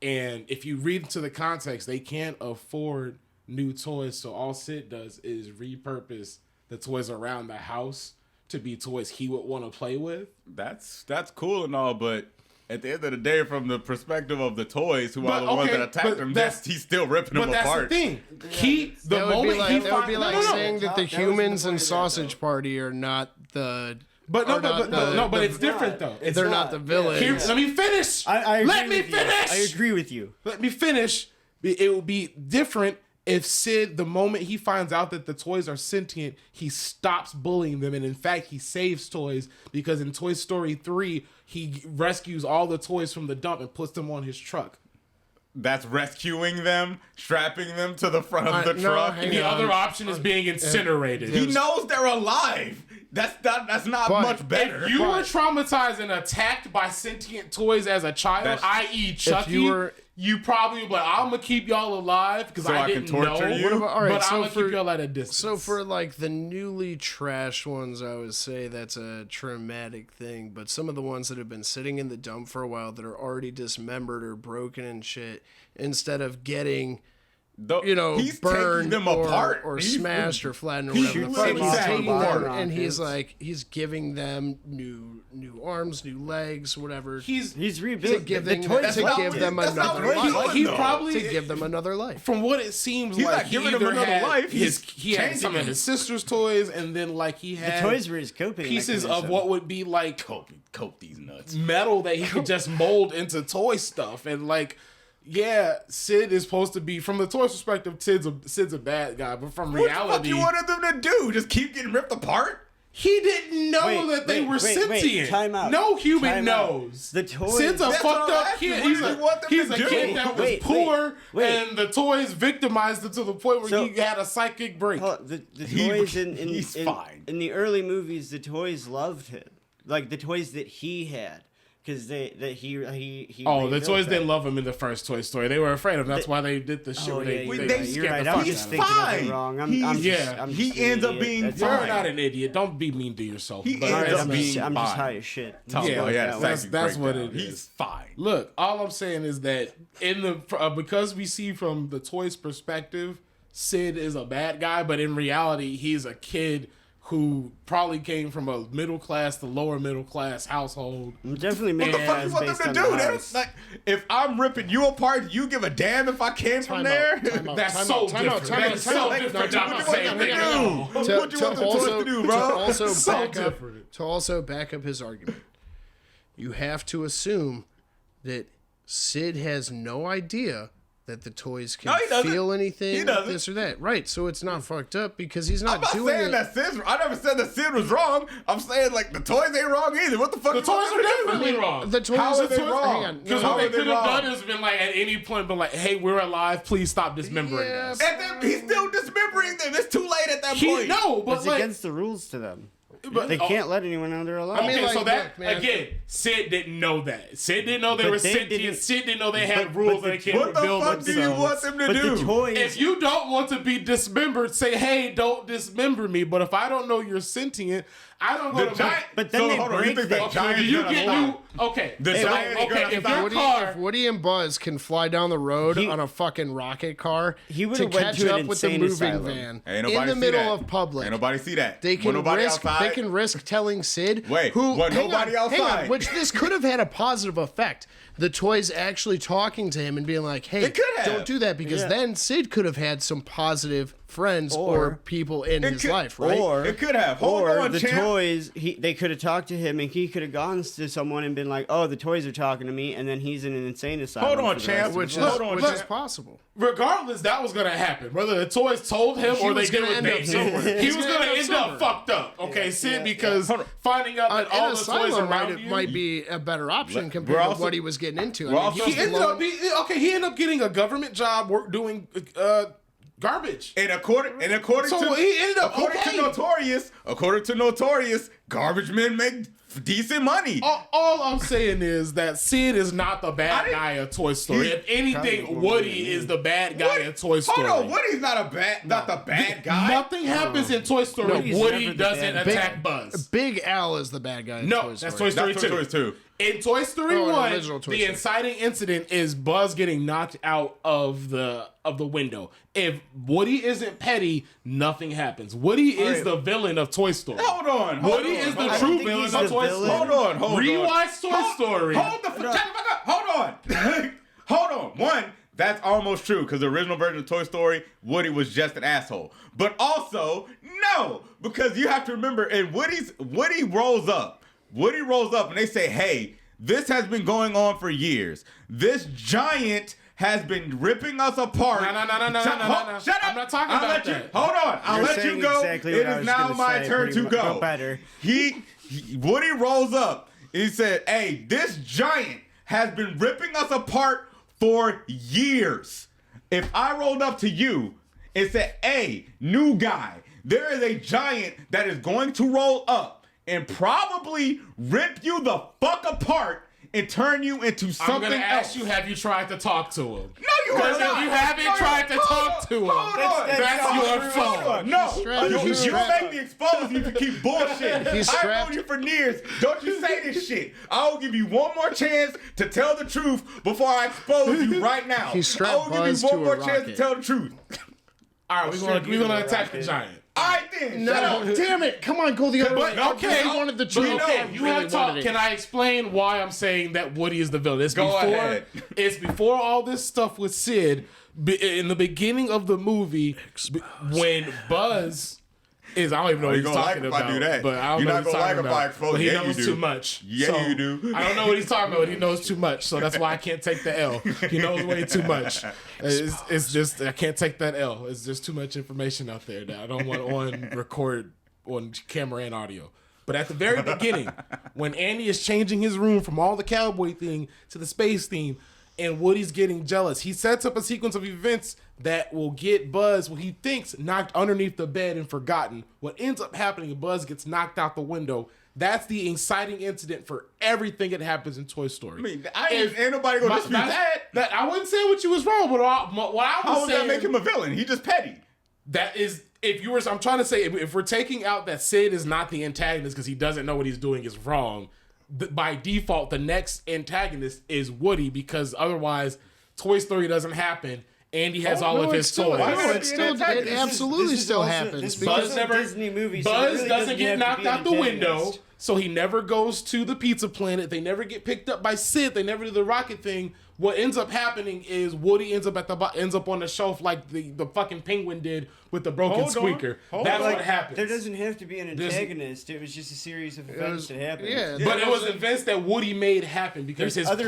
And if you read into the context, they can't afford new toys, so all Sid does is repurpose the toys around the house to be toys he would want to play with. That's cool and all, but at the end of the day, from the perspective of the toys, who are But, the ones okay, that attacked but him, that's- he's still ripping But them that's apart. the thing. The That would moment be like, he that would be finds- like no, no, no. saying that the That was the humans point in of that, Sausage though. Party are not the. But no, are not but the- it's different though. It's They're not. not the villains. Here, let me finish. I agree Let me with you. finish. I agree with you. Let me finish. It would be different if Sid, the moment he finds out that the toys are sentient, he stops bullying them, and in fact, he saves toys because in Toy Story 3, he rescues all the toys from the dump and puts them on his truck. That's rescuing them, strapping them to the front of the no, truck. hang And the on. other option is being incinerated. He knows they're alive. That's not But much better. If you were traumatized and attacked by sentient toys as a child, That's- i.e. Chucky, you you probably would be like, I'm going to keep y'all alive because So I I can didn't torture know. you? What about- all right, but so I'm going to for- keep y'all at a distance. So for like the newly trashed ones, I would say that's a traumatic thing. But some of the ones that have been sitting in the dump for a while that are already dismembered or broken and shit, instead of getting he's burned taking them or, apart or He's- smashed or flattened or he whatever the shoots fuck, them he's apart. taking Bottom them and he's rockets. like he's giving them new arms, new legs, whatever. he's He's to rebuilt. give The them, toys to help give him. them That's not another what he's life. doing, he though. probably To give them another life. from what it seems He's like not he giving them either another had life, he had changing some of them. his sister's toys and then like he The had toys were his coping pieces of mechanism. what would be like Cope these nuts. metal that he could just mold into toy stuff. And like, yeah, Sid is supposed to be, from the toy perspective, Sid's a bad guy, but from What the fuck reality, you wanted them to do? Just keep getting ripped apart? he didn't know Wait, that they wait, were wait, sentient. time out. No human Time out. knows. The toys- Sid's a That's fucked what I'm up asking. kid. What He's do you a, want them he's to a do? kid that was Wait, poor, wait. and the toys victimized him to the point where So- he had a psychic break. The toys he's fine. in the early movies, the toys loved him. Like the toys that he had. because he. Oh, the rebuilt toys that. didn't love him in the first Toy Story. They were afraid of him. That's why they did the shit. Oh, where they yeah, they you're scared right. the I'm fuck just out of thinking him. of it fine. wrong. I'm He's- just, yeah. I'm he just an ends up idiot. being That's You're fine. not an idiot. Don't be mean to yourself. He But ends that's up me. being I'm just fine. high as shit. Talk Yeah, about, that's what breakdown. it is. He's fine. Look, all I'm saying is that in the because we see from the toys' perspective, Sid is a bad guy, but in reality, he's a kid who probably came from a middle class to lower middle class household. I'm definitely What making the fuck you want them to do? They don't, like, if I'm ripping you apart, you give a damn if I came from there? That's so different. That's so different. What you want them to do? To- What you want to them to also- do, to bro? also So back up, different. to also back up his argument, you have to assume that Sid has no idea that the toys can No, he doesn't. feel anything, He doesn't. this or that. Right, so it's not fucked up because he's not, I'm not doing saying it. that Sid. I never said that Sid was wrong. I'm saying like the toys ain't wrong either. What the fuck? The you want toys them are to do? definitely wrong. The toys, How are the they toys, wrong? hang on. Because No, How what are they they could have wrong? done is been like at any point, been like, "Hey, we're alive. Please stop dismembering Yeah, us." And then he's still dismembering them. It's too late at that point. No, but It's like, against the rules to them. but, They can't let anyone know they're alive. I mean, Okay, like, so that look, man. again, Sid didn't know that. Sid didn't know they But were they sentient. didn't- Sid didn't know they had but rules the- that they can't What the rebuild fuck do you themselves. want them to but do? the toys. If you don't want to be dismembered, say, "Hey, don't dismember me." But if I don't know you're sentient, I don't go The to giant. But then so they hold on. You break think the- that Okay, giant? you get new. Okay, The so, giant is okay. gonna If stop. your Woody, car, if Woody and Buzz can fly down the road He- on a fucking rocket car He to would've went catch to an up with the insane moving asylum. van Ain't in nobody the see middle that. of public, Ain't nobody see that. they When can nobody risk. outside. They can risk telling Sid, Wait, who what, hang nobody on, hang outside? on, which this could have had a positive effect. The toys actually talking to him and being like, "Hey, It could have. don't do that," because Yeah. then Sid could have had some positive friends or, Or- people in his could- life, right? Or It could have. Hold or on, the champ. toys. They could have talked to him, and he could have gone to someone and been like, "Oh, the toys are talking to me," and then he's in an insane asylum. Hold on, for the champ. rest of which his is, life. Hold on, which is champ. possible. regardless, that was gonna happen. Whether the toys told him He or they was did gonna what end they up did, somewhere. he He's was gonna gonna end end up up somewhere. fucked up. Okay, Sid, yeah. because finding out that An all the toys asylum around you. might be a better option We're compared to also- what he was getting into. we're I mean, also- he He was ended up blowing- he ended up getting a government job doing garbage. And according So to he ended up according okay. to Notorious, garbage men make decent money. All I'm saying is that Sid is not the I bad didn't- guy of Toy Story. He- If anything, Probably Woody is the bad guy of Toy Story. Hold on, Woody's not the bad guy. Nothing happens in Toy Story. Woody's Woody never the doesn't bad attack Buzz. Big Al is the bad guy. In No, Toy that's Story. Toy Story That's 2. Toy Story 2. In Toy Story Oh, in 1, original Toy the Story. inciting incident is Buzz getting knocked out of the window. If Woody isn't petty, nothing happens. Woody is the villain of Toy Story. Hold on. Woody is the I true don't think villain he's of the Toy villain. Story. Hold on. Rewatch Toy Story. Hold the fuck up. Hold on. Hold on. One, that's almost true because the original version of Toy Story, Woody was just an asshole. But also, no, because you have to remember, and Woody rolls up. Woody rolls up and they say, "Hey, this has been going on for years. This giant has been ripping us apart." No. Shut up. I'm not talking I'll about let you, that. Hold on. I'll You're let you saying go. exactly It what I is was now gonna my say, turn pretty to much, go. but better. Woody rolls up. He said, "Hey, this giant has been ripping us apart for years. If I rolled up to you and said, 'Hey, new guy, there is a giant that is going to roll up and probably rip you the fuck apart and turn you into I'm something going to ask else.'" you, have you tried to talk to him? No, you Because are not. if you haven't tried to talk to him, Hold on. that's not your true. fault. Hold on. No, strapped. He's you strapped. make me expose you to keep bullshitting. He's I've strapped. known you for years. Don't you say this shit. I will give you one more chance to tell the truth before I expose you right now. He strapped I will give Buzz you to one a more chance to rocket. tell the truth. All right, we're going to attack the giant. All right then. Shut up. No, damn it! Come on, go the other way. But okay, I wanted the but truth. okay, I you really have talked. wanted it. Can I explain why I'm saying that Woody is the villain? It's Go before. ahead. It's before all this stuff with Sid. In the beginning of the movie, when Buzz is, I don't even know what you he's gonna talking like if I about. do that. But I don't You're know not what he's gonna talking like if I about. expose But he it. Yeah, knows you too do. much. Yeah, So, you do. I don't know what he's talking about. He knows too much, so that's why I can't take the L. He knows way too much. It's just I can't take that L. It's just too much information out there that I don't want on record on camera and audio. But at the very beginning, when Andy is changing his room from all the cowboy thing to the space theme, and Woody's getting jealous, he sets up a sequence of events that will get Buzz, what he thinks, knocked underneath the bed and forgotten. What ends up happening, Buzz gets knocked out the window. That's the inciting incident for everything that happens in Toy Story. I mean, ain't nobody gonna dispute that. I wouldn't say what you was wrong, but what I How was would saying, that make him a villain? He just petty. that is, if you were, I'm trying to say, if we're taking out that Sid is not the antagonist because he doesn't know what he's doing is wrong, by default, the next antagonist is Woody, because otherwise Toy Story doesn't happen. Andy has all of his toys. It absolutely still happens because Disney movies. Buzz doesn't get knocked out the window, so he never goes to the Pizza Planet. They never get picked up by Sid. They never do the rocket thing. What ends up happening is Woody ends up on the shelf like the fucking penguin did with the broken squeaker. That's what happened. There doesn't have to be an antagonist. It was just a series of events that happened. Yeah, But it was events that Woody made happen because his plan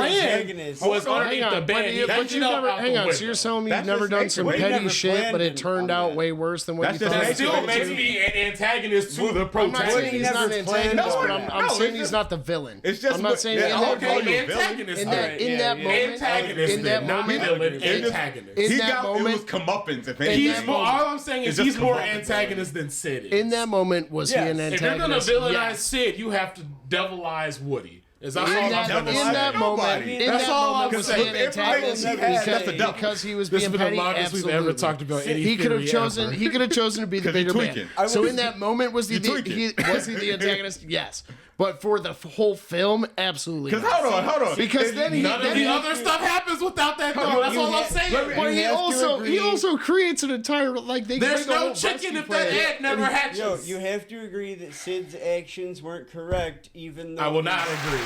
was underneath the bed. But you never, hang on, so you're telling me you've never done some petty shit, but it turned out way worse than what you thought? That still makes me an antagonist to the I'm not saying protagonist. he's not an antagonist, but I'm saying it's he's not the villain. It's just I'm not saying Antagonist. in that moment, Antagonist. in that Not moment, villain, antagonist. in He that got it moment, was comeuppance. If anything, All I'm saying is It's just he's more comeuppance. antagonist than Sid is. in that moment, was he an If you're gonna antagonist? villainize Yes. Sid, you have to devilize Woody. Is that In all I'm that, saying? in that moment, Nobody. in That's that all moment I'm was saying. he an antagonist That's a double. because he was This being has been petty? the longest we've ever Absolutely. talked about any He could have theory chosen. ever. He could have chosen to be the 'Cause you're bigger man. tweaking. So in that moment, was he You're tweaking. was he the antagonist? Yes, but for the whole film, absolutely. Because not. hold on. Because then he None of the other stuff happens without that though. That's all I'm saying. But he have to he agree- also creates an entire like they There's make a no whole chicken rescue if that plan. egg never hatches. Yo, you have to agree that Sid's actions weren't correct, even though I will not agree.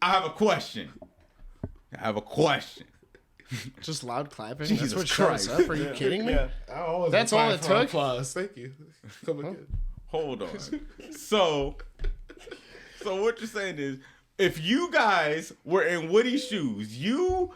I have a question. Just loud clapping. Jesus That's what shut us Christ. up. Are you kidding me? Yeah. That's all it took? Applause. Thank you. Come again. Hold on. So what you're saying is, if you guys were in Woody's shoes, you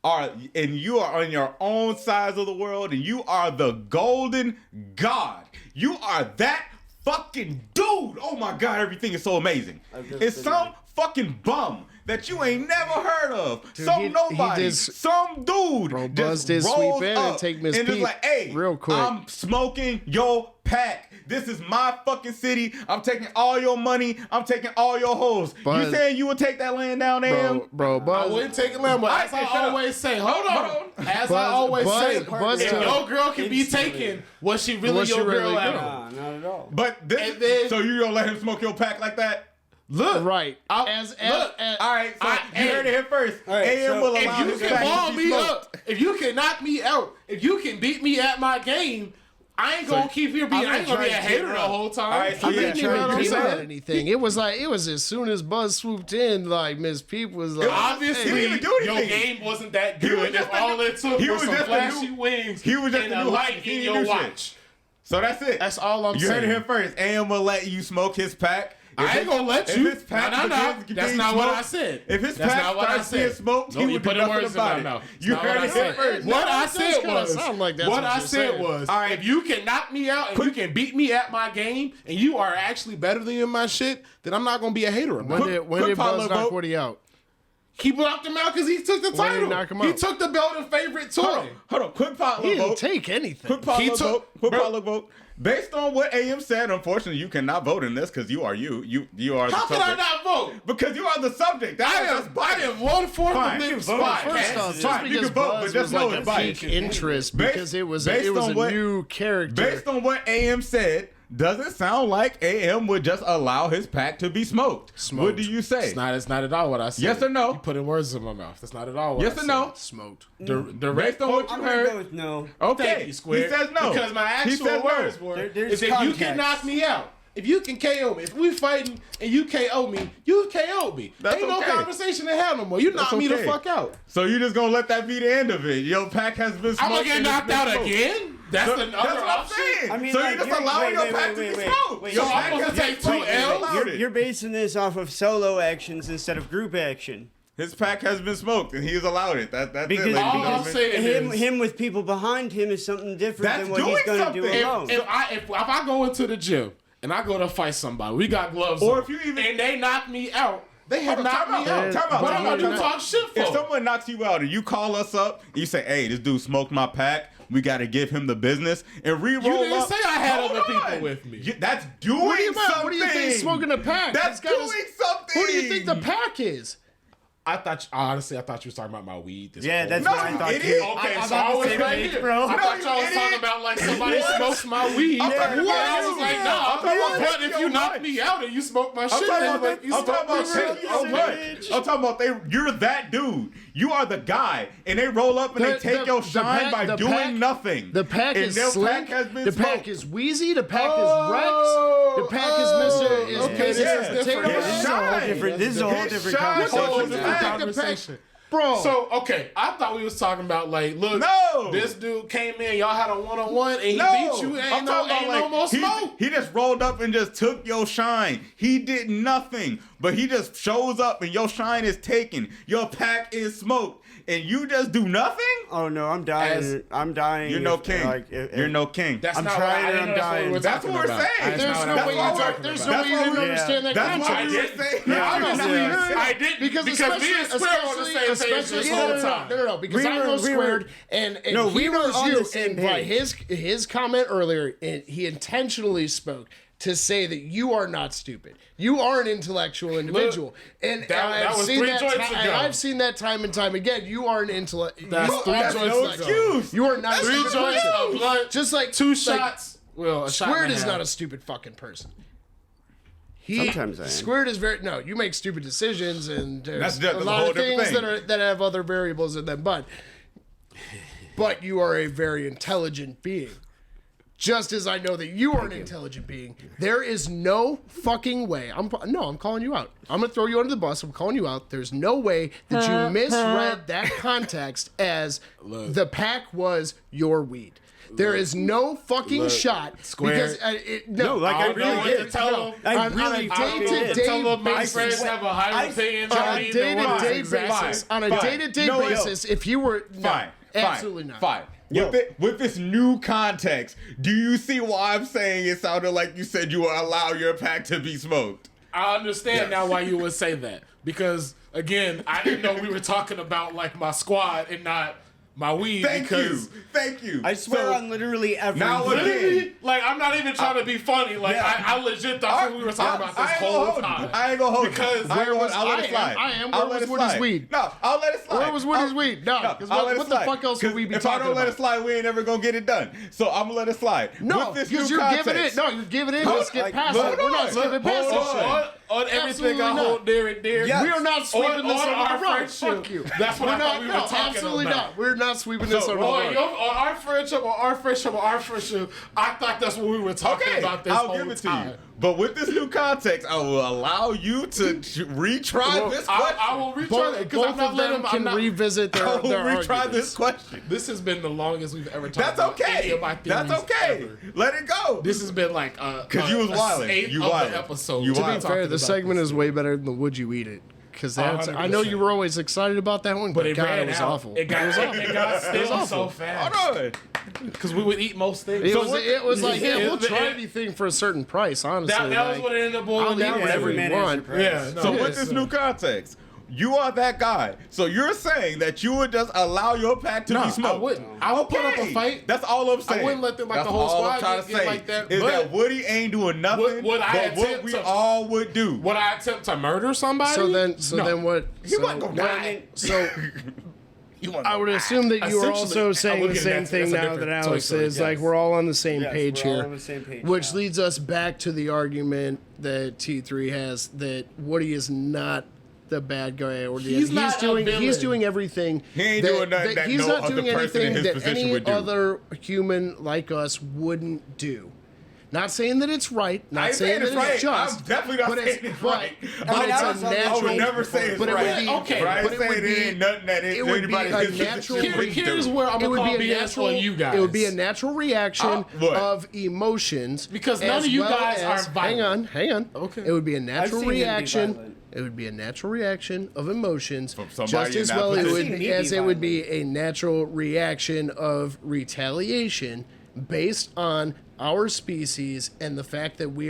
and you are on your own sides of the world, and you are the golden god. You are that fucking dude. Oh my God, everything is so amazing. It's some fucking bum that you ain't never heard of. Dude, some he nobody. did- some dude. Bro, just Buzz did rolls sweep in up and take Miss and just Pete like, hey, real quick. I'm smoking your pack. This is my fucking city. I'm taking all your money. I'm taking all your hoes. Buzz- You saying you would take that land down, Am? Bro, I Buzz. wouldn't take a lamb, but as I always say, hold on. As I always say, Buzz if took- your girl can be taken, was she really Was she your girl really ever? good? Nah, not at all. But And this, then- so you don't let him smoke your pack like that? Look, Right. I'll- As look, All right, so you heard it here first. All right, AM so will if allow you his can pack ball to be me smoked. up, if you can knock me out, if you can beat me at my game, I ain't gonna keep here being. I ain't gonna be a hater the whole time. All right, so I yeah, didn't even sure, keep you at said- anything. It was as soon as Buzz swooped in, like Miss Peep was like, Obviously, He didn't even do your anything. game wasn't that He was good. just If a all new- it took he was was some just a flashy new- wings he was just and a a new- light he in didn't your do shit. watch. So that's it. That's all I'm You heard it saying. here first. AM will let you smoke his pack. I ain't gonna let if you. his pack No. begins That's being not what I smoked- said. If his That's pack not what I starts being said. smoked, No, he you would do put nothing words in about my it. mouth. You Not what heard I it here said. first. What I does said kinda was, sound like that's what what I you're said saying. was, All right. if you can knock me out and you can beat me at my game, and you are actually better than me in my shit, then I'm not gonna be a hater about when it. did Buzz Potluck knock vote. Woody out? He knocked him out because he took the Why did he title. knock him He out? took the belt and favorite toy. Hold on. Quick potluck He didn't vote. take anything. Quick potluck took- vote. Quick bro. potluck vote. Based on what AM said, unfortunately, you cannot vote in this because you are you. You are the How can I subject. not vote? Because you are the subject. I am 1/4 Fine. of the You nigga's can vote. spot. First off, just Fine, you because can vote, but Buzz just was know like a it's biased. fake interest Based- because it was based a on what- new character. Based on what AM said, does it sound like AM would just allow his pack to be smoked? What do you say? It's not at all what I said. Yes or no? You putting words in my mouth. That's not at all what I Yes or said. no? Smoked. Direct Based on what you I'm gonna go heard. with no. Okay. Thank you, Square. He says no. Because my He actual says no. words were, There's is if you context. can knock me out, if you can KO me, if we fighting and you KO me, you KO me. That's Ain't no okay. conversation to have no more. You knock That's me the okay. fuck out. So you just gonna let that be the end of it? Your pack has been smoked. I'm gonna get and it's knocked been out smoked. again? That's So- the that's other what I'm option? saying. I mean, so like, you're just you're- allowing wait, your pack to wait, be wait. smoked. Wait, Your so pack I'm supposed has to been take smoked. 2 You L's? allowed it. You're basing this off of solo actions instead of group action. His pack has been smoked, and he's allowed it. That's Because- it. ladies and All I'm gentlemen. saying is, Him with people behind him is something different That's than what he's doing going to do something. alone. if I go into the gym and I go to fight somebody, we got gloves Or on, if you even- and they knock me out, they have Hold on, knocked time me out, out. time out, What time am out, I to time out. talk shit for? If someone knocks you out and you call us up, and you say, "Hey, this dude smoked my pack. We got to give him the business," and re-roll You didn't up. say I had Hold other people on. with me. That's doing What do you mean? something. What do you think? Smoking a pack. That's This guy doing was- something. Who do you think the pack is? Honestly, I thought you was talking about my weed. This Yeah, whole that's No, what I you thought idiot. too. Okay, I'm so on I the was same right page, here. bro. I thought you y'all was idiot. talking about like somebody What? smokes my weed. I'm talking about I was you. like, I'm nah. talking about But if take you your knock lunch. me out and you smoke my I'm shit, talking then about like, you I'm talking smoke about my take shit. your lunch. I'm talking about you're that dude. You are the guy, and they roll up and they take your shine by doing nothing. The pack and is their Slick. pack has been The pack smoked. is Wheezy. The pack Oh, is Rex. The pack is Mr. Is okay, Mrs. yeah. Potato His Head. shine. This is a whole His different shine conversation. holds Whole the different pack. conversation. Bro. So okay, I thought we was talking about like, look, No. this dude came in, y'all had a 1-on-1, and he No, beat you. I'm talking about No more smoke. he just rolled up and just took your shine. He did nothing, but he just shows up and your shine is taken. Your pack is smoked, and you just do nothing. Oh no, I'm dying. I'm dying. You're no if, king. like, if- You're no king. That's I'm not trying what I and didn't I'm know dying. that's That's what we're saying. That's There's not no what way I you was talking there's about. no way you didn't Yeah. understand that That's why context. you're saying. Yeah, Yeah, obviously, yeah. I didn't Because because me especially, and Square on the same page especially, this no, whole no, no, time. no, no, no, because We I know were- we were- Squared, and No, he we were knows on you, the same and by page. his comment earlier, and he intentionally spoke to say that you are not stupid. You are an intellectual individual, and that I've was seen 3 that joints and ago. I've seen that time and time again. You are an intellect. That's you 3 are joints an ago. intellectual. excuse. You are not a 3 stupid joints person. of blunt, Just like 2 like, shots. Well, a shot Squared and a is half. not a stupid fucking person. Sometimes I am. Squared is very no. You make stupid decisions, and That's there's a a lot whole of different things thing. that have other variables in them. But you are a very intelligent being. Just as I know that you are an intelligent being, there is no fucking way. I'm calling you out. I'm gonna throw you under the bus. I'm calling you out. There's no way that you misread that context as the pack was your weed. There is no fucking shot Square. because No, like I I really really did. did. Tell him. I on really a fucking did. day-to-day Tell him my basis. friends have a higher opinion on on a me than what day-to-day is basis, on a Fine. day-to-day No, no. basis, if you were Fine. absolutely not. Fine. With this new context, do you see why I'm saying it sounded like you said you will allow your pack to be smoked? I understand now why you would say that. Because, again, I didn't know we were talking about, like, my squad and not my weed. Thank because you. I swear So, on literally everything. now again- literally, like, I'm not even trying to be funny. Like, Yeah. I legit thought we were talking about this I ain't gonna whole hold you. time. I ain't gonna hold Because you. I'll let it slide. I am. I'll Where let was it Woody's slide. weed? No, I'll let it slide. Where was Woody's weed? No, 'cause I'll what- let it what the slide. fuck else would 'Cause we be if I talking don't let it about? slide, we ain't never gonna get it done. So I'm gonna let it slide. No, With this because new you're context, giving it. No, you're giving it. Hold Let's get like, past hold it. We're on, not skipping look, past hold this on. shit. On everything Absolutely I not. hold dear and dear. Yes. We are not sweeping this on under our the rug. friendship. Fuck you. That's what We're I not. thought we were No, talking absolutely about. not. We're not sweeping this So, under the On rug. our friendship, I thought that's what we were talking Okay, about this I'll whole give it to time. you. But with this new context, I will allow you to retry this question. I will retry Both, it because I'm both not of letting them them. can revisit their, I will their retry arguments. this question. This has been the longest we've ever talked That's about any okay. of my theories That's okay. ever. Let it go. This has been like Because you was wilding. eighth You of wilding. the episode. You To be wilding. fair, the about segment this is way better than the "Would You Eat It?" Because that's. I know 100%. you were always excited about that one, but it God, ran it was out. awful. It got stale so fast. Hold on. Because we would eat most things. It So was, what- it was like, yeah, we'll it- try it- anything for a certain price, honestly. that was like, what it ended up boiling I'll eat down whatever to. you man is want. your Yeah. price. No, So yeah, with this new context, you are that guy. So you're saying that you would just allow your pack to No, be smoked? I wouldn't. I would put up a Okay. fight. That's all I'm saying. wouldn't let them, like, That's the whole all I'm squad trying to get say like that, is but- that Woody ain't doing nothing Would I but what attempt we to- all would do. Would I attempt to murder somebody? So then No. what? He wasn't gonna what- die. So I would assume that you are also Essentially, saying look the at same that's- thing that's a now different that Toy Alex Story, is. Like yes. we're all on the same Yes, page we're all here, on the same page which now. leads us back to the argument that T3 has that Woody is not the bad guy, or He's not a doing villain. doing everything. He ain't doing nothing that he's no not other doing person in anything his that position any would do. other human like us wouldn't do. Not saying that it's right. I Not ain't saying that it's right. it's just. I'm definitely not but saying it's it's right. But I mean, it's I a was on the- natural. I would never say it's but it right. would be Okay, but I ain't but it would saying be- there ain't nothing that it would be anybody a in his natural- position wouldn't Here's do. where I'm It would gonna call be a BS natural. on you guys. It would be a natural reaction what? of emotions Because none as of you well guys as- are violent. Hang on. Okay. It would be a natural seen him be reaction. violent. It would be a natural reaction of emotions, From somebody just in as that well position. it I've would seen me as be it would be a natural reaction of retaliation based on our species and the fact that we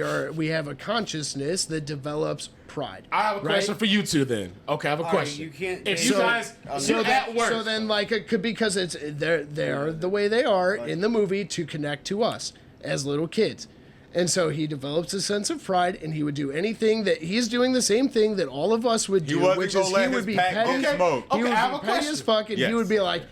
have a consciousness that develops pride. I have a question for you two then. Okay, I have a right, question. you can't- If So- you guys, So you that, at work, so then, like, it could because it's they're the way they are in the movie to connect to us, as little kids. And so he develops a sense of pride, and he would do anything that he's doing the same thing that all of us would do, wasn't which gonna is let he would his be pack petty. get smoked. He would I have be a petty as question. fuck, and he Yes. would be like,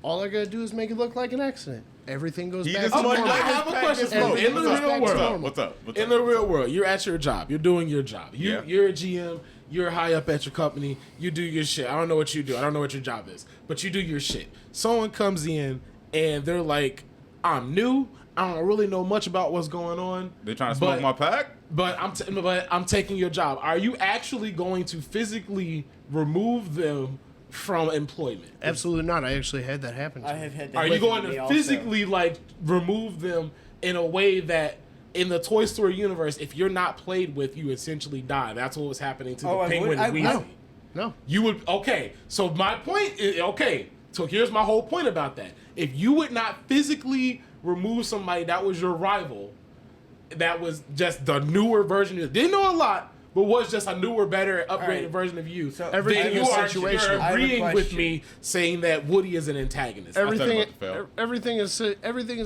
all I gotta do is make it look like an accident. Everything goes He back just to wanted normal. to let I his have a pack question get for you. smoked. In the What's up? real world. What's up? What's In up? the real world, you're at your job. You're doing your job. Yeah. You're a GM. You're high up at your company. You do your shit. I don't know what you do. I don't know what your job is, but you do your shit. Someone comes in and they're like, "I'm new. I don't really know much about what's going on." They trying to smoke my pack? But I'm taking your job. Are you actually going to physically remove them from employment? Absolutely not. I actually had that happen to I me. have had that. Are you happen going me to also. physically like remove them in a way that in the Toy Story universe, if you're not played with, you essentially die? That's what was happening to Oh, the I Penguin would- and I- Weasley. No. You would okay. So my point is okay. So here's my whole point about that. If you would not physically remove somebody that was your rival, that was just the newer version, didn't know a lot, but was just a newer, better, upgraded right. version of you. So everything then is you're situational. I have a agreeing with question. me saying that Woody is an antagonist. Everything, about to fail. everything is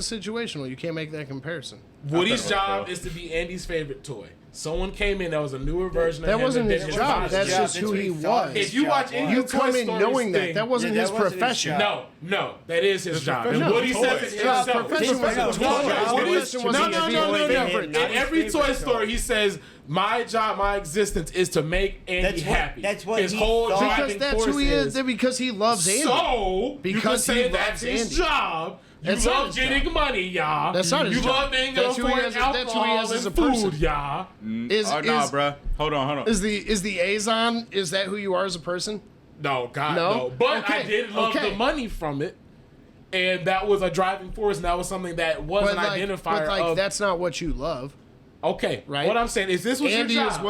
situational. You can't make that comparison. Woody's I thought job about is to be Andy's favorite toy. Someone came in that was a newer version of That him wasn't that his didn't job. respond. That's job. just That's who what he he thought was. his If you watch job any was. You of the Toy come in Stories knowing that. thing- That wasn't Yeah, his that wasn't his profession. job. No, that is his job. And professional Woody toy. says it His himself. profession was No, a his toy. job His was- profession No, was no, to no, be no, his no, no. favorite. In Not his every favorite Toy Story, toy. he says, "My job, my existence is to make Andy That's what- happy." that's what his he whole thought. driving Because that's force who he is. Because he loves Andy. So Because you can say he that's loves his Andy. job. You That's not love his getting job. money, y'all. That's not his you job. love being That's who he affording is- that's who he alcohol is as a and food, person. y'all. Is, Oh, nah, is, bruh. Hold on. is the Azon, is that who you are as a person? No, God, No? no. But I Okay, did love okay. the money from it, and that was a driving force, and that was something that was an identifier of. that's not what you love. Okay, Right? What I'm saying is, this was Andy your is job.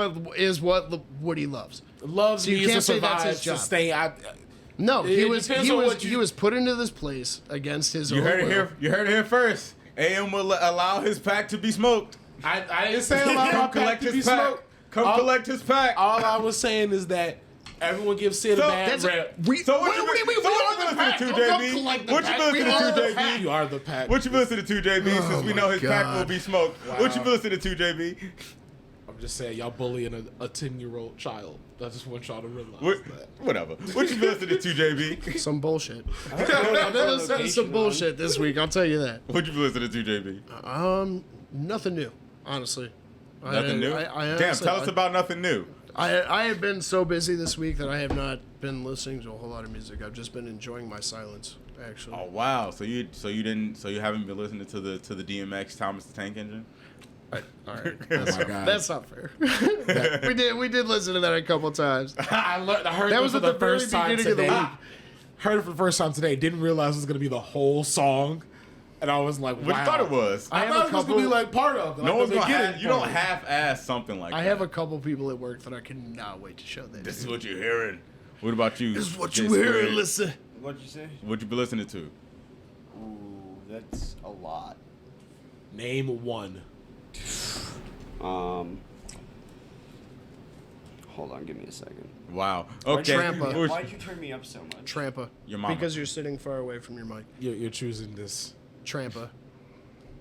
what Woody loves. Loves So you me can't to say that's survive, his job. sustain. No, It depends on what he you- was put into this place against his You own heard it will. here. You heard it here first. AM will allow his pack to be smoked. I didn't say allow my Come pack collect to be his pack. smoked. Come All- collect his pack. All I was saying is that everyone gives Sid a So, bad That's rep. So what you do you mean? so We what are you the listening pack. to, Don't come JB? collect the What you pack. listening We to, are the JB? pack. You are the pack. What you listening to, JB? Since we know his pack will God. be smoked. What you listening to, JB? I'm just saying, y'all bullying a 10-year-old child. I just want y'all to realize What, that. whatever. What you listening to, JB? Some bullshit. I've been listening to some bullshit this week. I'll tell you that. What you listening to, JB? Nothing new, honestly. Nothing new. I Damn, honestly- tell us about nothing new. I have been so busy this week that I have not been listening to a whole lot of music. I've just been enjoying my silence, actually. Oh wow! So you haven't been listening to the DMX Thomas the Tank Engine? All right, Oh my God. that's not fair. we did listen to that a couple times. I heard That it was for at the the very first time beginning of the today. week. Heard it for the first time today. Didn't realize it was going to be the whole song. And I was like, wow. What you thought it was? I have thought a it was going to be couple- like part of it. No like one's the gonna beginning have. You don't part. half-ass something like I that. have a couple people at work that I cannot wait to show that. This is to. what you're hearing. What about you? This is what J you hear Squared? and listen. What'd you say? What you be listening to? Ooh, that's a lot. Name one. Hold on, give me a second. Wow. Okay. Trampa. Who's- Why'd you turn me up so much? Trampa. Your mama. Because you're sitting far away from your mic. You're choosing this. Trampa.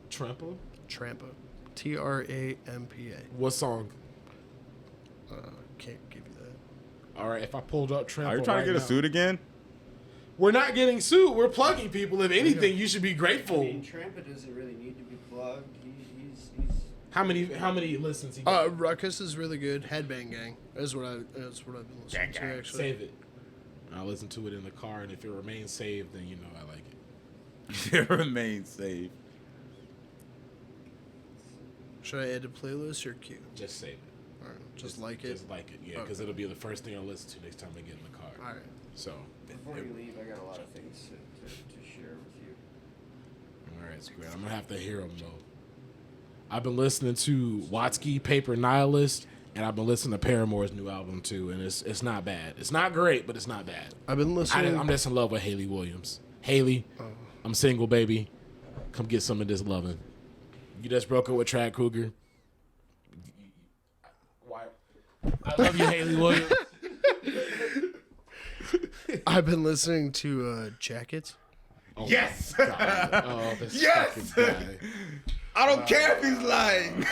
Trampa? Trampa. Trampa. What song? Can't give you that. All right, if I pulled up Trampa Are you trying right to get a now- suit again? We're not getting sued. We're plugging people. If anything, you should be I grateful. mean, Trampa doesn't really need to be plugged. He's How many listens he got? Ruckus is really good. Headbang Gang. That's what I've been listening to, actually. Save it. I'll listen to it in the car, and if it remains saved, then you know I like it. It remains safe. Should I add to playlist or queue? Just save it. All right, just like it. Just like it, yeah, because it'll be the first thing I'll listen to next time I get in the car. All right. So, Before you leave, I got a lot of things to share with you. all right, Square. I'm gonna have to hear them though. I've been listening to Watsky, Paper Nihilist, and I've been listening to Paramore's new album too, and it's not bad. It's not great, but it's not bad. I've been listening. I'm just in love with Haley Williams. Haley, I'm single, baby. Come get some of this loving. You just broke up with Trad Cougar. Why? I love you, Haley Williams. I've been listening to Jackets. Yes. Oh, this Yes! fucking guy. I don't care if he's lying.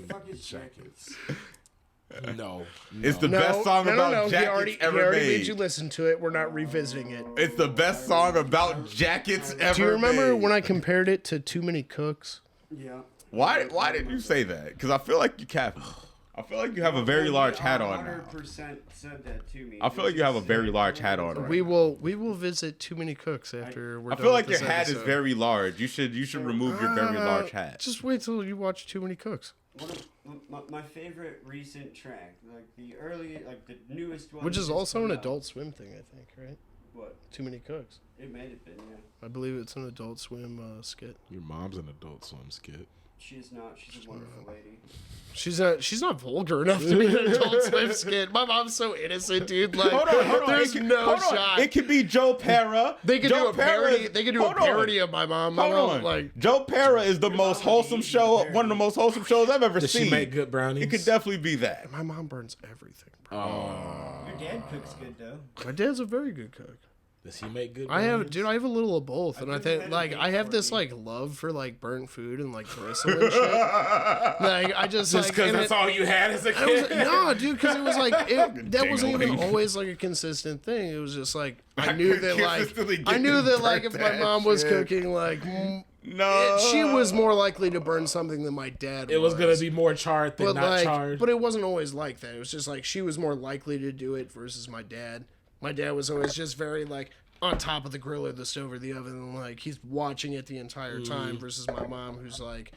Fuck is jackets? No. It's the best song about jackets He already ever made you made. listen to it. We're not revisiting it. It's the best song about jackets ever Do you remember made. when I compared it to Too Many Cooks? Yeah. Why did you say that? Because I feel like you capping. I feel like you have a very large hat on now. 100% said that to me. I feel like you have a very large hat on right We now. will visit Too Many Cooks after we're I done feel like with your this hat is episode. very large. You should remove your very large hat. Just wait till you watch Too Many Cooks. One of my favorite recent track, like the early, like the newest one. Which is that's also an come out. Adult Swim thing, I think, right? What? Too Many Cooks. It might have been, yeah. I believe it's an Adult Swim skit. Your mom's an Adult Swim skit. She is not. She's a wonderful lady. She's not vulgar enough to be an Adult Swim skit. My mom's so innocent, dude. Like, Hold on. there's no shot. It could be Joe Pera. They could Joe do a parody. Pera's- They could do a Hold on. parody of my mom. My Hold mom, on. like, Joe Pera is the most wholesome show, one of the most wholesome shows I've ever Does seen. she make good brownies? It could definitely be that. my mom burns everything, bro. Oh. Your dad cooks good though. My dad's a very good cook. Does he make good I brownies? have a little of both, and I never think had a like date I have for this me. like love for like burnt food and like gristle and shit. Like I just like because and that's all you had as a I was, kid? no, dude, because it was like that wasn't even ding-a-ling. always like a consistent thing. It was just like I knew could that like consistently I get knew that like if burnt my that mom was shit. cooking like No. she was more likely to burn something than my dad. It was gonna be more charred than but not like, charred. but it wasn't always like that. It was just like she was more likely to do it versus my dad. My dad was always just very like on top of the grill or the stove or the oven, and like he's watching it the entire time. Versus my mom, who's like,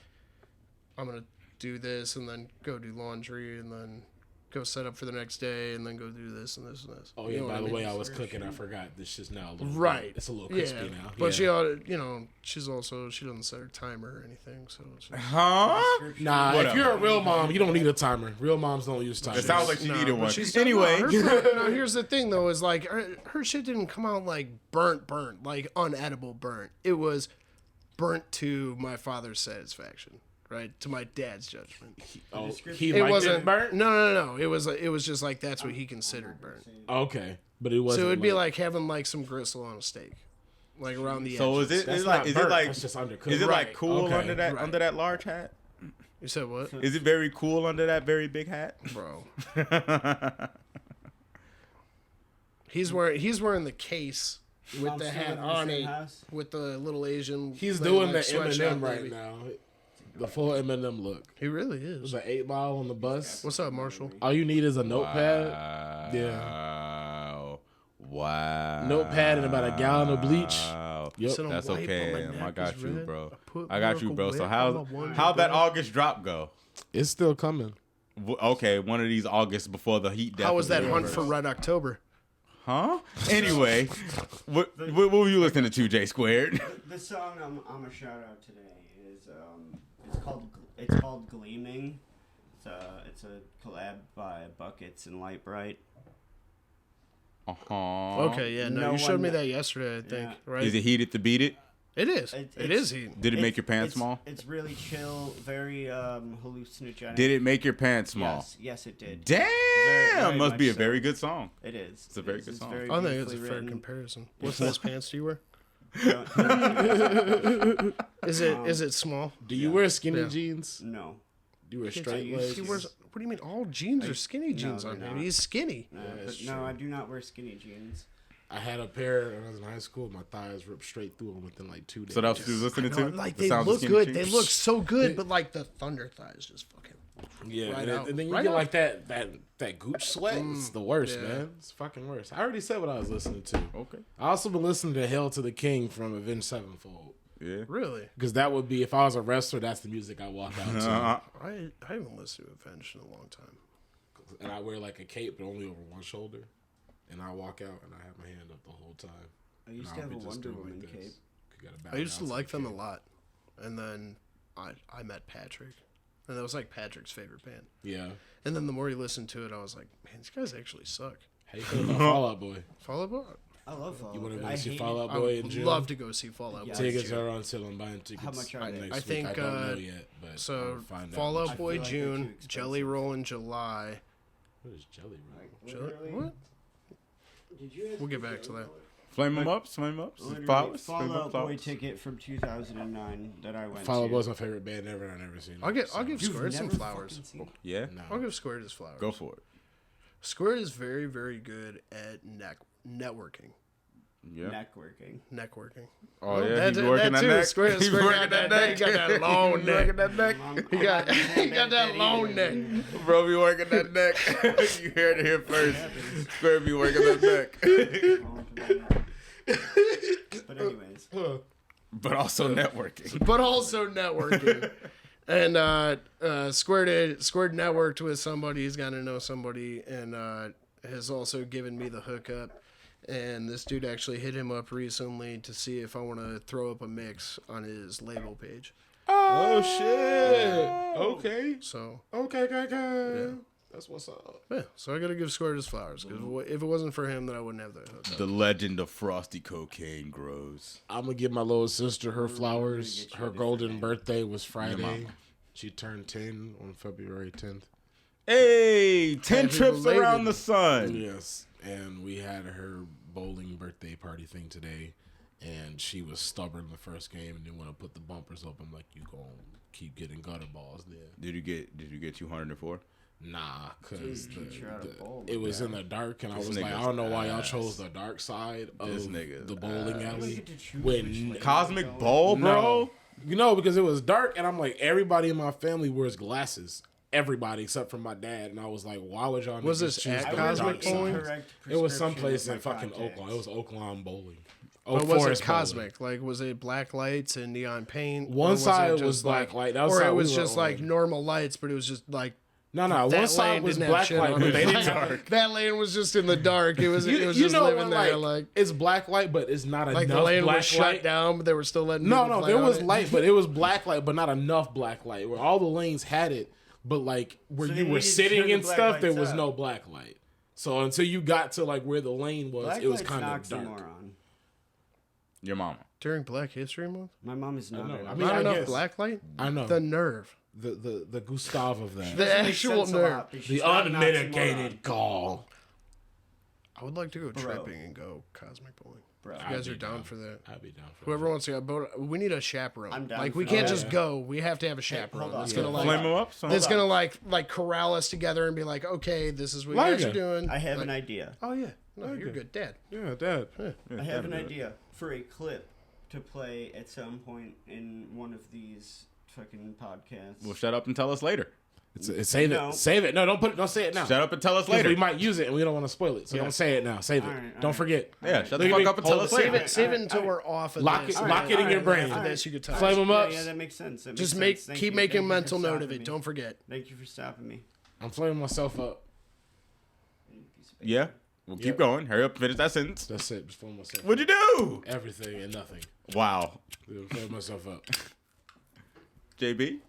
I'm gonna do this and then go do laundry and then go set up for the next day and then go do this and this and this. Oh You yeah, know what by I the mean? way, I was cooking. I forgot. This is now a little Right. It's a little crispy yeah. now. But yeah. she ought to, she's also she doesn't set her timer or anything, so it's just, Huh? Nah, Whatever. if you're a real mom, you don't need a timer. Real moms don't use timers. It sounds like she needed one. She's Anyway, no, here's the thing though, is like her shit didn't come out like burnt, like unedible burnt. It was burnt to my father's satisfaction, right? To my dad's judgment. oh, he It liked wasn't it burnt. No. It was just like that's what he considered burnt. Okay, but it wasn't. So it'd be like having like some gristle on a steak, like around the so edges. is it? That's Is like? not Is burnt, it like? that's just undercooked. Is it like Right. cool Okay. Right. under that large hat? You said what, Is it very cool under that very big hat? bro? He's wearing the case with Mom's the still hat live in the on same it house? with the little Asian. He's like, doing the sweatshop Eminem right baby. now. The full Eminem look. He really is. The 8 Ball on the bus. What's up, Marshall? All you need is a notepad. Wow. Notepad and about a gallon of bleach. Wow. Yep. Said I'm That's white, okay. but my I neck got is you, red. bro. put I got you, Miracle bro. So Whip how's on my one how'd that today. August drop go? It's still coming. Okay, one of these August before the heat. How was that definitely hunt for over. Red October? Huh? Anyway, what were you listening to, J Squared? The song I'm gonna shout out today is it's called Gleaming. It's a collab by Buckets and Light Bright. Okay, yeah, no, No you showed me one- that yesterday, I think, Yeah. right? Is it heated to beat it? It is. It- It it's- is heat. Did it make your pants small? It's really chill, very hallucinogenic. Did it make your pants small? Yes, it did. Damn! very Must be a much so. very good song. It is. It's a very good song. very I think it's a beautifully fair written. comparison. What size pants do you wear? No, Is it small? Do you wear skinny Yeah. jeans? no. Do you wear straight He legs? He wears. What do you mean? All jeans are skinny jeans they're on him. not. He's skinny. But no, I do not wear skinny jeans. I had a pair when I was in high school. My thighs ripped straight through them within like 2 days. So that's what you was listening No, to? like The they sounds of look skinny good. jeans? They look so good, but like the thunder thighs just fucking. yeah, right and, out. and then you Right get out. like that gooch sweat. It's the worst, yeah. man. It's fucking worse. I already said what I was listening to. Okay. I also been listening to "Hail to the King" from Avenged Sevenfold Yeah. Really? because that would be if I was a wrestler. That's the music I walk out to, Uh-huh. I haven't listened to Avenged in a long time. and I wear like a cape, but only over one shoulder. And I walk out and I have my hand up the whole time. I used And to I'll have a be just Wonder doing Woman like this. cape. You gotta bow I used to down like the them a cape. lot, and then I met Patrick, and that was like Patrick's favorite band. Yeah. And then the more you listen to it, I was like, man, these guys actually suck. How you feel about Fall Out Boy? Fall Out Boy? I love Fall You Out want to Boy. go I see hated- Fall Out I Boy in would June? love to go see Fall Out Yeah. Boy. Tickets are on sale. I'm buying tickets. How much are they? next I think, week. I don't know yet, but I'll So find out Fall next Out week. Boy feel like they're too June, expensive. Jelly Roll in July. What is Jelly Roll? Jelly, Literally- what? Did you We'll get back to that. Flame them up. Literally, Flowers. Fall Flame up Out Boy flowers. ticket from 2009 that I went Fall Out to. Boy's my favorite band ever. I've never seen. I'll give You've Squared some never flowers. fucking seen- Yeah. No. I'll give Squared his flowers. Go for it. Squared is very, very good at networking. Yeah. Networking. Oh yeah. That, He's working that that too. neck. Squared He's working that neck. He got that long He's neck. working that neck. He got that long neck. Bro, be working that neck. You heard it here first. Square be working that neck. But anyways, But also networking. But also networking. And Squared networked with somebody. He's got to know somebody, and has also given me the hookup. And this dude actually hit him up recently to see if I want to throw up a mix on his label page. Oh shit. Okay. So Okay. That's what's up. yeah, so I got to give Squared his flowers, because if it wasn't for him, then I wouldn't have the hookup. The legend of Frosty Cocaine grows. I'm gonna give my little sister her flowers. get you a Her different golden name. birthday was Friday. mama. She turned 10 on February 10th. Hey, 10 Happy trips belated. around the sun. Yes, and we had her bowling birthday party thing today, and she was stubborn the first game and didn't want to put the bumpers up. I'm like, you gonna keep getting gutter balls there? Did you get 204? Nah, cause Teach her how to bowl, it was in the dark, and I This was like, I nigga's don't know why y'all ass. chose the dark side of This nigga's the bowling ass. alley. get to choose When which Cosmic Bowl, bro. You know, because it was dark, and I'm like, everybody in my family wears glasses. Everybody except for my dad, and I was like, why would y'all? Was niggas this choose at the Cosmic dark side? Bowling? It was someplace in fucking Oakland. It was Oakland Bowling. But was it Forest Bowling. cosmic? Like, was it black lights and neon paint? One Or was side it was just black light. That was or how it we was were just on. like normal lights, but it was just like No, that one side lane was didn't have black shit light, on but it. they didn't Like, that lane was just in the dark. It was You just know living when, there like it's black light, but it's not the enough lane black was shut light. down, but they were still letting No, people play there on was it. light, but it was black light, but not enough black light. Where all the lanes had it, but like where So you they were needed to sitting turn the and black stuff, there lights was up. no black light. So until you got to like where the lane was, Black it was light's kind an of dark. oxymoron. Your mama. During Black History Month. My mom is not. know. an I mean, Not I enough guess. black light. I know The nerve. the Gustav of that, The Doesn't make actual sense a nerve. lot, but the she's not an unmitigated oxymoron. gall. I would like to go Bro. tripping and go cosmic bowling. Bro, If you guys I'd are be down for that. I'd be down for Whoever that. wants to go, but we need a chaperone. I'm down Like for we can't that. just go. We have to have a chaperone. hold on. That's Yeah. gonna Flame like them up. that's gonna like corral us together and be like, okay, this is what you guys Liger. are doing. I have Like, an idea. Oh yeah, no, you're good, Dad. Yeah, Dad. I have an idea for a clip to play at some point in one of these fucking podcasts. Well, shut up and tell us later. Save No. it. Save it. No, don't say it now. Shut up and tell us 'Cause later. we might use it and we don't want to spoil it. So don't say it now. Save it. Alright, Don't alright. forget. Yeah, shut the Look at fuck me. up and tell Hold us it. Save later. it. Save it until we're off of Lock this. it. Lock it in your brain. After this, you could talk. Flame 'em up. Yeah, that makes sense. That Just makes sense. Thank keep you. making Thank you for mental note of stopping it. me. Don't forget. Thank you for stopping me. I'm flaming myself up. Yeah. Well, keep Yep. going. Hurry up and finish that sentence. That's it. Just flame myself. What'd you do? Everything and nothing. Wow. Flame myself up. JB?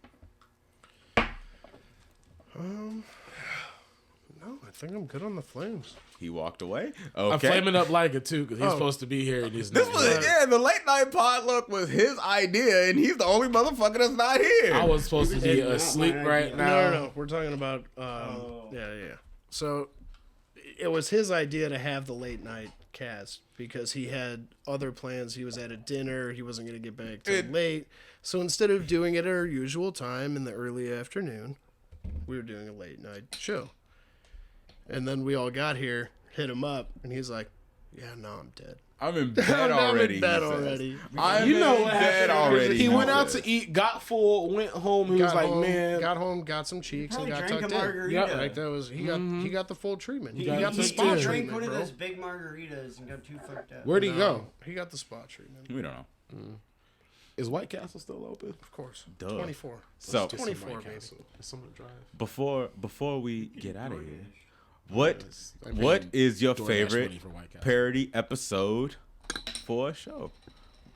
No, I think I'm good on the flames. He walked away. I'm Okay. flaming up Liger too because he's Oh. supposed to be here and he's This not. was here. yeah. The late night potluck was his idea, and he's the only motherfucker that's not here. I was supposed to be It's not asleep my right idea. now. No. We're talking about. Yeah. So it was his idea to have the late night cast because he had other plans. He was at a dinner. He wasn't going to get back till late. So instead of doing it at our usual time in the early afternoon, we were doing a late night show. And then we all got here, hit him up, and he's like, "Yeah, no, I'm dead. I'm in bed I'm already. in bed he says. already." I'm You know in what bed happened? already. He went out says. to eat, got full, went home. He was like, "Man, got home, got some cheeks, and Probably got drank a tucked in. margarita. Yep. Like that was he got the full treatment. He got got the tucked spa in. He drank treatment, one of bro. those big margaritas and got too fucked up. where'd he No, go? He got the spa treatment. We don't know. Is White Castle still open?" Of course. Duh. 24. So 24, baby. Someone drive. before we get out of here, what I mean, what is your DoorDash favorite money for White Castle. parody episode for a show?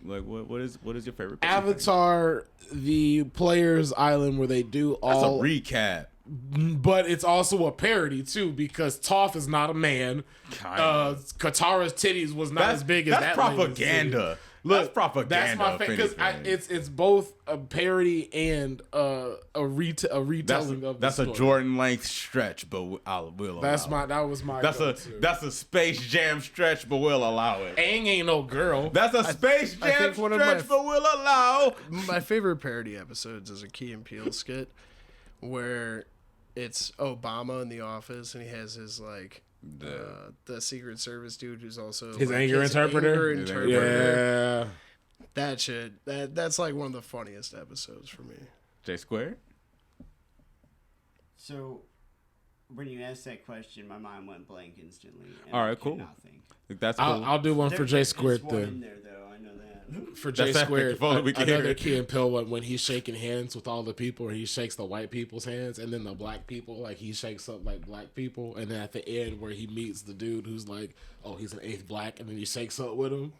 Like what is your favorite? parody? Avatar, the Players Island, where they do That's all, a recap. but it's also a parody too because Toph is not a man. Kinda. Katara's titties was not as big as that's that lady's propaganda. titties. That's propaganda. That's my if favorite because anything. it's both a parody and a retelling of the That's story. a Jordan length stretch, but will allow That was my. go-to. that's a Space Jam stretch, but we'll allow it. Aang ain't no girl. That's a Space I Jam think one of stretch, but we'll allow. My favorite parody episodes is a Key and Peele skit where it's Obama in the office and he has his like the Secret Service dude who's also His like, anger interpreter? anger interpreter. Yeah. That shit. That's like one of the funniest episodes for me. J Square. So, when you asked that question, my mind went blank instantly. And All I right, cool. cannot think. That's cool. I'll do one for J Squared There's one in then. there, though. I know that. For J That's Squared, if only we can hear another it. Key and Peele one when he's shaking hands with all the people, and he shakes the white people's hands, and then the black people, like he shakes up like black people, and then at the end where he meets the dude who's like, oh, he's an eighth black, and then he shakes up with him,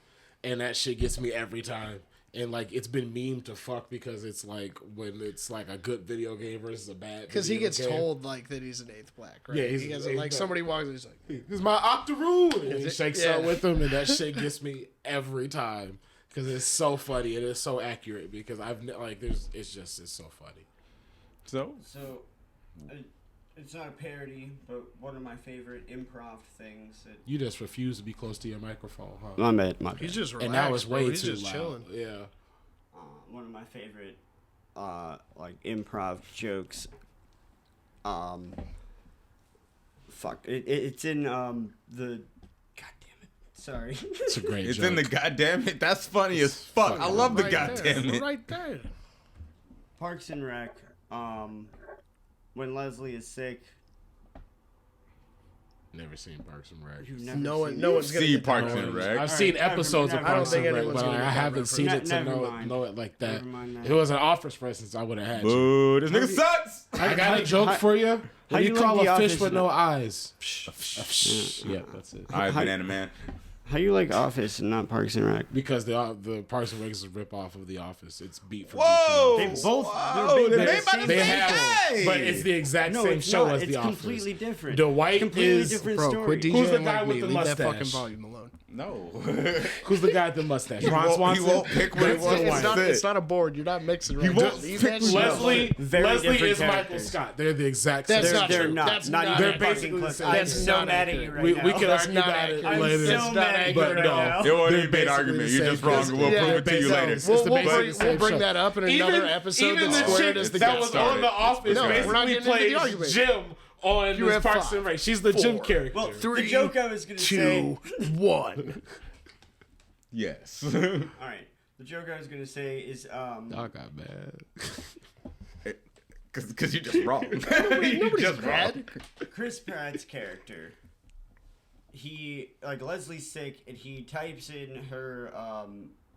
and that shit gets me every time. And like it's been memed to fuck because it's like when it's like a good video game versus a bad. Because he video gets game. told like that he's an eighth black, right? Yeah, he's he gets an eighth like black. somebody walks in, he's like, This is my octoroon, and he it? shakes Yeah. up with him, and that shit gets me every time because it's so funny and it's so accurate. Because it's so funny. So So, it's not a parody, but one of my favorite improv things. That You just refuse to be close to your microphone, huh? my bad. he's just relaxed, And that was bro. way He's too just loud. chilling. Yeah. One of my favorite, like improv jokes. Fuck. It's in the. God damn it. Sorry. It's a great it's joke. in the goddamn it. That's funny as fuck. I love the Right goddamn there, it. right there. Parks and Rec. When Leslie is sick. Never seen Parks and Rec. You've never No seen one's gonna See get that. Parks and Rec. I've seen never- episodes of never- I don't Parks think and Rec, anyone's but gonna I get that haven't seen it to Never know mind. it like that. Never mind that. If it was an Office, for instance, I would have had you. Boo, this nigga sucks. I got a joke for you. how What do you you like call The a fish Office with no now? eyes? Yeah, that's it. All right, Banana Man. How you like Office and not Parks and Rec? Because the Parks and Rec is a rip off of The Office. It's beat for Whoa! They both- Whoa, they're they big- made by the They same have, guy. but it's the exact No, same it's show not. as It's The Office. completely different. Dwight completely is different Bro, story. quit DJing Who's the guy like with me. the Leave that mustache? fucking volume alone. No. Who's the guy with the mustache? Ron won't- Swanson. he won't pick what he That's wants. Dwight. It's not, it. it's not a board. You're not mixing right. won't Leave pick that what shit he alone. Leslie Very is different Michael characters. Scott. They're the exact That's same. not They're true. not. That's Not not even accurate. fucking basically close. the I'm same. so That's mad at not you right We now. could That's argue not about accurate. it I'm later. so mad at you But right no. now. It won't They're even be an basically argument. the You're same just wrong. person. We'll Yeah, prove it to you basically later. it's the We'll basically bring, the same we'll bring show. that up in another episode Even that's the squared chick as the that guest was star. on The Office No, we're not basically getting into the plays argument. Jim on You this have Parks five, and Rec. She's the Jim four. character. Well, the 3, joke I was going to say. 2, 1. Yes. All right. The joke I was going to say is. I got mad. Because you're just wrong. You're Nobody's just mad. wrong. Chris Pratt's character. He. Like, Leslie's sick, and he types in her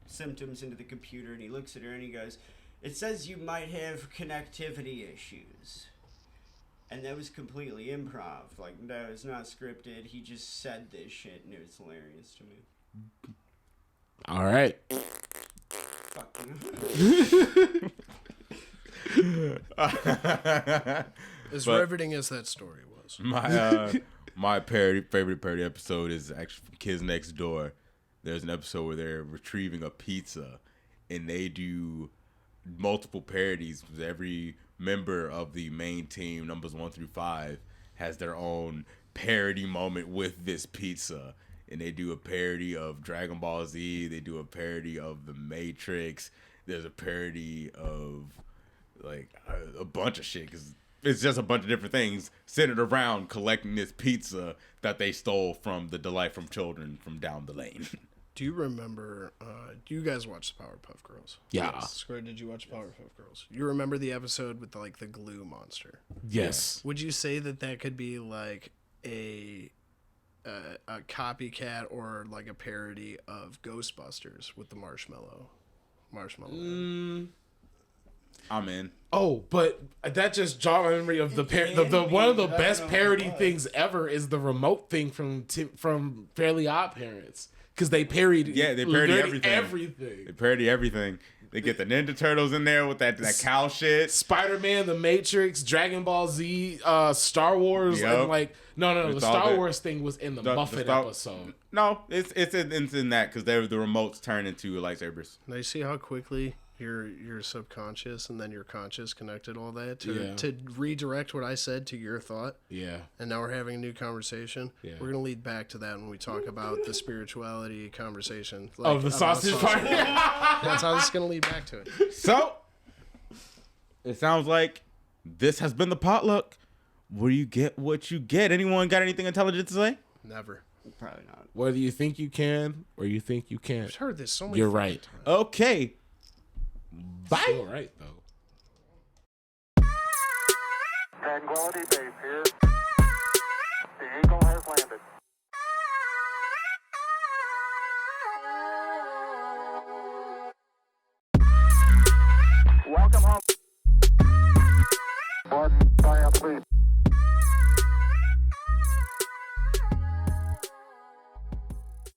symptoms into the computer, and he looks at her and he goes, "It says you might have connectivity issues." And that was completely improv. Like, that was not scripted. He just said this shit, and it was hilarious to me. All right. Fuck. As But- riveting as that story was. My favorite parody episode is actually from Kids Next Door. There's an episode where they're retrieving a pizza, and they do multiple parodies. Every member of the main team, numbers 1 through 5, has their own parody moment with this pizza. And they do a parody of Dragon Ball Z. They do a parody of The Matrix. There's a parody of like a bunch of shit, because it's just a bunch of different things centered around collecting this pizza that they stole from the Delight from Children from down the lane. Do you remember? Do you guys watch the Powerpuff Girls? Yeah. Square, did you watch Powerpuff Girls? You remember the episode with the glue monster? Yes. Would you say that could be like a copycat or like a parody of Ghostbusters with the marshmallow? Man? I'm in. Oh, but that just jogged my memory of the one of the best parody things ever is the remote thing from Fairly Odd Parents, because they parodied Yeah, they parody literally everything. They parody everything. They get the Ninja Turtles in there with that cow shit. Spider-Man, The Matrix, Dragon Ball Z, Star Wars, Yep. and like no, It's the all Star there. Wars thing was in the Muppet episode. No, it's in that because the remotes turn into lightsabers. Now you see how quickly your subconscious and then your conscious connected all that Yeah. to redirect what I said to your thought. Yeah. And now we're having a new conversation. Yeah. We're gonna lead back to that when we talk about the spirituality conversation Of the about sausage party. That's how this is gonna lead back to it. So it sounds like this has been the potluck where you get what you get. Anyone got anything intelligent to say? Never. Probably not. Whether you think you can or you think you can't, I've heard this so many. you're fucking right. times. Okay. Bye. Still right though. Tranquility Base here. The Eagle has landed. Welcome home.